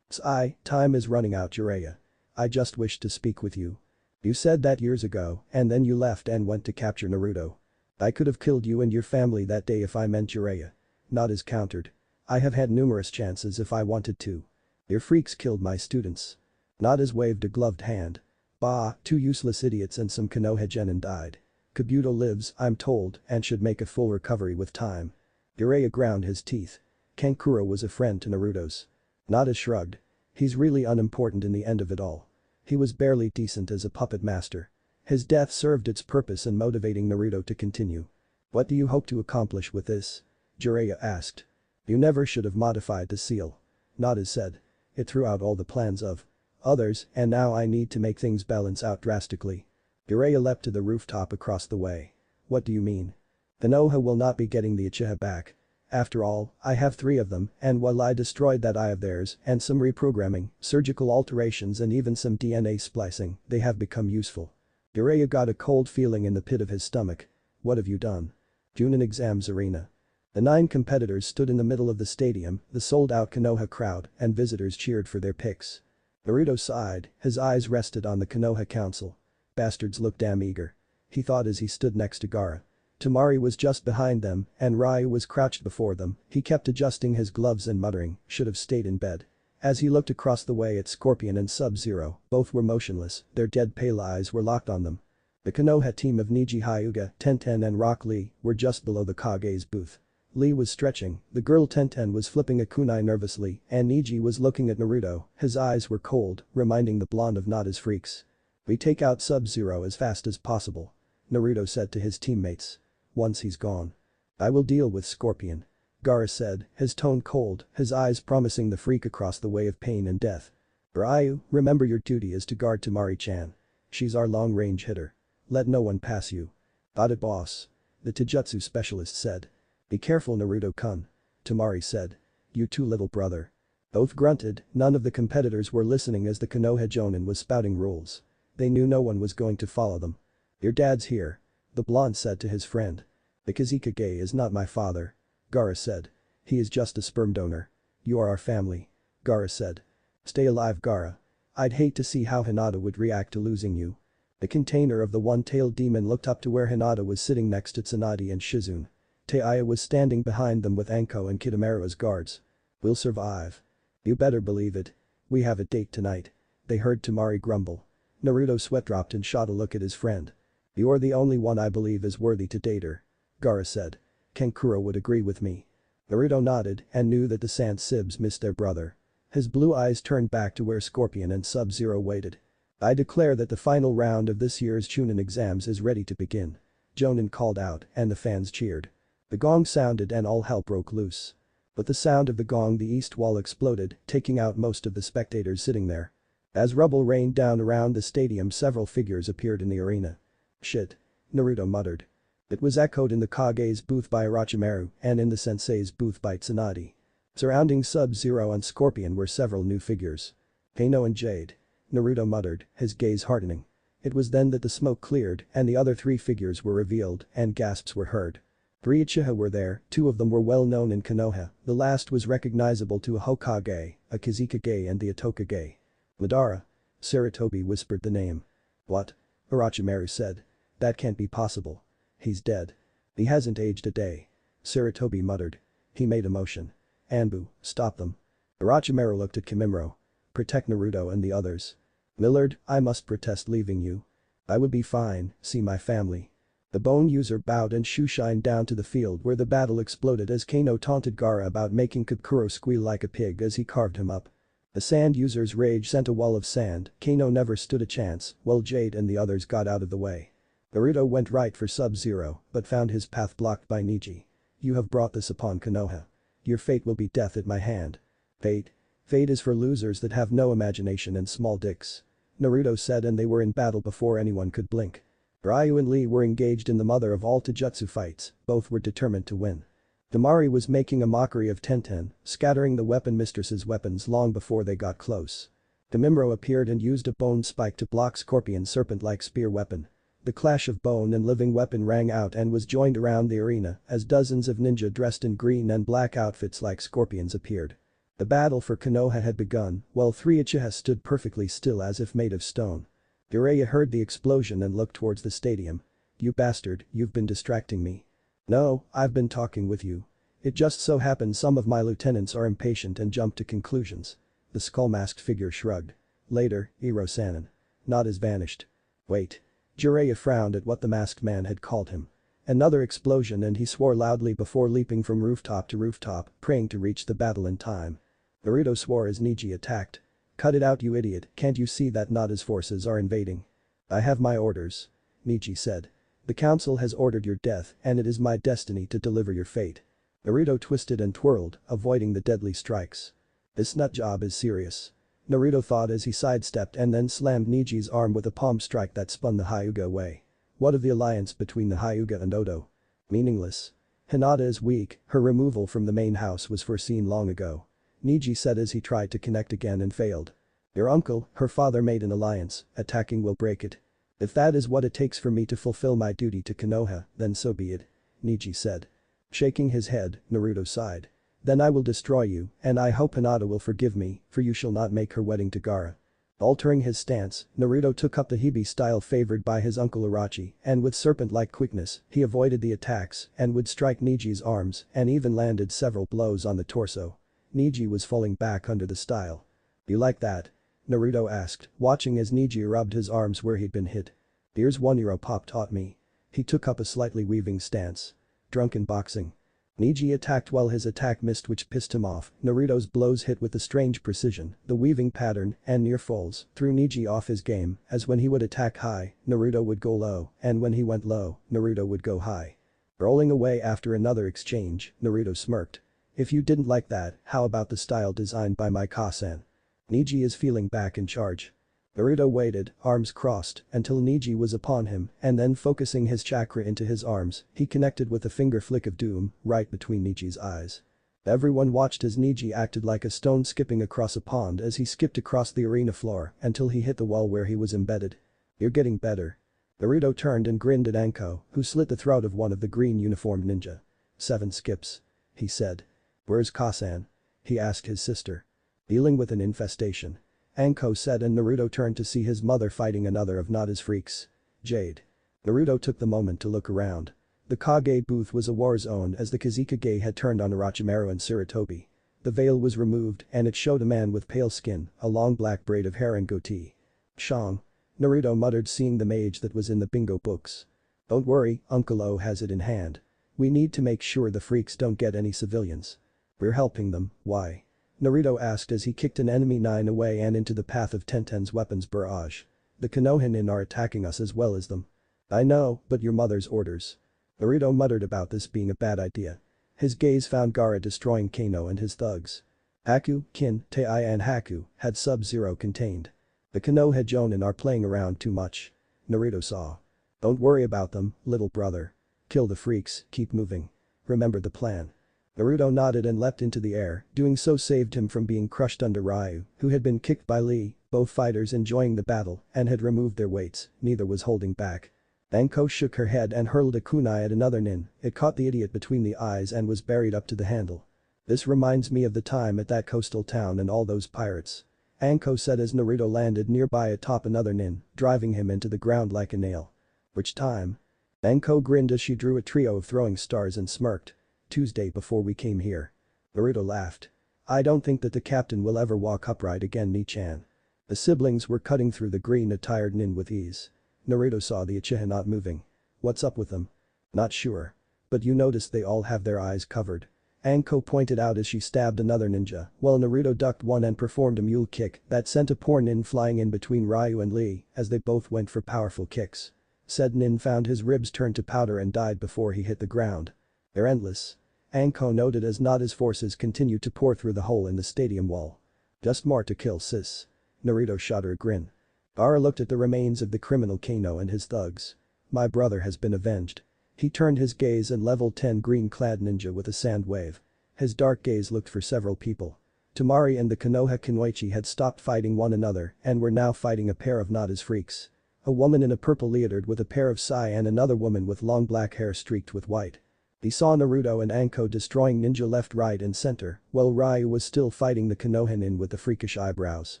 Time is running out Jiraiya. I just wished to speak with you. You said that years ago and then you left and went to capture Naruto. I could have killed you and your family that day if I meant Jiraiya. Nadis countered. I have had numerous chances if I wanted to. Your freaks killed my students. Nadis waved a gloved hand. Bah, 2 useless idiots and some Konoha genin died. Kabuto lives, I'm told, and should make a full recovery with time. Jiraiya ground his teeth. Kankuro was a friend to Naruto's. Nadis shrugged. He's really unimportant in the end of it all. He was barely decent as a puppet master. His death served its purpose in motivating Naruto to continue. What do you hope to accomplish with this? Jiraiya asked. You never should have modified the seal. Nadis said. It threw out all the plans of others and now I need to make things balance out drastically. Jiraiya leapt to the rooftop across the way. What do you mean? Konoha will not be getting the Uchiha back. After all, I have 3 of them and while I destroyed that eye of theirs and some reprogramming, surgical alterations and even some DNA splicing, they have become useful. Jiraiya got a cold feeling in the pit of his stomach. What have you done? Chunin exams arena. The 9 competitors stood in the middle of the stadium, the sold-out Konoha crowd and visitors cheered for their picks. Naruto sighed, his eyes rested on the Konoha council. Bastards look damn eager. He thought as he stood next to Gaara. Temari was just behind them and Ryu was crouched before them, he kept adjusting his gloves and muttering, should have stayed in bed. As he looked across the way at Scorpion and Sub-Zero, both were motionless, their dead pale eyes were locked on them. The Konoha team of Neji Hyuga, Tenten and Rock Lee were just below the Kage's booth. Lee was stretching, the girl Tenten was flipping a kunai nervously and Neji was looking at Naruto, his eyes were cold, reminding the blonde of Nada's freaks. We take out Sub-Zero as fast as possible. Naruto said to his teammates. Once he's gone. I will deal with Scorpion. Gaara said, his tone cold, his eyes promising the freak across the way of pain and death. Ryu, remember your duty is to guard Temari-chan. She's our long-range hitter. Let no one pass you. Got it boss. The Taijutsu specialist said. Be careful Naruto-kun. Temari said. You too little brother. Both grunted, none of the competitors were listening as the Konoha Jonin was spouting rules. They knew no one was going to follow them. Your dad's here. The blonde said to his friend. The Kazekage is not my father. Gaara said. He is just a sperm donor. You are our family. Gaara said. Stay alive Gaara. I'd hate to see how Hinata would react to losing you. The container of the one-tailed demon looked up to where Hinata was sitting next to Tsunade and Shizune. Taiya was standing behind them with Anko and Kitamaru as guards. We'll survive. You better believe it. We have a date tonight. They heard Temari grumble. Naruto sweat dropped and shot a look at his friend. You're the only one I believe is worthy to date her. Gaara said. Kankuro would agree with me. Naruto nodded and knew that the Sans Sibs missed their brother. His blue eyes turned back to where Scorpion and Sub-Zero waited. I declare that the final round of this year's Chunin exams is ready to begin. Jonin called out and the fans cheered. The gong sounded and all hell broke loose. With the sound of the gong the east wall exploded, taking out most of the spectators sitting there. As rubble rained down around the stadium several figures appeared in the arena. Shit. Naruto muttered. It was echoed in the Kage's booth by Orochimaru and in the sensei's booth by Tsunade. Surrounding Sub-Zero and Scorpion were several new figures. Kano and Jade. Naruto muttered, his gaze hardening. It was then that the smoke cleared and the other three figures were revealed and gasps were heard. Three Uchiha were there, two of them were well known in Konoha, the last was recognizable to a Hokage, a Kizukage and the Itokage. Madara. Sarutobi whispered the name. What? Orochimaru said. That can't be possible. He's dead. He hasn't aged a day. Sarutobi muttered. He made a motion. Anbu, stop them. Orochimaru looked at Kimimaro. Protect Naruto and the others. Millard, I must protest leaving you. I would be fine, see my family. The bone user bowed and shoeshined down to the field where the battle exploded as Kano taunted Gaara about making Kokoro squeal like a pig as he carved him up. The sand user's rage sent a wall of sand, Kano never stood a chance, while Jade and the others got out of the way. Naruto went right for Sub-Zero, but found his path blocked by Neji. You have brought this upon Konoha. Your fate will be death at my hand. Fate? Fate is for losers that have no imagination and small dicks. Naruto said, and they were in battle before anyone could blink. Ryu and Lee were engaged in the mother of all taijutsu fights, both were determined to win. Damari was making a mockery of Tenten, scattering the weapon mistress's weapons long before they got close. Kimimaro appeared and used a bone spike to block Scorpion's serpent-like spear weapon. The clash of bone and living weapon rang out and was joined around the arena as dozens of ninja dressed in green and black outfits like scorpions appeared. The battle for Konoha had begun, while three Uchiha stood perfectly still as if made of stone. Jiraiya heard the explosion and looked towards the stadium. You bastard, you've been distracting me. No, I've been talking with you. It just so happens some of my lieutenants are impatient and jump to conclusions. The skull-masked figure shrugged. Later, Sannin. Nadis vanished. Wait. Jiraiya frowned at what the masked man had called him. Another explosion and he swore loudly before leaping from rooftop to rooftop, praying to reach the battle in time. Naruto swore as Neji attacked. Cut it out, you idiot, can't you see that Nada's forces are invading? I have my orders. Neji said. The council has ordered your death and it is my destiny to deliver your fate. Naruto twisted and twirled, avoiding the deadly strikes. This nut job is serious. Naruto thought as he sidestepped and then slammed Neji's arm with a palm strike that spun the Hyuga away. What of the alliance between the Hyuga and Oto? Meaningless. Hinata is weak, her removal from the main house was foreseen long ago. Neji said as he tried to connect again and failed. Your uncle, her father made an alliance, attacking will break it. If that is what it takes for me to fulfill my duty to Konoha, then so be it. Neji said. Shaking his head, Naruto sighed. Then I will destroy you, and I hope Hinata will forgive me, for you shall not make her wedding to Gaara. Altering his stance, Naruto took up the Hibi style favored by his uncle Orochi and with serpent-like quickness, he avoided the attacks and would strike Neji's arms and even landed several blows on the torso. Neji was falling back under the style. You like that? Naruto asked, watching as Neji rubbed his arms where he'd been hit. Here's one Pop taught me. He took up a slightly weaving stance. Drunken boxing. Neji attacked while his attack missed, which pissed him off. Naruto's blows hit with a strange precision, the weaving pattern and near falls threw Neji off his game as when he would attack high, Naruto would go low and when he went low, Naruto would go high. Rolling away after another exchange, Naruto smirked. If you didn't like that, how about the style designed by my Kasen? Neji is feeling back in charge. Naruto waited, arms crossed, until Neji was upon him and then focusing his chakra into his arms, he connected with a finger flick of doom right between Neji's eyes. Everyone watched as Neji acted like a stone skipping across a pond as he skipped across the arena floor until he hit the wall where he was embedded. You're getting better. Naruto turned and grinned at Anko, who slit the throat of one of the green uniformed ninja. 7 skips. He said. Where's Kasan? He asked his sister. Dealing with an infestation. Anko said, and Naruto turned to see his mother fighting another of Nada's freaks. Jade. Naruto took the moment to look around. The Kage booth was a war zone as the Kizukage had turned on Orochimaru and Sarutobi. The veil was removed and it showed a man with pale skin, a long black braid of hair and goatee. Shang. Naruto muttered, seeing the mage that was in the bingo books. Don't worry, Uncle O has it in hand. We need to make sure the freaks don't get any civilians. We're helping them, why? Naruto asked as he kicked an enemy 9 away and into the path of Tenten's weapons barrage. The Konohanin are attacking us as well as them. I know, but your mother's orders. Naruto muttered about this being a bad idea. His gaze found Gaara destroying Kano and his thugs. Haku, Kin, Tei and Haku had Sub-Zero contained. The Konoha Jonin are playing around too much. Naruto saw. Don't worry about them, little brother. Kill the freaks, keep moving. Remember the plan. Naruto nodded and leapt into the air, doing so saved him from being crushed under Ryu, who had been kicked by Lee, both fighters enjoying the battle and had removed their weights, neither was holding back. Anko shook her head and hurled a kunai at another nin, it caught the idiot between the eyes and was buried up to the handle. This reminds me of the time at that coastal town and all those pirates. Anko said as Naruto landed nearby atop another nin, driving him into the ground like a nail. Which time? Anko grinned as she drew a trio of throwing stars and smirked. Tuesday before we came here. Naruto laughed. I don't think that the captain will ever walk upright again, Ni-chan. The siblings were cutting through the green-attired nin with ease. Naruto saw the Uchiha not moving. What's up with them? Not sure. But you notice they all have their eyes covered. Anko pointed out as she stabbed another ninja, while Naruto ducked one and performed a mule kick that sent a poor nin flying in between Ryu and Lee as they both went for powerful kicks. Said nin found his ribs turned to powder and died before he hit the ground. They're endless. Anko noted as Nadis forces continued to pour through the hole in the stadium wall. Just more to kill, sis. Naruto shot her a grin. Gaara looked at the remains of the criminal Kano and his thugs. My brother has been avenged. He turned his gaze and level 10 green-clad ninja with a sand wave. His dark gaze looked for several people. Temari and the Konoha Kunoichi had stopped fighting one another and were now fighting a pair of Nada's freaks. A woman in a purple leotard with a pair of sai and another woman with long black hair streaked with white. He saw Naruto and Anko destroying ninja left, right and center, while Ryu was still fighting the Konoha nin with the freakish eyebrows.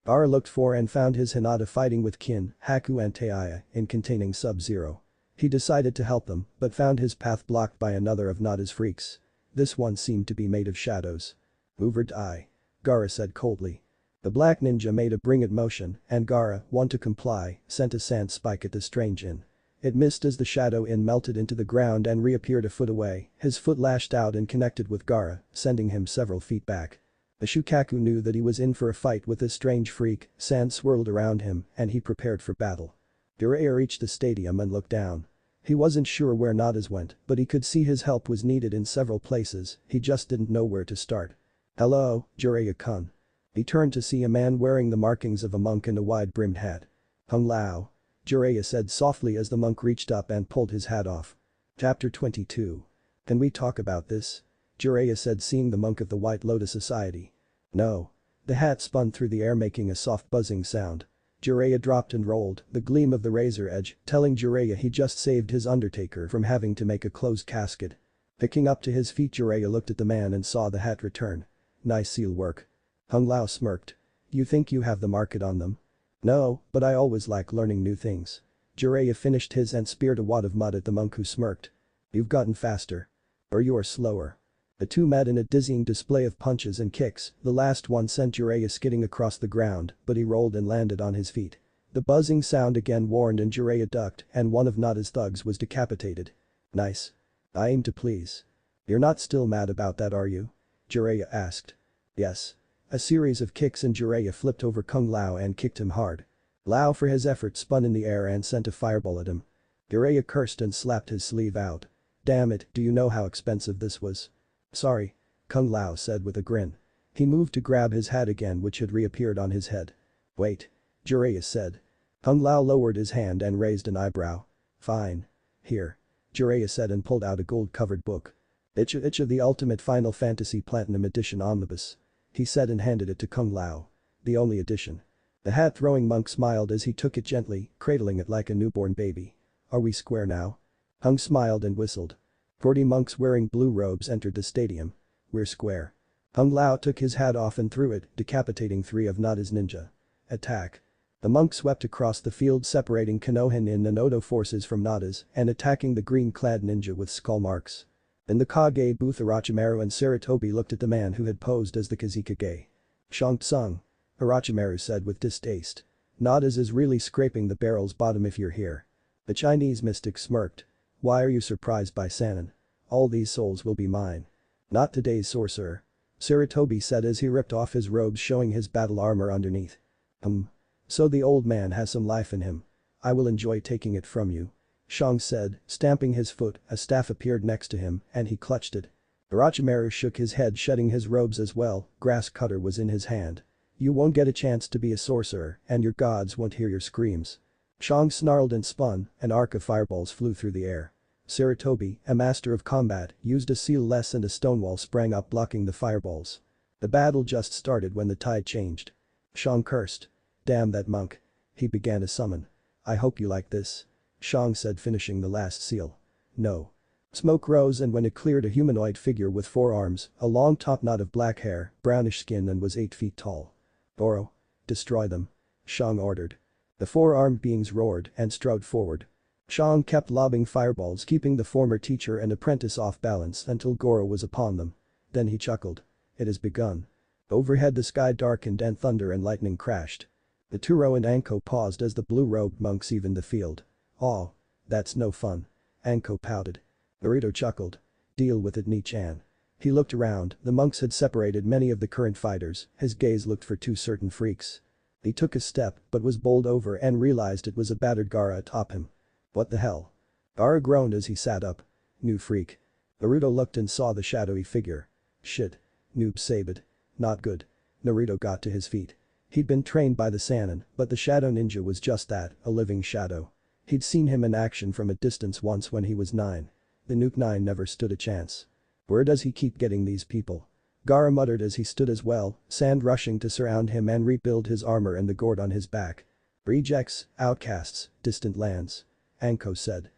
Gaara looked for and found his Hinata fighting with Kin, Haku and Taiya in containing Sub-Zero. He decided to help them, but found his path blocked by another of Nada's freaks. This one seemed to be made of shadows. Move or die. Gaara said coldly. The black ninja made a bring it motion, and Gaara, one to comply, sent a sand spike at the strange inn. It missed as the shadow inn melted into the ground and reappeared a foot away, his foot lashed out and connected with Gaara, sending him several feet back. The Shukaku knew that he was in for a fight with this strange freak, sand swirled around him, and he prepared for battle. Jiraiya reached the stadium and looked down. He wasn't sure where Nadis went, but he could see his help was needed in several places, he just didn't know where to start. Hello, Jiraiya-kun. He turned to see a man wearing the markings of a monk and a wide-brimmed hat. Hung Lao. Jiraiya said softly as the monk reached up and pulled his hat off. Chapter 22. Can we talk about this? Jiraiya said, seeing the monk of the White Lotus Society. No. The hat spun through the air making a soft buzzing sound. Jiraiya dropped and rolled, the gleam of the razor edge telling Jiraiya he just saved his undertaker from having to make a closed casket. Picking up to his feet, Jiraiya looked at the man and saw the hat return. Nice seal work. Hung Lao smirked. You think you have the market on them? No, but I always like learning new things. Jiraiya finished his and speared a wad of mud at the monk who smirked. You've gotten faster. Or you are slower. The two met in a dizzying display of punches and kicks, the last one sent Jiraiya skidding across the ground, but he rolled and landed on his feet. The buzzing sound again warned and Jiraiya ducked and one of Nada's thugs was decapitated. Nice. I aim to please. You're not still mad about that, are you? Jiraiya asked. Yes. A series of kicks and Jiraiya flipped over Kung Lao and kicked him hard. Lao for his effort spun in the air and sent a fireball at him. Jiraiya cursed and slapped his sleeve out. Damn it, do you know how expensive this was? Sorry. Kung Lao said with a grin. He moved to grab his hat again which had reappeared on his head. Wait. Jiraiya said. Kung Lao lowered his hand and raised an eyebrow. Fine. Here. Jiraiya said and pulled out a gold-covered book. Itachi the Ultimate Final Fantasy Platinum Edition Omnibus. He said and handed it to Kung Lao. The only edition. The hat-throwing monk smiled as he took it gently, cradling it like a newborn baby. Are we square now? Hung smiled and whistled. 40 monks wearing blue robes entered the stadium. We're square. Hung Lao took his hat off and threw it, decapitating 3 of Nada's ninja. Attack. The monk swept across the field separating Konoha nin and Odo forces from Nada's and attacking the green-clad ninja with skull marks. In the Kage booth, Orochimaru and Sarutobi looked at the man who had posed as the Kazekage. Shang Tsung. Orochimaru said with distaste. Nada's is really scraping the barrel's bottom if you're here. The Chinese mystic smirked. Why are you surprised by Sannin? All these souls will be mine. Not today's sorcerer. Sarutobi said as he ripped off his robes showing his battle armor underneath. So the old man has some life in him. I will enjoy taking it from you. Shang said, stamping his foot, a staff appeared next to him and he clutched it. Orochimaru shook his head shedding his robes as well, grass cutter was in his hand. You won't get a chance to be a sorcerer and your gods won't hear your screams. Shang snarled and spun, an arc of fireballs flew through the air. Sarutobi, a master of combat, used a seal-less and a stonewall sprang up blocking the fireballs. The battle just started when the tide changed. Shang cursed. "Damn that monk." He began to summon. "I hope you like this," Shang said, finishing the last seal. "No." Smoke rose, and when it cleared, a humanoid figure with 4 arms, a long top knot of black hair, brownish skin, and was 8 feet tall. "Oro. Destroy them," Shang ordered. The 4-armed beings roared and strode forward. Shang kept lobbing fireballs, keeping the former teacher and apprentice off balance until Goro was upon them. Then he chuckled. "It has begun." Overhead the sky darkened and thunder and lightning crashed. The Turo and Anko paused as the blue-robed monks evened the field. "Oh. That's no fun." Anko pouted. Naruto chuckled. "Deal with it, Ni-chan." He looked around, the monks had separated many of the current fighters, his gaze looked for 2 certain freaks. He took a step but was bowled over and realized it was a battered Gaara atop him. "What the hell?" Gaara groaned as he sat up. "New freak." Naruto looked and saw the shadowy figure. "Shit. Noob sabed. Not good." Naruto got to his feet. He'd been trained by the Sannin, but the shadow ninja was just that, a living shadow. He'd seen him in action from a distance once when he was 9. The Nuke 9 never stood a chance. "Where does he keep getting these people?" Gaara muttered as he stood as well, sand rushing to surround him and rebuild his armor and the gourd on his back. "Rejects, outcasts, distant lands," Anko said.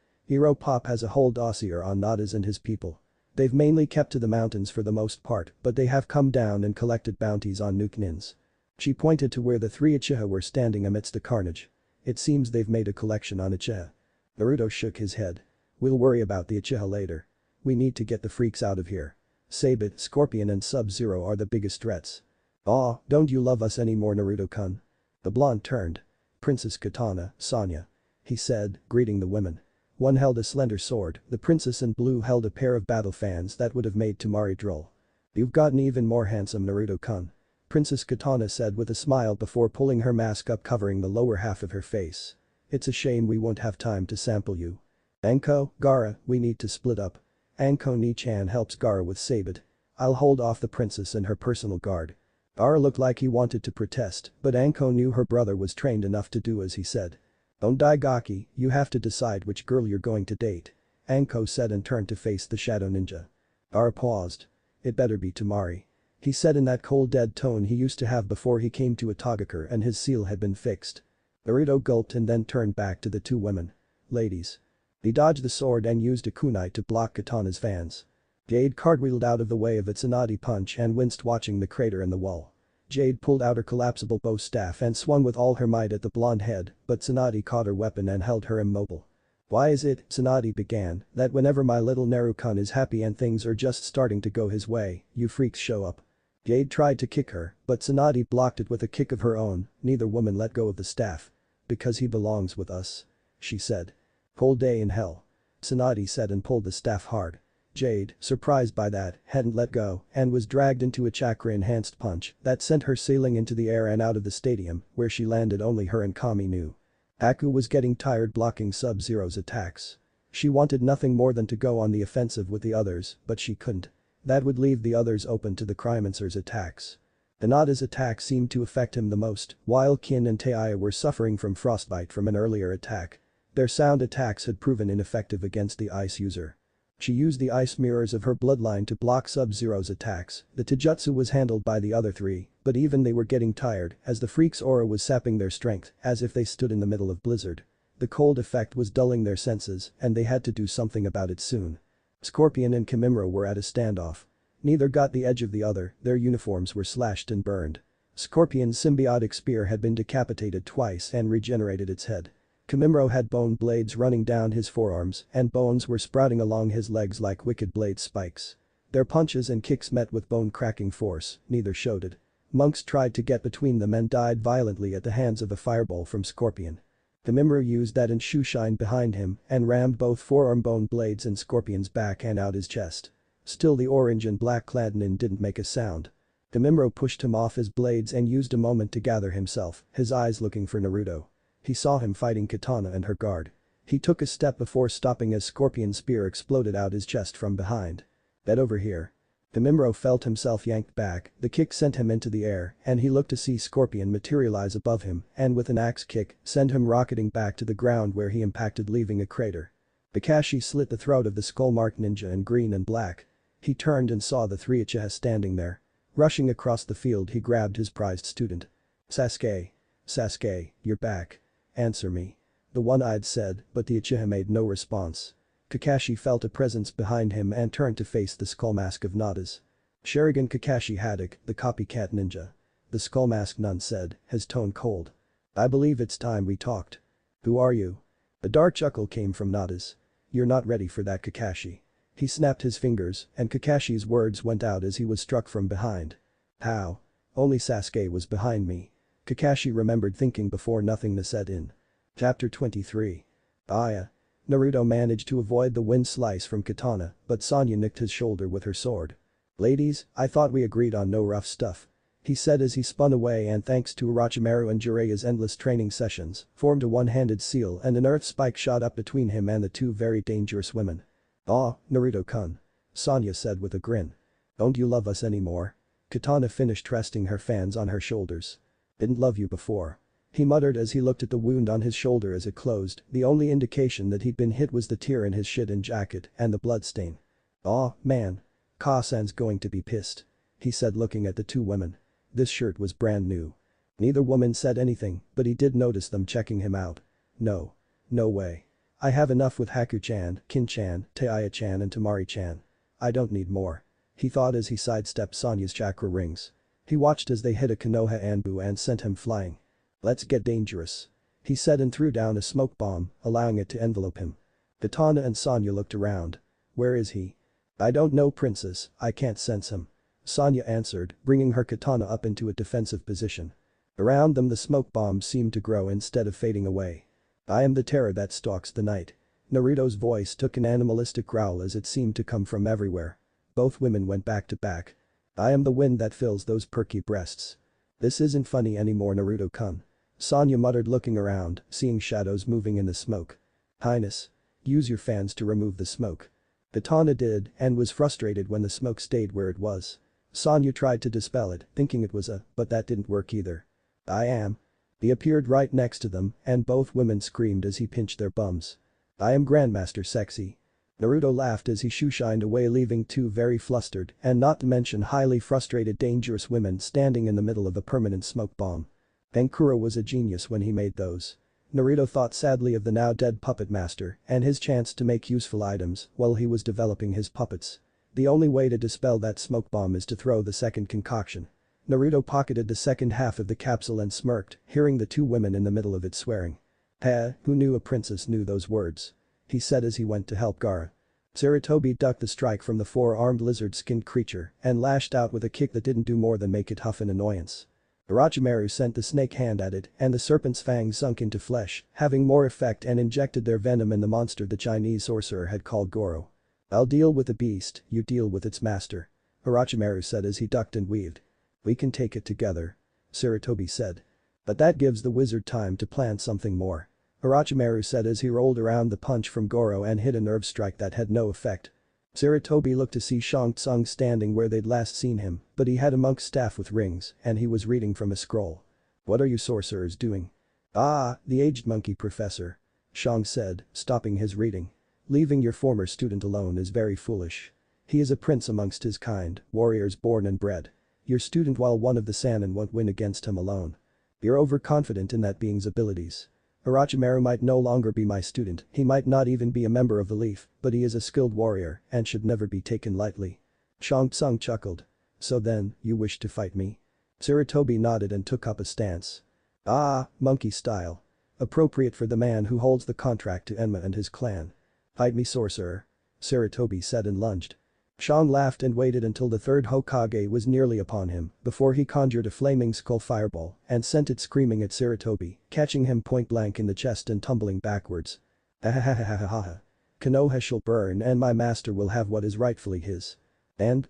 "Pop has a whole dossier on Nadis and his people. They've mainly kept to the mountains for the most part, but they have come down and collected bounties on Nuke Nins." She pointed to where the 3 Uchiha were standing amidst the carnage. "It seems they've made a collection on Uchiha." Naruto shook his head. "We'll worry about the Uchiha later. We need to get the freaks out of here. Sabit, Scorpion and Sub-Zero are the biggest threats." "Aw, don't you love us anymore, Naruto-kun?" The blonde turned. "Princess Katana, Sonya," he said, greeting the women. One held a slender sword, the princess in blue held a pair of battle fans that would have made Temari droll. "You've gotten even more handsome, Naruto-kun," Princess Katana said with a smile before pulling her mask up covering the lower half of her face. "It's a shame we won't have time to sample you." "Anko, Gaara, we need to split up." Anko Ni-chan helps Gaara with Sabit. "I'll hold off the princess and her personal guard." Gaara looked like he wanted to protest, but Anko knew her brother was trained enough to do as he said. "Don't die Gaki, you have to decide which girl you're going to date," Anko said and turned to face the shadow ninja. Gaara paused. "It better be Temari," he said in that cold dead tone he used to have before he came to Itagakure and his seal had been fixed. Naruto gulped and then turned back to the 2 women. "Ladies." He dodged the sword and used a kunai to block Katana's fans. Jade cartwheeled out of the way of its Tsunade punch and winced watching the crater in the wall. Jade pulled out her collapsible bow staff and swung with all her might at the blonde head, but Tsunade caught her weapon and held her immobile. "Why is it," Tsunade began, "that whenever my little Naru-kun is happy and things are just starting to go his way, you freaks show up?" Jade tried to kick her, but Tsunade blocked it with a kick of her own, neither woman let go of the staff. "Because he belongs with us," she said. "Whole day in hell," Tsunade said and pulled the staff hard. Jade, surprised by that, hadn't let go and was dragged into a chakra-enhanced punch that sent her sailing into the air and out of the stadium, where she landed only her and Kami knew. Aku was getting tired blocking Sub-Zero's attacks. She wanted nothing more than to go on the offensive with the others, but she couldn't. That would leave the others open to the Crimeancer's attacks. Hinata's attack seemed to affect him the most, while Kin and Taiya were suffering from frostbite from an earlier attack. Their sound attacks had proven ineffective against the ice user. She used the ice mirrors of her bloodline to block Sub-Zero's attacks. The Taijutsu was handled by the other 3, but even they were getting tired as the freak's aura was sapping their strength as if they stood in the middle of blizzard. The cold effect was dulling their senses and they had to do something about it soon. Scorpion and Kimimura were at a standoff. Neither got the edge of the other, their uniforms were slashed and burned. Scorpion's symbiotic spear had been decapitated twice and regenerated its head. Kimimura had bone blades running down his forearms and bones were sprouting along his legs like wicked blade spikes. Their punches and kicks met with bone-cracking force, neither showed it. Monks tried to get between them and died violently at the hands of a fireball from Scorpion. Kimimura used that and Shushin behind him and rammed both forearm bone blades in Scorpion's back and out his chest. Still the orange and black clad nin didn't make a sound. Kimimura pushed him off his blades and used a moment to gather himself, his eyes looking for Naruto. He saw him fighting Katana and her guard. He took a step before stopping as Scorpion's spear exploded out his chest from behind. "Get over here." Kimimura felt himself yanked back, the kick sent him into the air and he looked to see Scorpion materialize above him and with an axe kick send him rocketing back to the ground where he impacted leaving a crater. Kakashi slit the throat of the skull-marked ninja in green and black. He turned and saw the three Uchiha standing there. Rushing across the field he grabbed his prized student. "Sasuke. Sasuke, you're back. Answer me." The one-eyed said, but the Uchiha made no response. Kakashi felt a presence behind him and turned to face the skull mask of Nadis. "Sharingan Kakashi Haddock, the copycat ninja." The skull mask nun said, his tone cold. "I believe it's time we talked." "Who are you?" A dark chuckle came from Nadis. "You're not ready for that, Kakashi." He snapped his fingers and Kakashi's words went out as he was struck from behind. "How? Only Sasuke was behind me." Kakashi remembered thinking before nothingness set in. Chapter 23. Aya. Naruto managed to avoid the wind slice from Katana, but Sonya nicked his shoulder with her sword. "Ladies, I thought we agreed on no rough stuff," he said as he spun away, and thanks to Orochimaru and Jiraiya's endless training sessions, formed a one-handed seal and an earth spike shot up between him and the two very dangerous women. "Aw, Naruto-kun," Sonya said with a grin. "Don't you love us anymore?" Katana finished resting her fans on her shoulders. "Didn't love you before," he muttered as he looked at the wound on his shoulder as it closed. The only indication that he'd been hit was the tear in his shit-in jacket and the bloodstain. "Aw, man. Ka-san's going to be pissed," he said looking at the two women. This shirt was brand new. Neither woman said anything, but he did notice them checking him out. "No. No way. I have enough with Haku-chan, Kin-chan, Taiya-chan and Tamari-chan. I don't need more," he thought as he sidestepped Sonya's chakra rings. He watched as they hit a Konoha Anbu and sent him flying. "Let's get dangerous," he said and threw down a smoke bomb, allowing it to envelope him. Katana and Sonya looked around. "Where is he?" "I don't know, princess, I can't sense him," Sonya answered, bringing her katana up into a defensive position. Around them the smoke bombs seemed to grow instead of fading away. "I am the terror that stalks the night." Naruto's voice took an animalistic growl as it seemed to come from everywhere. Both women went back to back. "I am the wind that fills those perky breasts." "This isn't funny anymore, Naruto-kun," Sonya muttered looking around, seeing shadows moving in the smoke. "Highness. Use your fans to remove the smoke." Katana did and was frustrated when the smoke stayed where it was. Sonya tried to dispel it, thinking it was but that didn't work either. "I am." He appeared right next to them and both women screamed as he pinched their bums. "I am Grandmaster Sexy." Naruto laughed as he shoo-shined away, leaving two very flustered and not to mention highly frustrated dangerous women standing in the middle of a permanent smoke bomb. Ankuro was a genius when he made those. Naruto thought sadly of the now dead puppet master and his chance to make useful items while he was developing his puppets. The only way to dispel that smoke bomb is to throw the second concoction. Naruto pocketed the second half of the capsule and smirked, hearing the two women in the middle of it swearing. Who knew a princess knew those words?" he said as he went to help Gaara. Sarutobi ducked the strike from the four-armed lizard-skinned creature and lashed out with a kick that didn't do more than make it huff in annoyance. Orochimaru sent the snake hand at it and the serpent's fangs sunk into flesh, having more effect and injected their venom in the monster the Chinese sorcerer had called Goro. "I'll deal with the beast, you deal with its master," Orochimaru said as he ducked and weaved. "We can take it together," Sarutobi said. "But that gives the wizard time to plan something more," Orochimaru said as he rolled around the punch from Goro and hit a nerve strike that had no effect. Sarutobi looked to see Shang Tsung standing where they'd last seen him, but he had a monk's staff with rings and he was reading from a scroll. "What are you sorcerers doing?" "Ah, the aged monkey professor," Shang said, stopping his reading. "Leaving your former student alone is very foolish. He is a prince amongst his kind, warriors born and bred. Your student, while one of the Sannin, won't win against him alone. You're overconfident in that being's abilities. Orochimaru might no longer be my student, he might not even be a member of the Leaf, but he is a skilled warrior and should never be taken lightly." Shang Tsung chuckled. "So then, you wish to fight me?" Sarutobi nodded and took up a stance. "Ah, monkey style. Appropriate for the man who holds the contract to Enma and his clan." "Fight me, sorcerer," Sarutobi said and lunged. Shang laughed and waited until the third Hokage was nearly upon him before he conjured a flaming skull fireball and sent it screaming at Sarutobi, catching him point blank in the chest and tumbling backwards. "Ahahahahaha. Konoha shall burn and my master will have what is rightfully his." "And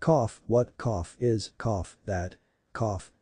what is that?"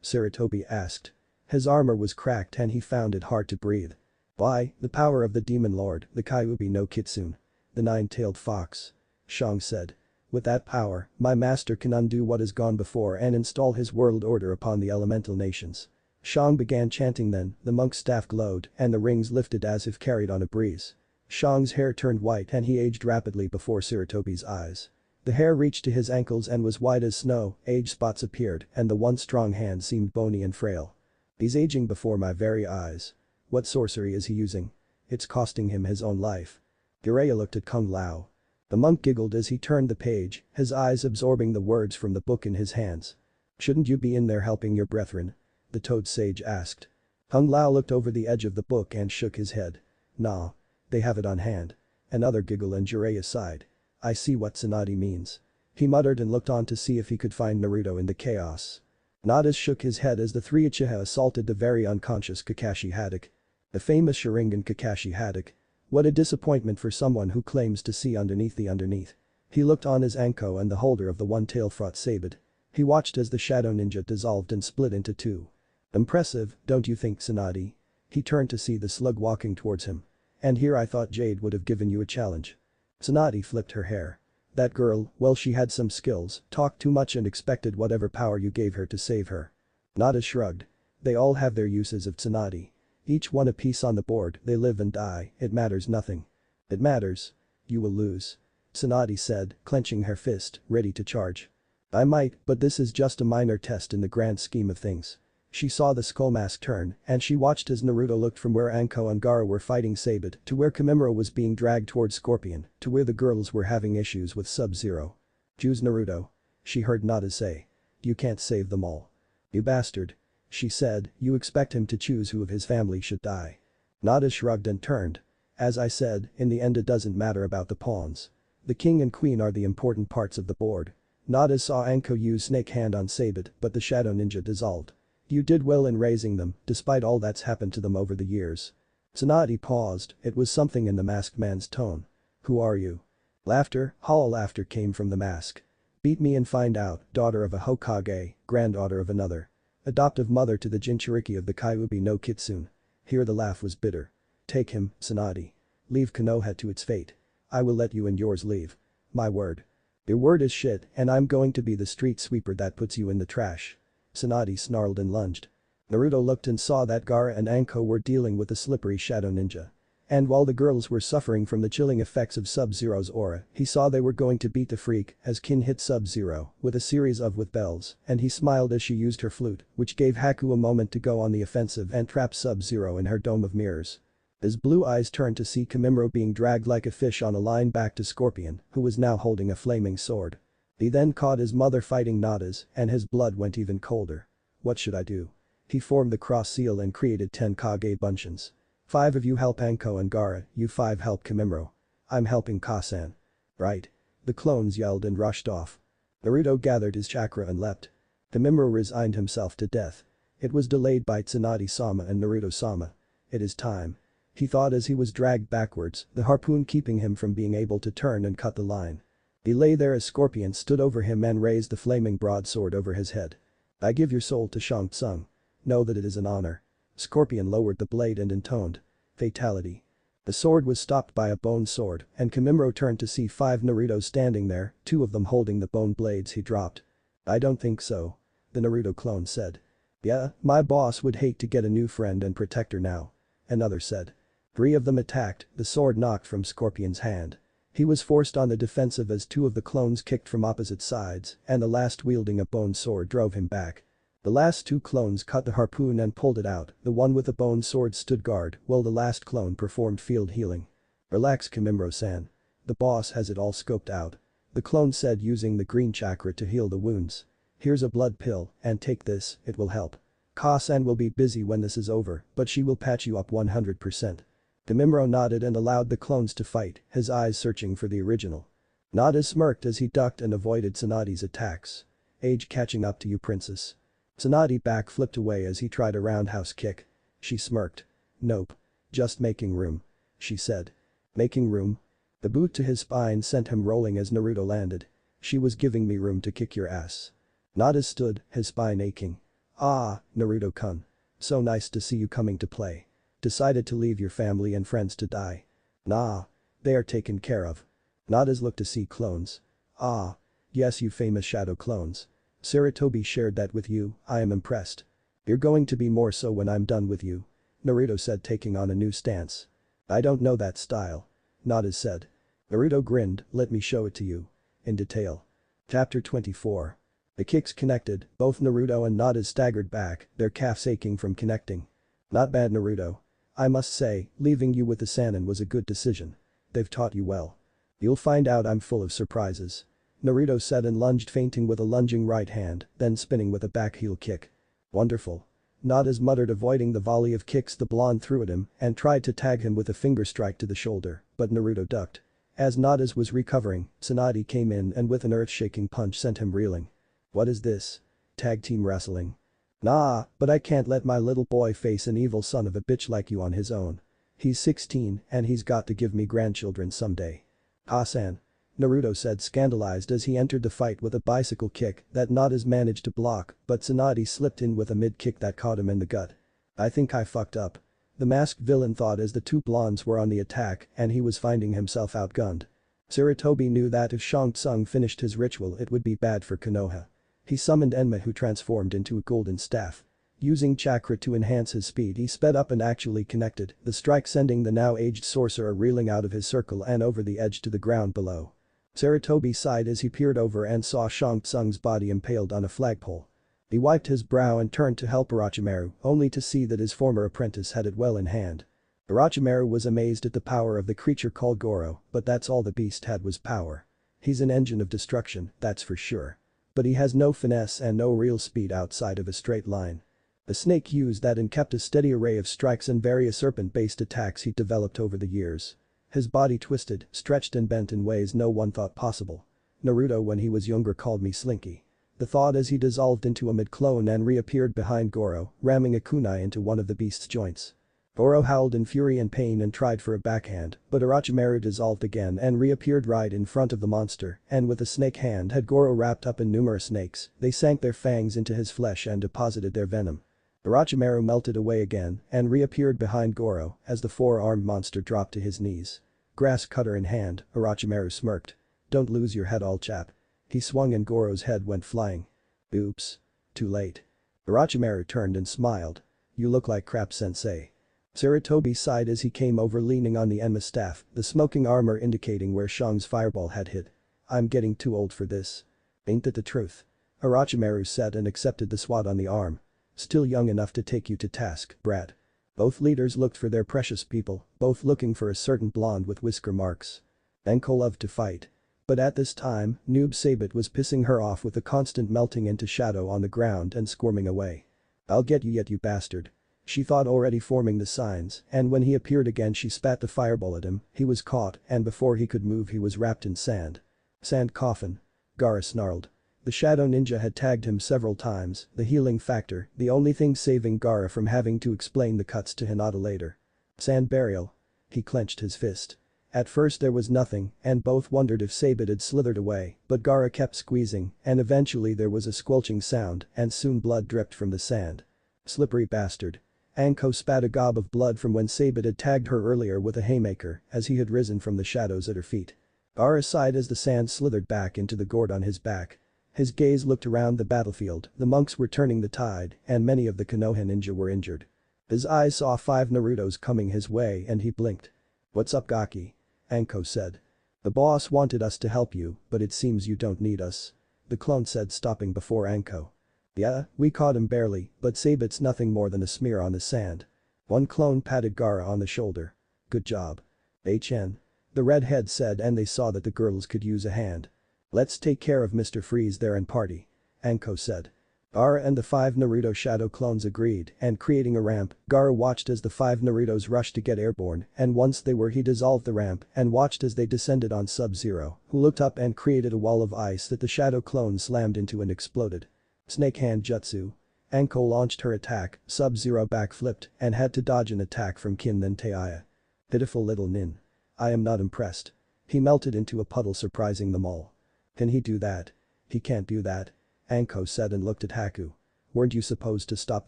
Sarutobi asked. His armor was cracked and he found it hard to breathe. "Why, the power of the demon lord, the Kyuubi no Kitsune. The nine-tailed fox," Shang said. "With that power, my master can undo what has gone before and install his world order upon the elemental nations." Shang began chanting, then the monk's staff glowed and the rings lifted as if carried on a breeze. Shang's hair turned white and he aged rapidly before Sarutobi's eyes. The hair reached to his ankles and was white as snow, age spots appeared and the once strong hand seemed bony and frail. He's aging before my very eyes. What sorcery is he using? It's costing him his own life. Jiraiya looked at Kung Lao. The monk giggled as he turned the page, his eyes absorbing the words from the book in his hands. Shouldn't you be in there helping your brethren? The toad sage asked. Kung Lao looked over the edge of the book and shook his head. Nah. They have it on hand. Another giggle and Jiraiya sighed. I see what Tsunade means. He muttered and looked on to see if he could find Naruto in the chaos. Nadis shook his head as the three Uchiha assaulted the very unconscious Kakashi Haddock. The famous Sharingan Kakashi Haddock. What a disappointment for someone who claims to see underneath the underneath. He looked on as Anko and the holder of the one-tail fraught sabed. He watched as the shadow ninja dissolved and split into two. Impressive, don't you think, Tsunade? He turned to see the slug walking towards him. And here I thought Jade would have given you a challenge. Tsunade flipped her hair. That girl, well she had some skills, talked too much and expected whatever power you gave her to save her. Nada shrugged. They all have their uses of Tsunade. Each one a piece on the board, they live and die, it matters nothing. It matters. You will lose. Tsunade said, clenching her fist, ready to charge. I might, but this is just a minor test in the grand scheme of things. She saw the skull mask turn, and she watched as Naruto looked from where Anko and Gaara were fighting Sabed to where Kimimura was being dragged towards Scorpion to where the girls were having issues with Sub-Zero. Choose Naruto. She heard Nada say. You can't save them all. You bastard. She said, you expect him to choose who of his family should die. Nada shrugged and turned. As I said, in the end it doesn't matter about the pawns. The king and queen are the important parts of the board. Nada saw Anko use Snake Hand on Sabed, but the shadow ninja dissolved. You did well in raising them, despite all that's happened to them over the years. Tsunade paused, it was something in the masked man's tone. Who are you? Laughter, hollow laughter came from the mask. Beat me and find out, daughter of a Hokage, granddaughter of another. Adoptive mother to the Jinchuriki of the Kyuubi no Kitsune. Here the laugh was bitter. Take him, Tsunade. Leave Konoha to its fate. I will let you and yours leave. My word. Your word is shit and I'm going to be the street sweeper that puts you in the trash. Tsunade snarled and lunged. Naruto looked and saw that Gaara and Anko were dealing with a slippery shadow ninja. And while the girls were suffering from the chilling effects of Sub-Zero's aura, he saw they were going to beat the freak as Kin hit Sub-Zero with a series of with bells and he smiled as she used her flute, which gave Haku a moment to go on the offensive and trap Sub-Zero in her dome of mirrors. His blue eyes turned to see Kimimura being dragged like a fish on a line back to Scorpion, who was now holding a flaming sword. He then caught his mother fighting Nadis and his blood went even colder. What should I do? He formed the cross seal and created 10 Kage Bunshins. 5 of you help Anko and Gaara, you 5 help Kimimura. I'm helping Kasan. Right. The clones yelled and rushed off. Naruto gathered his chakra and leapt. Kimimura resigned himself to death. It was delayed by Tsunade-sama and Naruto-sama. It is time. He thought as he was dragged backwards, the harpoon keeping him from being able to turn and cut the line. He lay there as Scorpion stood over him and raised the flaming broadsword over his head. I give your soul to Shang Tsung. Know that it is an honor. Scorpion lowered the blade and intoned. Fatality. The sword was stopped by a bone sword and Kimimura turned to see 5 Narutos standing there, 2 of them holding the bone blades he dropped. I don't think so. The Naruto clone said. Yeah, my boss would hate to get a new friend and protector now. Another said. 3 of them attacked, the sword knocked from Scorpion's hand. He was forced on the defensive as 2 of the clones kicked from opposite sides and the last wielding a bone sword drove him back. The last 2 clones cut the harpoon and pulled it out, the one with the bone sword stood guard while the last clone performed field healing. Relax Kimimura-san. The boss has it all scoped out. The clone said using the green chakra to heal the wounds. Here's a blood pill and take this, it will help. Ka-san will be busy when this is over, but she will patch you up 100%. Kimimura nodded and allowed the clones to fight, his eyes searching for the original. Nada smirked as he ducked and avoided Tsunade's attacks. Age catching up to you princess. Tsunade back flipped away as he tried a roundhouse kick. She smirked. Nope. Just making room. She said. Making room? The boot to his spine sent him rolling as Naruto landed. She was giving me room to kick your ass. Nada stood, his spine aching. Ah, Naruto-kun. So nice to see you coming to play. Decided to leave your family and friends to die. Nah. They are taken care of. Nada's looked to see clones. Ah. Yes you famous shadow clones. Sarutobi shared that with you, I am impressed. You're going to be more so when I'm done with you. Naruto said taking on a new stance. I don't know that style. Nadis said. Naruto grinned, let me show it to you. In detail. Chapter 24. The kicks connected, both Naruto and Nadis staggered back, their calves aching from connecting. Not bad Naruto. I must say, leaving you with the Sannin was a good decision. They've taught you well. You'll find out I'm full of surprises. Naruto said and lunged feinting with a lunging right hand, then spinning with a back heel kick. Wonderful. Nadis muttered avoiding the volley of kicks the blonde threw at him and tried to tag him with a finger strike to the shoulder, but Naruto ducked. As Nadis was recovering, Tsunade came in and with an earth-shaking punch sent him reeling. What is this? Tag team wrestling? Nah, but I can't let my little boy face an evil son of a bitch like you on his own. He's 16 and he's got to give me grandchildren someday. Hasan. Naruto said scandalized as he entered the fight with a bicycle kick that Nadis managed to block, but Tsunade slipped in with a mid-kick that caught him in the gut. I think I fucked up. The masked villain thought as the two blondes were on the attack and he was finding himself outgunned. Sarutobi knew that if Shang Tsung finished his ritual it would be bad for Konoha. He summoned Enma who transformed into a golden staff. Using chakra to enhance his speed he sped up and actually connected, the strike sending the now aged sorcerer reeling out of his circle and over the edge to the ground below. Sarutobi sighed as he peered over and saw Shang Tsung's body impaled on a flagpole. He wiped his brow and turned to help Orochimaru, only to see that his former apprentice had it well in hand. Orochimaru was amazed at the power of the creature called Goro, but that's all the beast had was power. He's an engine of destruction, that's for sure. But he has no finesse and no real speed outside of a straight line. The snake used that and kept a steady array of strikes and various serpent-based attacks he'd developed over the years. His body twisted, stretched and bent in ways no one thought possible. Naruto when he was younger called me Slinky. The thought as he dissolved into a mid-clone and reappeared behind Goro, ramming a kunai into one of the beast's joints. Goro howled in fury and pain and tried for a backhand, but Orochimaru dissolved again and reappeared right in front of the monster, and with a snake hand had Goro wrapped up in numerous snakes, they sank their fangs into his flesh and deposited their venom. Orochimaru melted away again and reappeared behind Goro as the four-armed monster dropped to his knees. Grass cutter in hand, Orochimaru smirked. Don't lose your head all chap. He swung and Goro's head went flying. Oops. Too late. Orochimaru turned and smiled. You look like crap sensei. Sarutobi sighed as he came over leaning on the Enma staff, the smoking armor indicating where Shang's fireball had hit. I'm getting too old for this. Ain't that the truth? Orochimaru said and accepted the swat on the arm. Still young enough to take you to task, brat. Both leaders looked for their precious people, both looking for a certain blonde with whisker marks. Enko loved to fight. But at this time, Noob Saibot was pissing her off with a constant melting into shadow on the ground and squirming away. I'll get you yet you bastard. She thought already forming the signs, and when he appeared again she spat the fireball at him, he was caught and before he could move he was wrapped in sand. Sand coffin. Gaara snarled. The shadow ninja had tagged him several times, the healing factor, the only thing saving Gaara from having to explain the cuts to Hinata later. Sand burial. He clenched his fist. At first there was nothing, and both wondered if Saibot had slithered away, but Gaara kept squeezing, and eventually there was a squelching sound, and soon blood dripped from the sand. Slippery bastard. Anko spat a gob of blood from when Saibot had tagged her earlier with a haymaker, as he had risen from the shadows at her feet. Gaara sighed as the sand slithered back into the gourd on his back. His gaze looked around the battlefield, the monks were turning the tide, and many of the Konoha ninja were injured. His eyes saw 5 Narutos coming his way and he blinked. What's up Gaki? Anko said. The boss wanted us to help you, but it seems you don't need us. The clone said stopping before Anko. Yeah, we caught him barely, but Saibot's nothing more than a smear on the sand. One clone patted Gaara on the shoulder. Good job. HN. The redhead said and they saw that the girls could use a hand. Let's take care of Mr. Freeze there and party. Anko said. Gaara and the 5 Naruto shadow clones agreed and creating a ramp, Gaara watched as the 5 Narutos rushed to get airborne and once they were he dissolved the ramp and watched as they descended on Sub-Zero, who looked up and created a wall of ice that the shadow clone slammed into and exploded. Snake hand jutsu. Anko launched her attack, Sub-Zero backflipped and had to dodge an attack from Kin then Taiya. Pitiful little nin. I am not impressed. He melted into a puddle surprising them all. Can he do that? He can't do that. Anko said and looked at Haku. Weren't you supposed to stop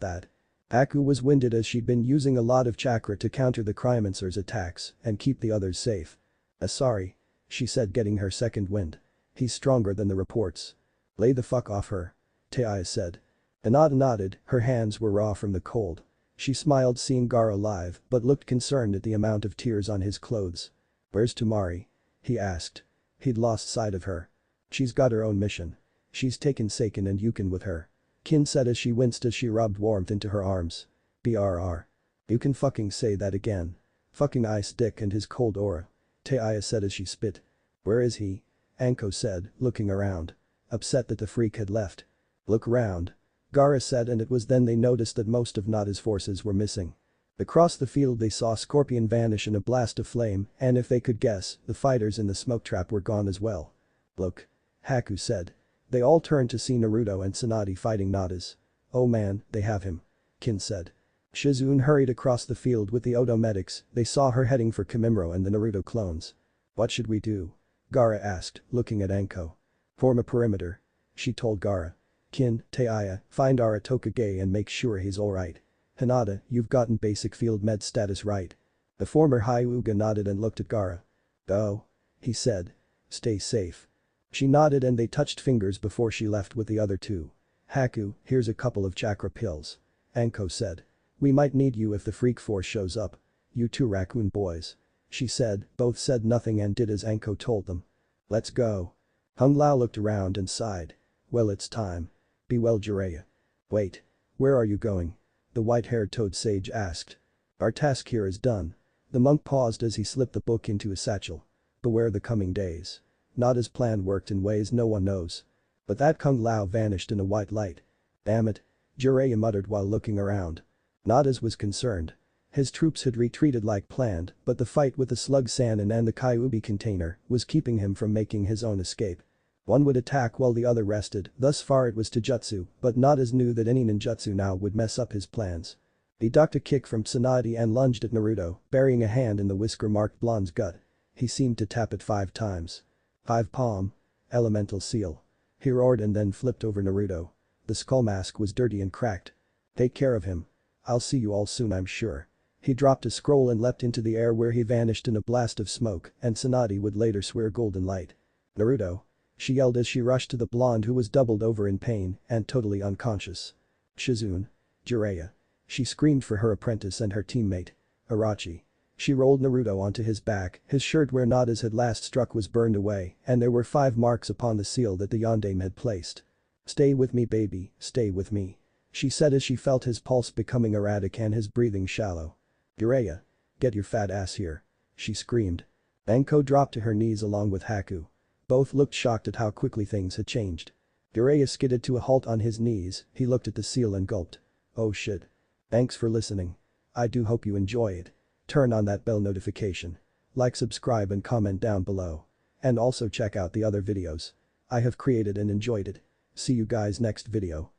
that? Haku was winded as she'd been using a lot of chakra to counter the Cryomancer's attacks and keep the others safe. Sorry. She said getting her second wind. He's stronger than the reports. Lay the fuck off her. Taiya said. Hinata nodded, her hands were raw from the cold. She smiled seeing Gaara alive but looked concerned at the amount of tears on his clothes. "Where's Tamari?" he asked. He'd lost sight of her. "She's got her own mission. She's taken Seiken and Yukon with her," Kin said as she winced as she rubbed warmth into her arms. "BRR. You can fucking say that again. Fucking ice dick and his cold aura," Taya said as she spit. "Where is he?" Anko said, looking around. Upset that the freak had left. "Look around," Gaara said, and it was then they noticed that most of Nada's forces were missing. Across the field they saw Scorpion vanish in a blast of flame, and if they could guess, the fighters in the smoke trap were gone as well. "Look," Haku said. They all turned to see Naruto and Tsunade fighting Nadis. "Oh man, they have him," Kin said. Shizune hurried across the field with the Odo medics. They saw her heading for Kimimaro and the Naruto clones. "What should we do?" Gaara asked, looking at Anko. "Form a perimeter," she told Gaara. "Kin, Taya, find Aratokage and make sure he's alright. Hinata, you've gotten basic field med status right?" The former Hyuga nodded and looked at Gaara. "Oh," he said. "Stay safe." She nodded and they touched fingers before she left with the other two. "Haku, here's a couple of chakra pills," Anko said. "We might need you if the freak force shows up. You two raccoon boys," she said. Both said nothing and did as Anko told them. "Let's go." Hung Lao looked around and sighed. "Well, it's time. Be well, Jiraiya." "Wait. Where are you going?" the white-haired toad sage asked. "Our task here is done." The monk paused as he slipped the book into his satchel. "Beware the coming days. Nada's plan worked in ways no one knows." But that Kung Lao vanished in a white light. "Damn it," Jiraiya muttered while looking around. Nadis was concerned. His troops had retreated like planned, but the fight with the slug Sannin and the Kyuubi container was keeping him from making his own escape. One would attack while the other rested, thus far it was Taijutsu, but Nadis knew that any ninjutsu now would mess up his plans. He ducked a kick from Tsunade and lunged at Naruto, burying a hand in the whisker-marked blonde's gut. He seemed to tap it 5 times. 5 palm. Elemental seal. He roared and then flipped over Naruto. The skull mask was dirty and cracked. "Take care of him. I'll see you all soon, I'm sure." He dropped a scroll and leapt into the air where he vanished in a blast of smoke, and Tsunade would later swear golden light. "Naruto," she yelled as she rushed to the blonde who was doubled over in pain and totally unconscious. "Shizune. Jiraiya." She screamed for her apprentice and her teammate. "Irachi." She rolled Naruto onto his back, his shirt where Nadis had last struck was burned away, and there were 5 marks upon the seal that the yondaime had placed. "Stay with me baby, stay with me," she said as she felt his pulse becoming erratic and his breathing shallow. "Jiraiya. Get your fat ass here," she screamed. Anko dropped to her knees along with Haku. Both looked shocked at how quickly things had changed. Jiraiya skidded to a halt on his knees, he looked at the seal and gulped. "Oh shit. Thanks for listening. I do hope you enjoy it. Turn on that bell notification. Like, subscribe and comment down below. And also check out the other videos I have created and enjoyed it. See you guys next video."